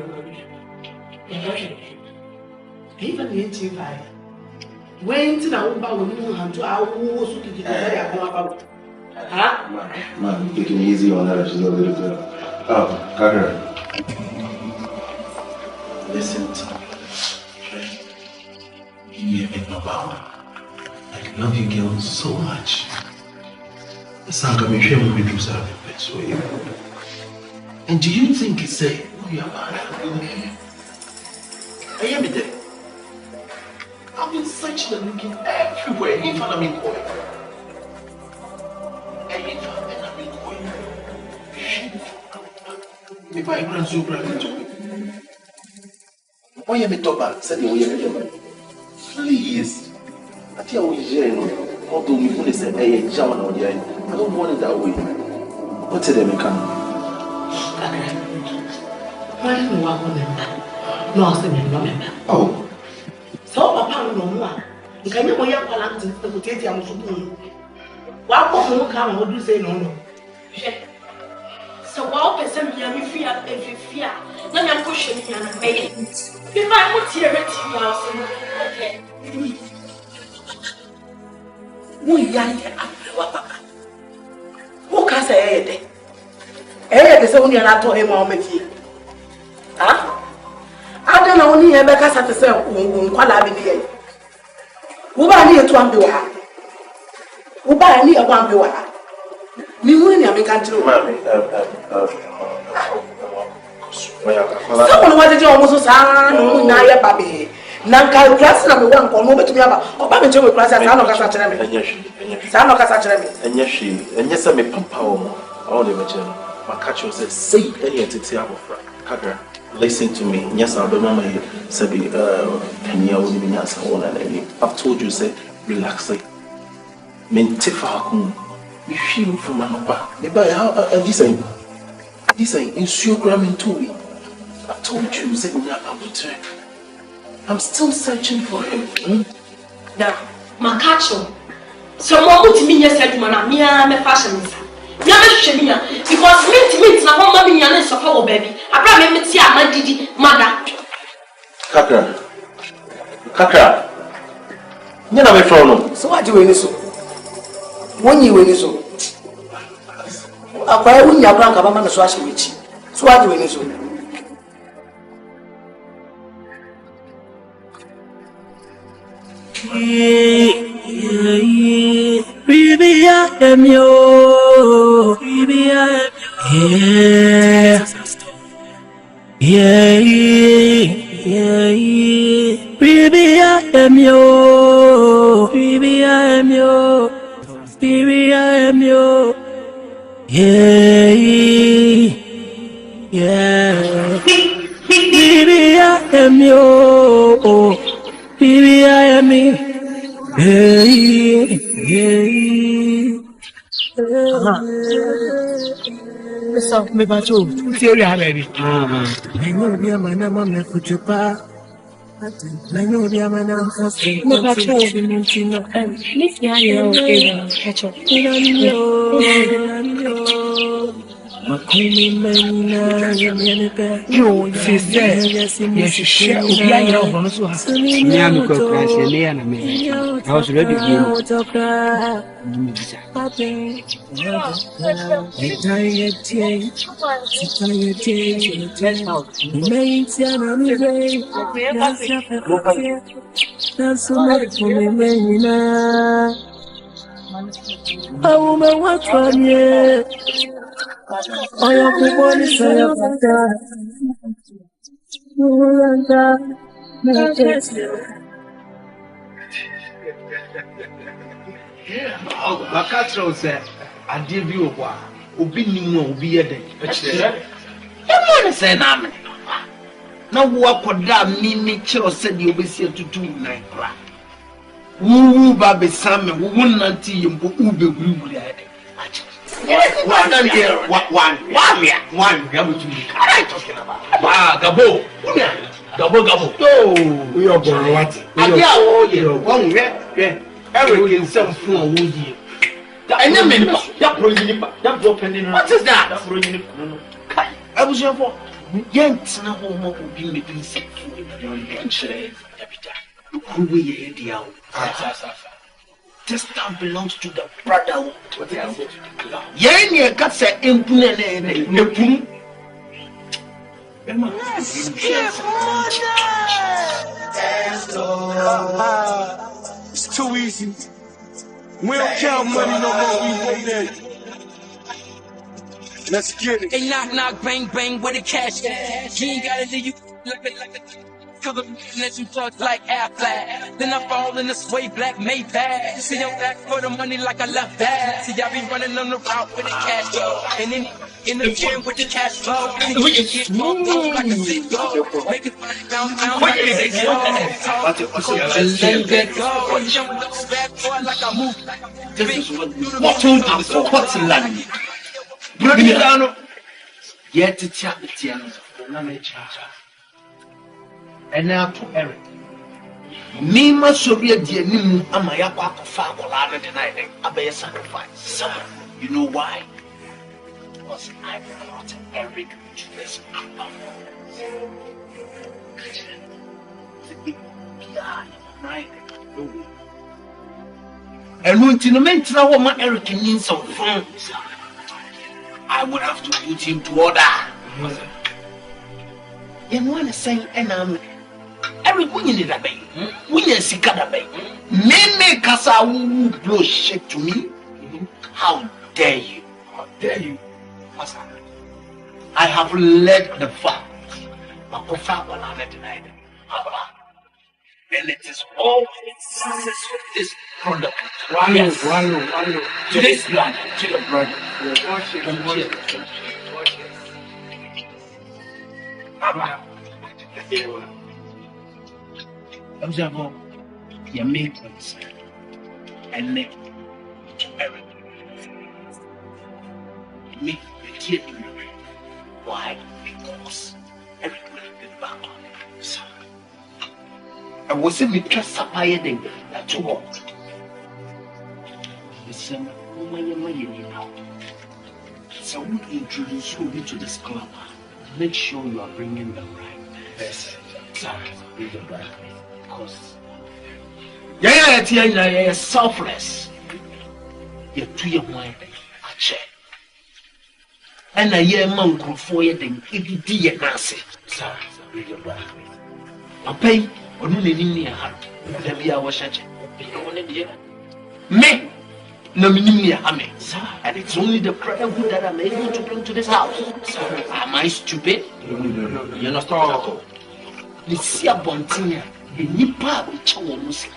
even the 85. When to now, about when you have to our walls to get about. Huh? Man, taking easy on her, she's a little girl. Oh, Clara. Listen to me. You make no power. I love you girls so much. And do you think it's a who you are? I am there. I've been searching and looking everywhere. In front of me, boy. If I grant you granted to me. Why am I talking? Said you please. I think I will share. Although we only say, hey, Jaman or the I don't want it that way. What's it, American? Why do you want them? No, I said, remember. Oh. So, upon no one. You can never have balance in the potato. What come would you say no? So, what person me fear every fear? Then I'm pushing me and making. If I would hear it, okay. We are who can say anything? Eh, the only I told him on me. Huh? I don't know only a back at the cell, one I be. Who buy me a 2 Who buy me a 1 Me when I can do. Someone wanted you almost no, Naya Baby. Nanka class number 1 call moment to me about Obama class and Sano Casachami. And yes, she, and yes, I may pump all the material. My catcher says, say any entity of Clara. Listen to me. Yes, I'll be Mamma Sabi Kenya will be as all and any. I've told you, say, relax. Mentifa, you feel from my papa. This ain't Instagram in 2 weeks. I told you, say, I'm still searching for him. Now, my catcher. So, what would mean said, man, me and fashion. Because meat, now, mommy, and so how, baby. I brought me to my didi, mother. Kakra. You know, my phone. So, what do you so? When you win so? Akwai unya kwa ka ba mana so ashewichi. So aje we ni so. Baby, I am you. Baby, I am Baby, I am you. Baby, I am you. Baby, I am you. Baby, I am you. Baby, I am me. So me ba cho. Theory ha baby. I know be my mama me kuchupa. I know be my mama me Never true. Leave your hand now, catch up. Makumi menina yemienipe. Yo, sister. Yes, you share. Obi ayi na obro so ha. Me am ko crash ne ya na me. I was ready to game. A woman wants from you. I am the one is Bakatro said, I give you a while. Obi Nimo will be a day. You say, Nam. Now, what could that mean? Chill said you'll be here to do night. Woo, Baby Sam, who wouldn't until you go Uber. One here, one, talking about. Ah, Gabo, Gabo. Oh, we are going what? One, yeah. Everything some from Woody. And then, that broken. What is that? I was your fault. Yanks no home will be making sick food. Who will you hear out? This town belongs to the Brotherhood. Yen got say impune. It's too easy. We don't count money no more. We won't that. Let's get it. Hey, knock, bang, bang, where the cash at? You ain't gotta leave you like a cause I'm let you talk like Affleck. Then I fall in this way, black Maybach. See, I'm back for the money like I love that. See, I be running on the route with the cash flow. And then in the gym with the cash flow. See, you get fucked up like a sick dog. Make it bounce like a sick dog. Let that go. Jump those bad boy like I move. This is what told you so what's in life? Yet to chat the Tiano. And now to Eric. Nima Soviet dear Nimu Amayaka Fakolana tonight. I bear sacrifice. You know why? Because I brought Eric to this album. And when Tinament now my Eric needs some funds, I would have to put him to order. And when I say, and I'm Eric, we need a bay. We need a cicada bay. Meme Casa will blow shit to me. How dare you? How dare you? I have led the fact. And it is all this product. To this land, to the brother. Observe your maintenance and make to Eric. Make the kid. Why? Because Eric will get back on himself. I was in the trust of my heading that you want. Listen, so we introduce you to this club. Make sure you are bringing the right person. Be the right person. Because you're selfless. You're too young, Akyere. And a year monk for it, and it be a nasty. Sir, a pay or no in your heart. Let me our church. Me, no meaning hammy, and it's only the Brotherhood that I'm able to bring to this house. Sir, am I stupid? You're not strong. The Sia Bontina, a nipper which I want music.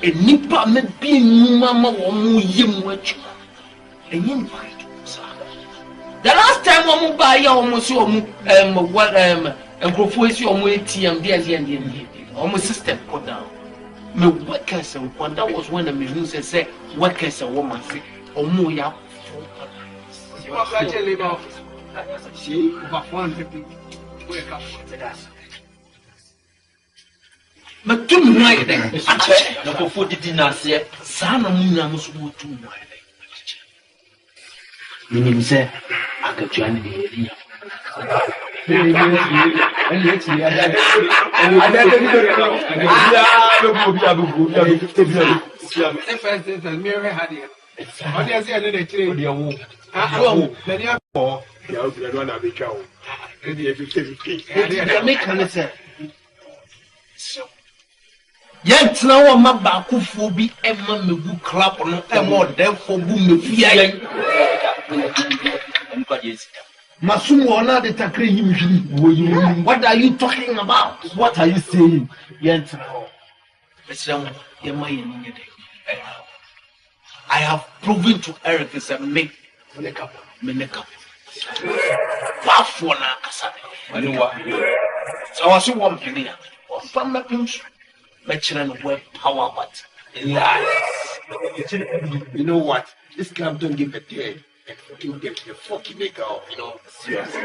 A nipper may be mamma or more yim what you are. And you the last time one buy your almost what and propose your way TM, almost system put down. Me workers and one that was when a man said workers and woman say or more ya. You are such a labor office. See, about 150 wake up with us. But too much then. The 40 dinars here, Sana Muna must go too much. Meaning, say, I could join the area. Yet now my baku for be ever me good clap on a more therefore boom the Masumo the Takri. What are you talking about? What are you saying? Yet I have proven to Eric is a make Meneka. Pafona Casabe. So I was one penny from the pinch. Mentioning word power, but lies. You know what? This club don't give a damn. You get the fucking maker of, you know, seriously.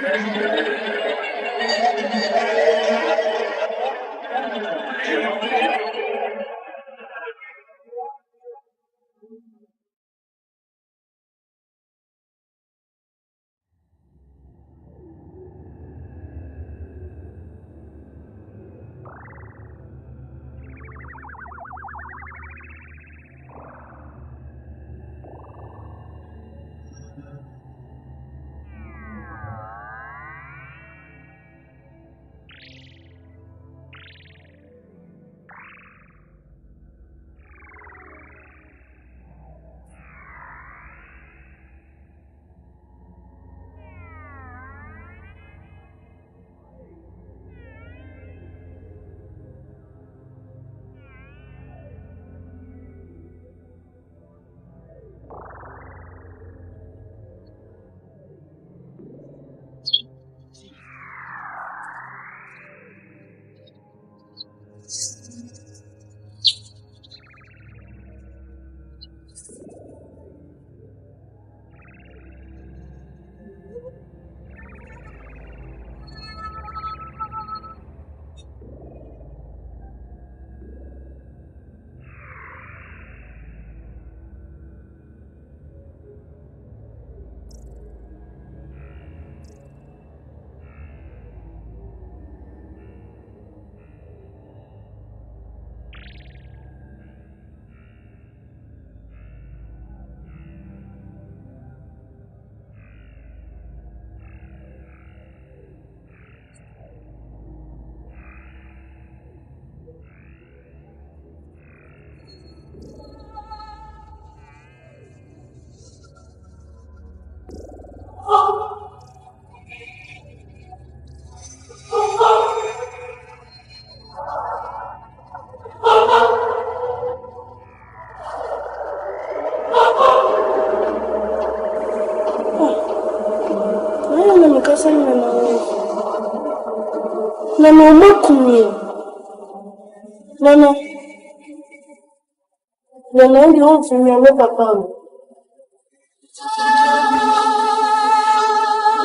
No, you don't see me, I'm not papa.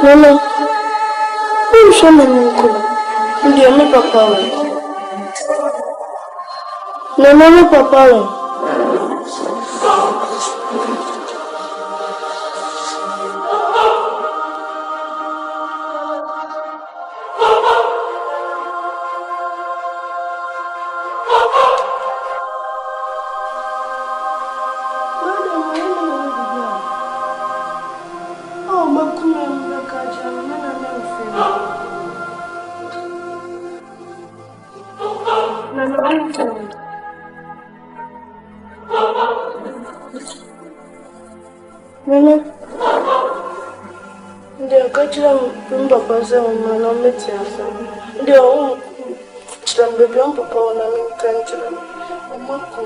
No, who show me uncle? You're not papa. No, papa. Oh, my God. Ndio kachira papa se mwana metiasa. Ndio chira papa wana mkanchira. Mama ko.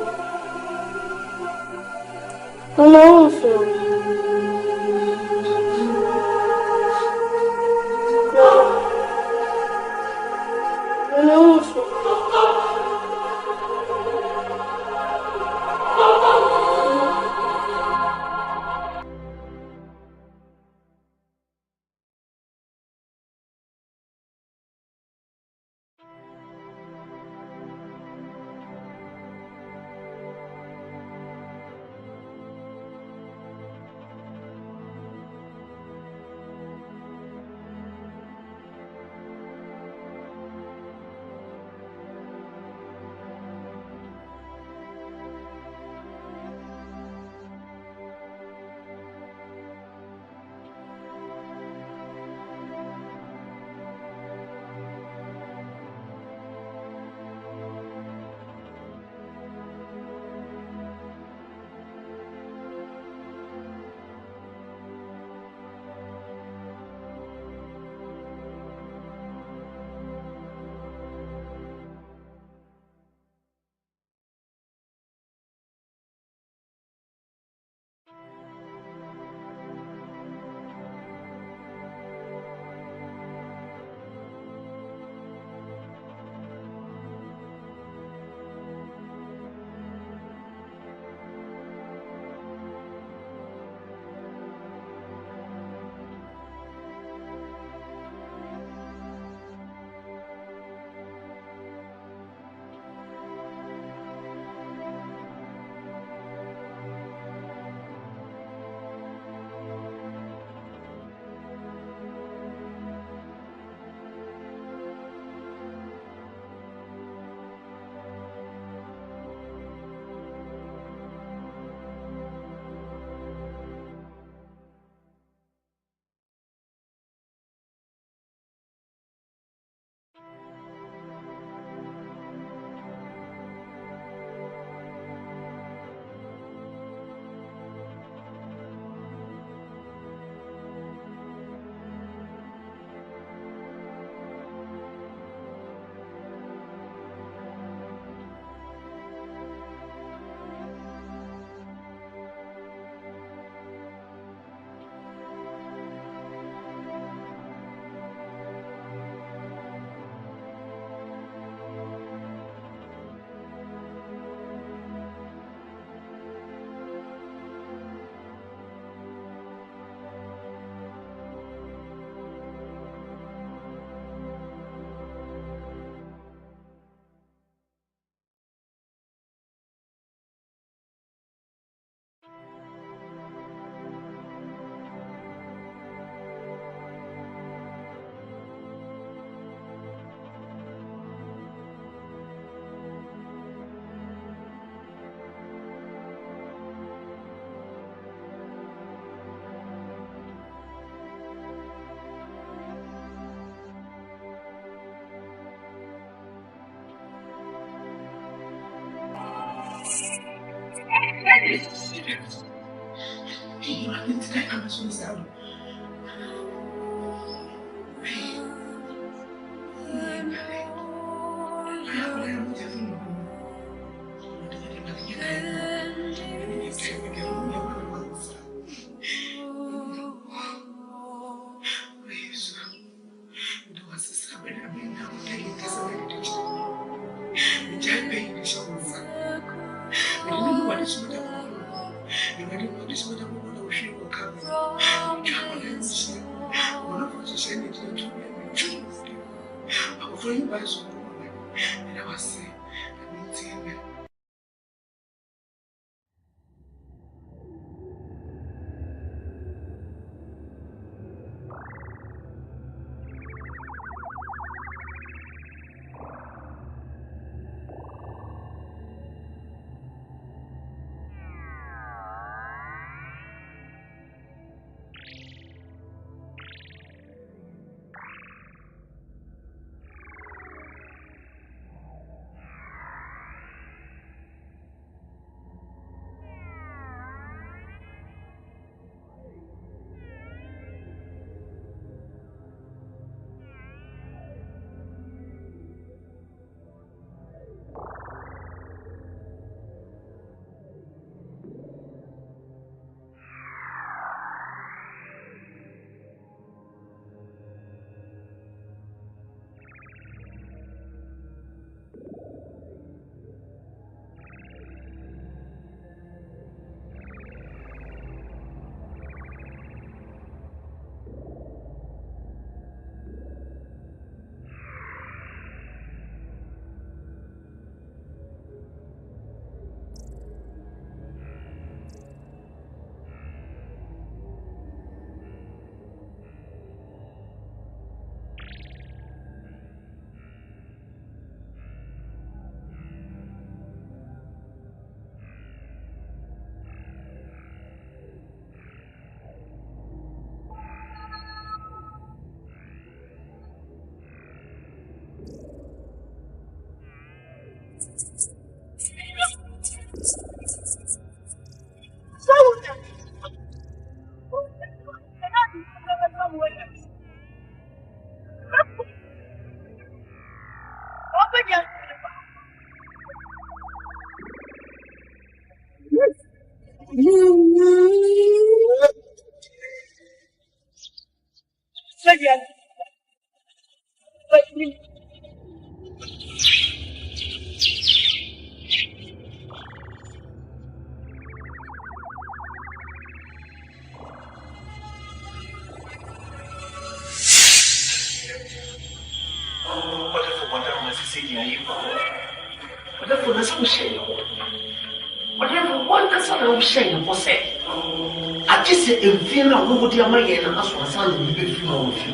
I just said, if you know what you're making, and that's what sounded a bit from you.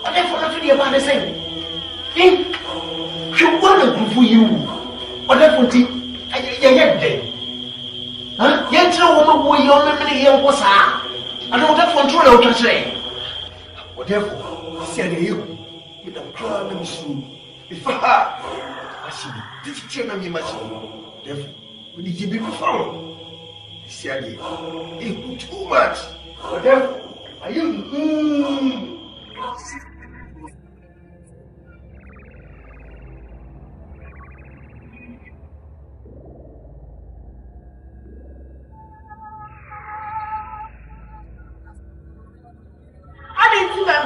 But therefore, nothing about the same. You want to go for you. But therefore, you're dead. Huh? Yet, no woman will you only many years was I don't have control of the train. Whatever, said you, with a crowd of soon. If I see this chairman, you must therefore, we need to be before. Siadi, it's too much. Whatever, are you? I didn't do that.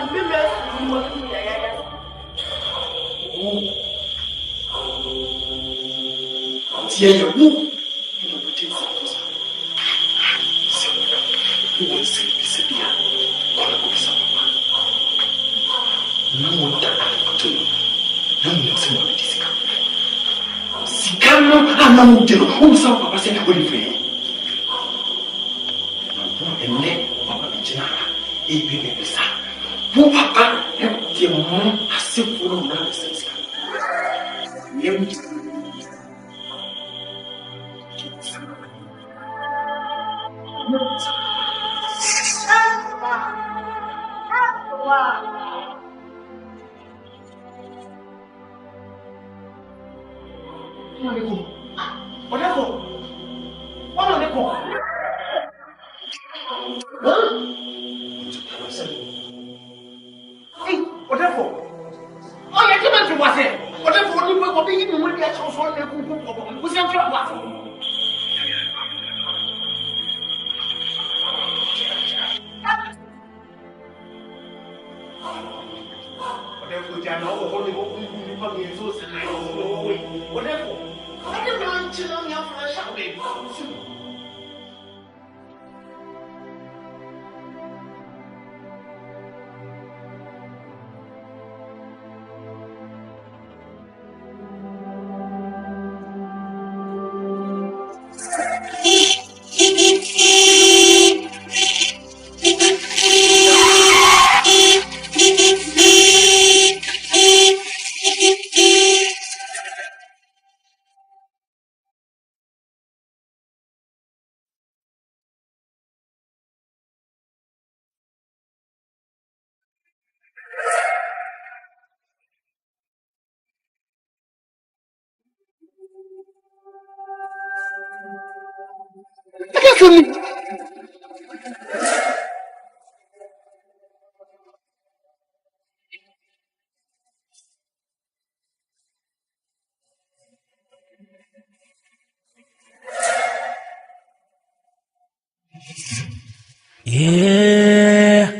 Yeah,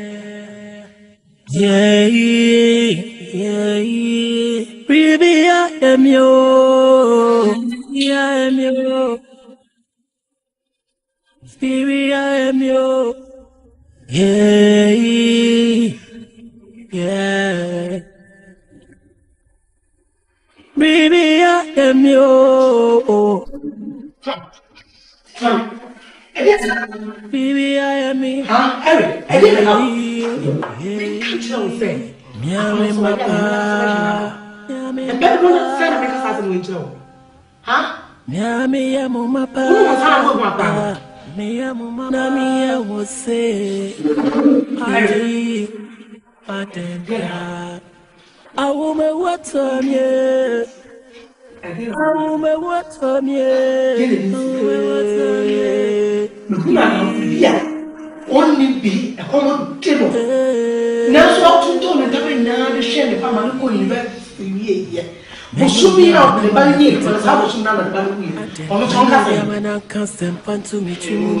yeah, yeah, baby, I am your, I am your, baby, I am your, yeah, yeah, baby, I am your. Baby, I am me. Huh? Eric, I didn't know. We can't tell thing. Miami, Papa. And better not say because I don't know. Huh? Miami, I'm my papa. Who was I with my papa? Me, I'm my Nami, I will say. I will make what's on you. Oh, my what's on you? Only be a common table. Now, so to do it every now and share the family going back to ye. Musumi out the bunny, because I was none of the bunny. On the tongue, I am an constant fun to meet you.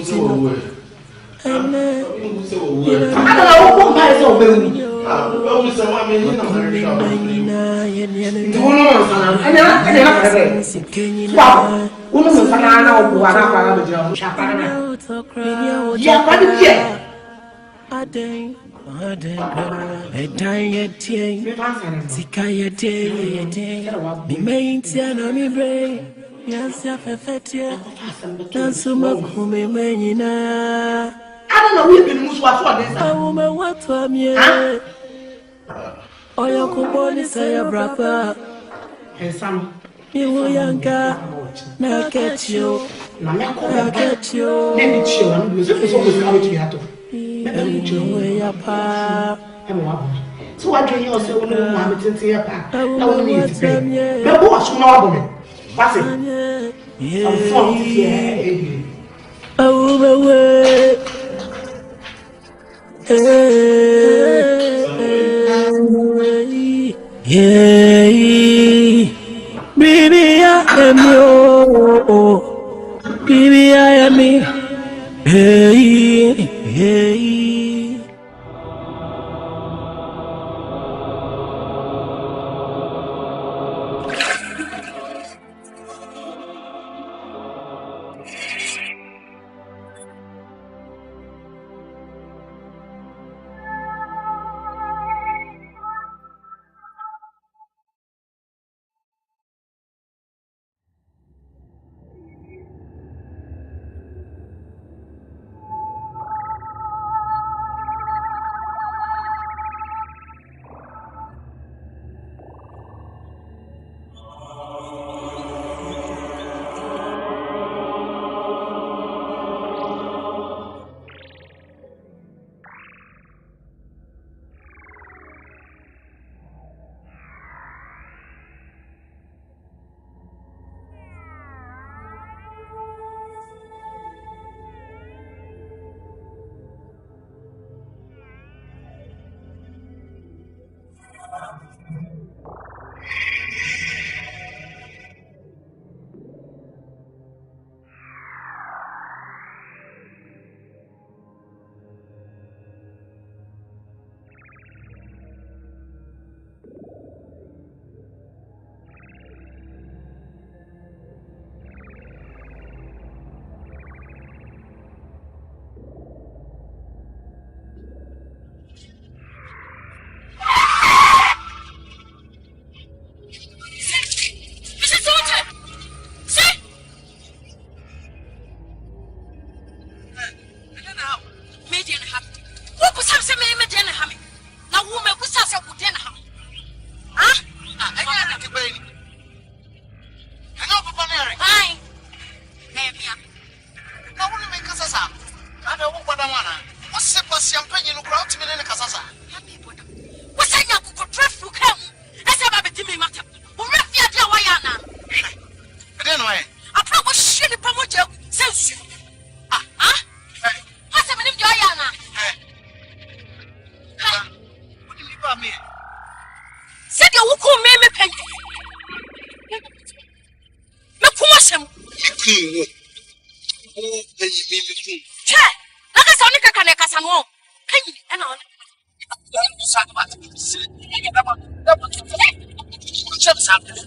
And I don't know who buys over me. I don't know we've been moved for this. I woman what to me. Oh, your company say a brother. And some you will yanka. Now get you. Now get you. Let me chill. I'm always coming to you. So I can also know I'm to see a pack. No one needs to pay. The boss will not me. What's it? I'm 40 here. Oh, yeah, baby, I am you. Baby, I am me. Hey, hey.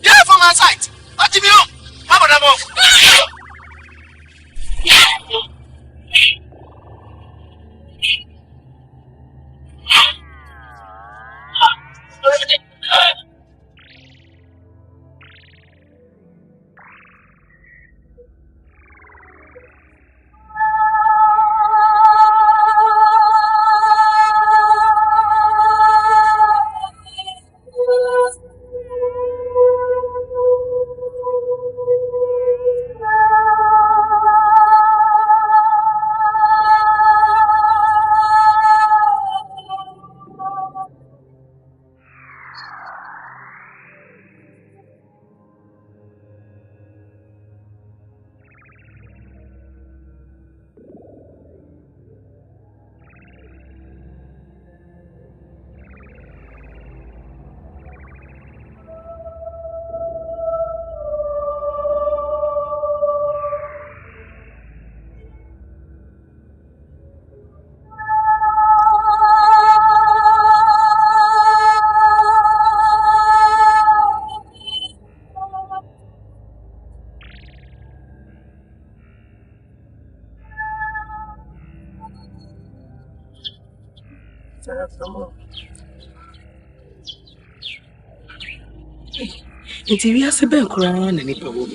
Get from my side. What do you mean? How about that? Nti wi ase ben kora na nipa wo.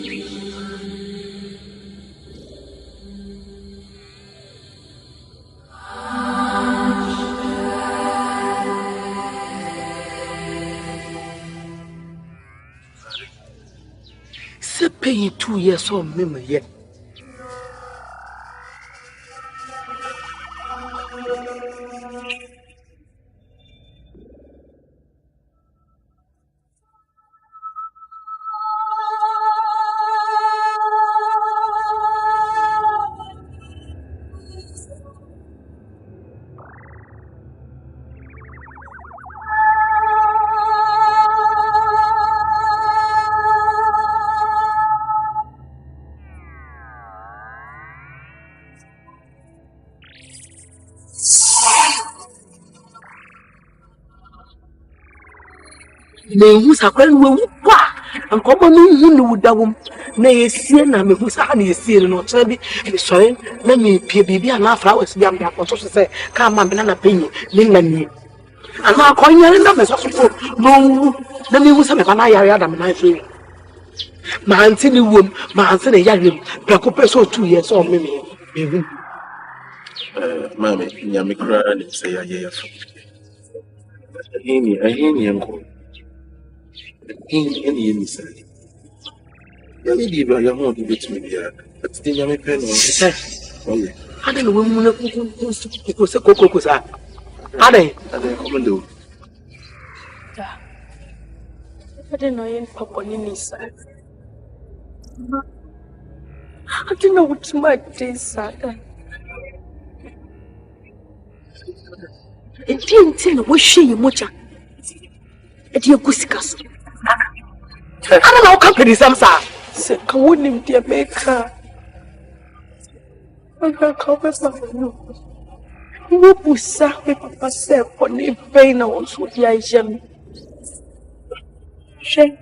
Se pay 2 years on mema ye. Me hu sakwa wu kwa ankomo no hu ne wudawum na yesie na me hu sa na yesie no kire bi me sore na me pie bibia na flowers bi am da ko so se ka ma me na penyi ni ngani ana akonya na me so so no na me hu sa me ba na yare adam na free ma anti ni wom ma anti na yare pe ko pe so 2 years on me hu mami nyame kura ni se ya ye fo ahini enko any inside. You need to be your home to get me there. But the young pen on I don't know when to say Coco. Are they come and do? I don't know any papa in inside. I don't know what my days are. And didn't was she much at your Gusikas. I don't know company some sir. Say can wouldn't be a maker. I can't cover something. You push me papa said for the pain also the Asian. She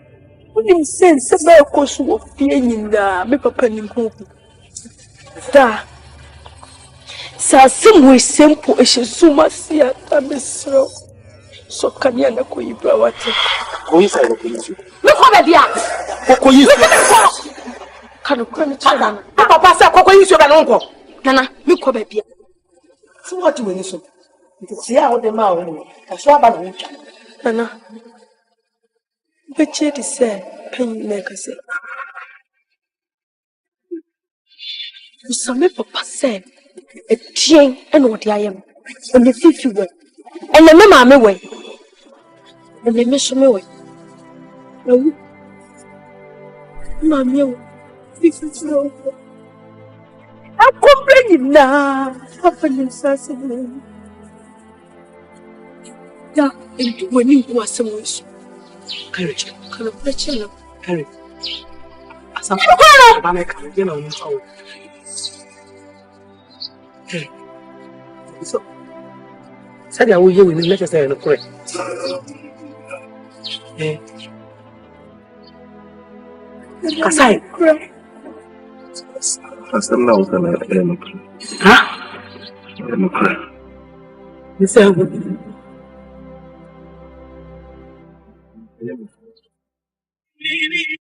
wouldn't sense about course of feeling the me papa in hope. Da sa simwe simple is so much here tabisro. So can you not go what? Go inside the police. Look over there. Coco is. Can you come to Papa said Coco is your uncle. Nana, look over there. So what do you listen? See how the man I saw about the Nana. But you say, penny maker say. Some papa said, a chain and what I am. And the 50 way. And the mamma way. And they miss me away. No, Mammy, this is no. I'm complaining now. Happening, Sassy. Yeah, and when you was some wish. Courage, can I let you know? Courage. Asamoah, you know, so. Said I will hear with the necessary and correct. Aside. I'm now going to huh? You say,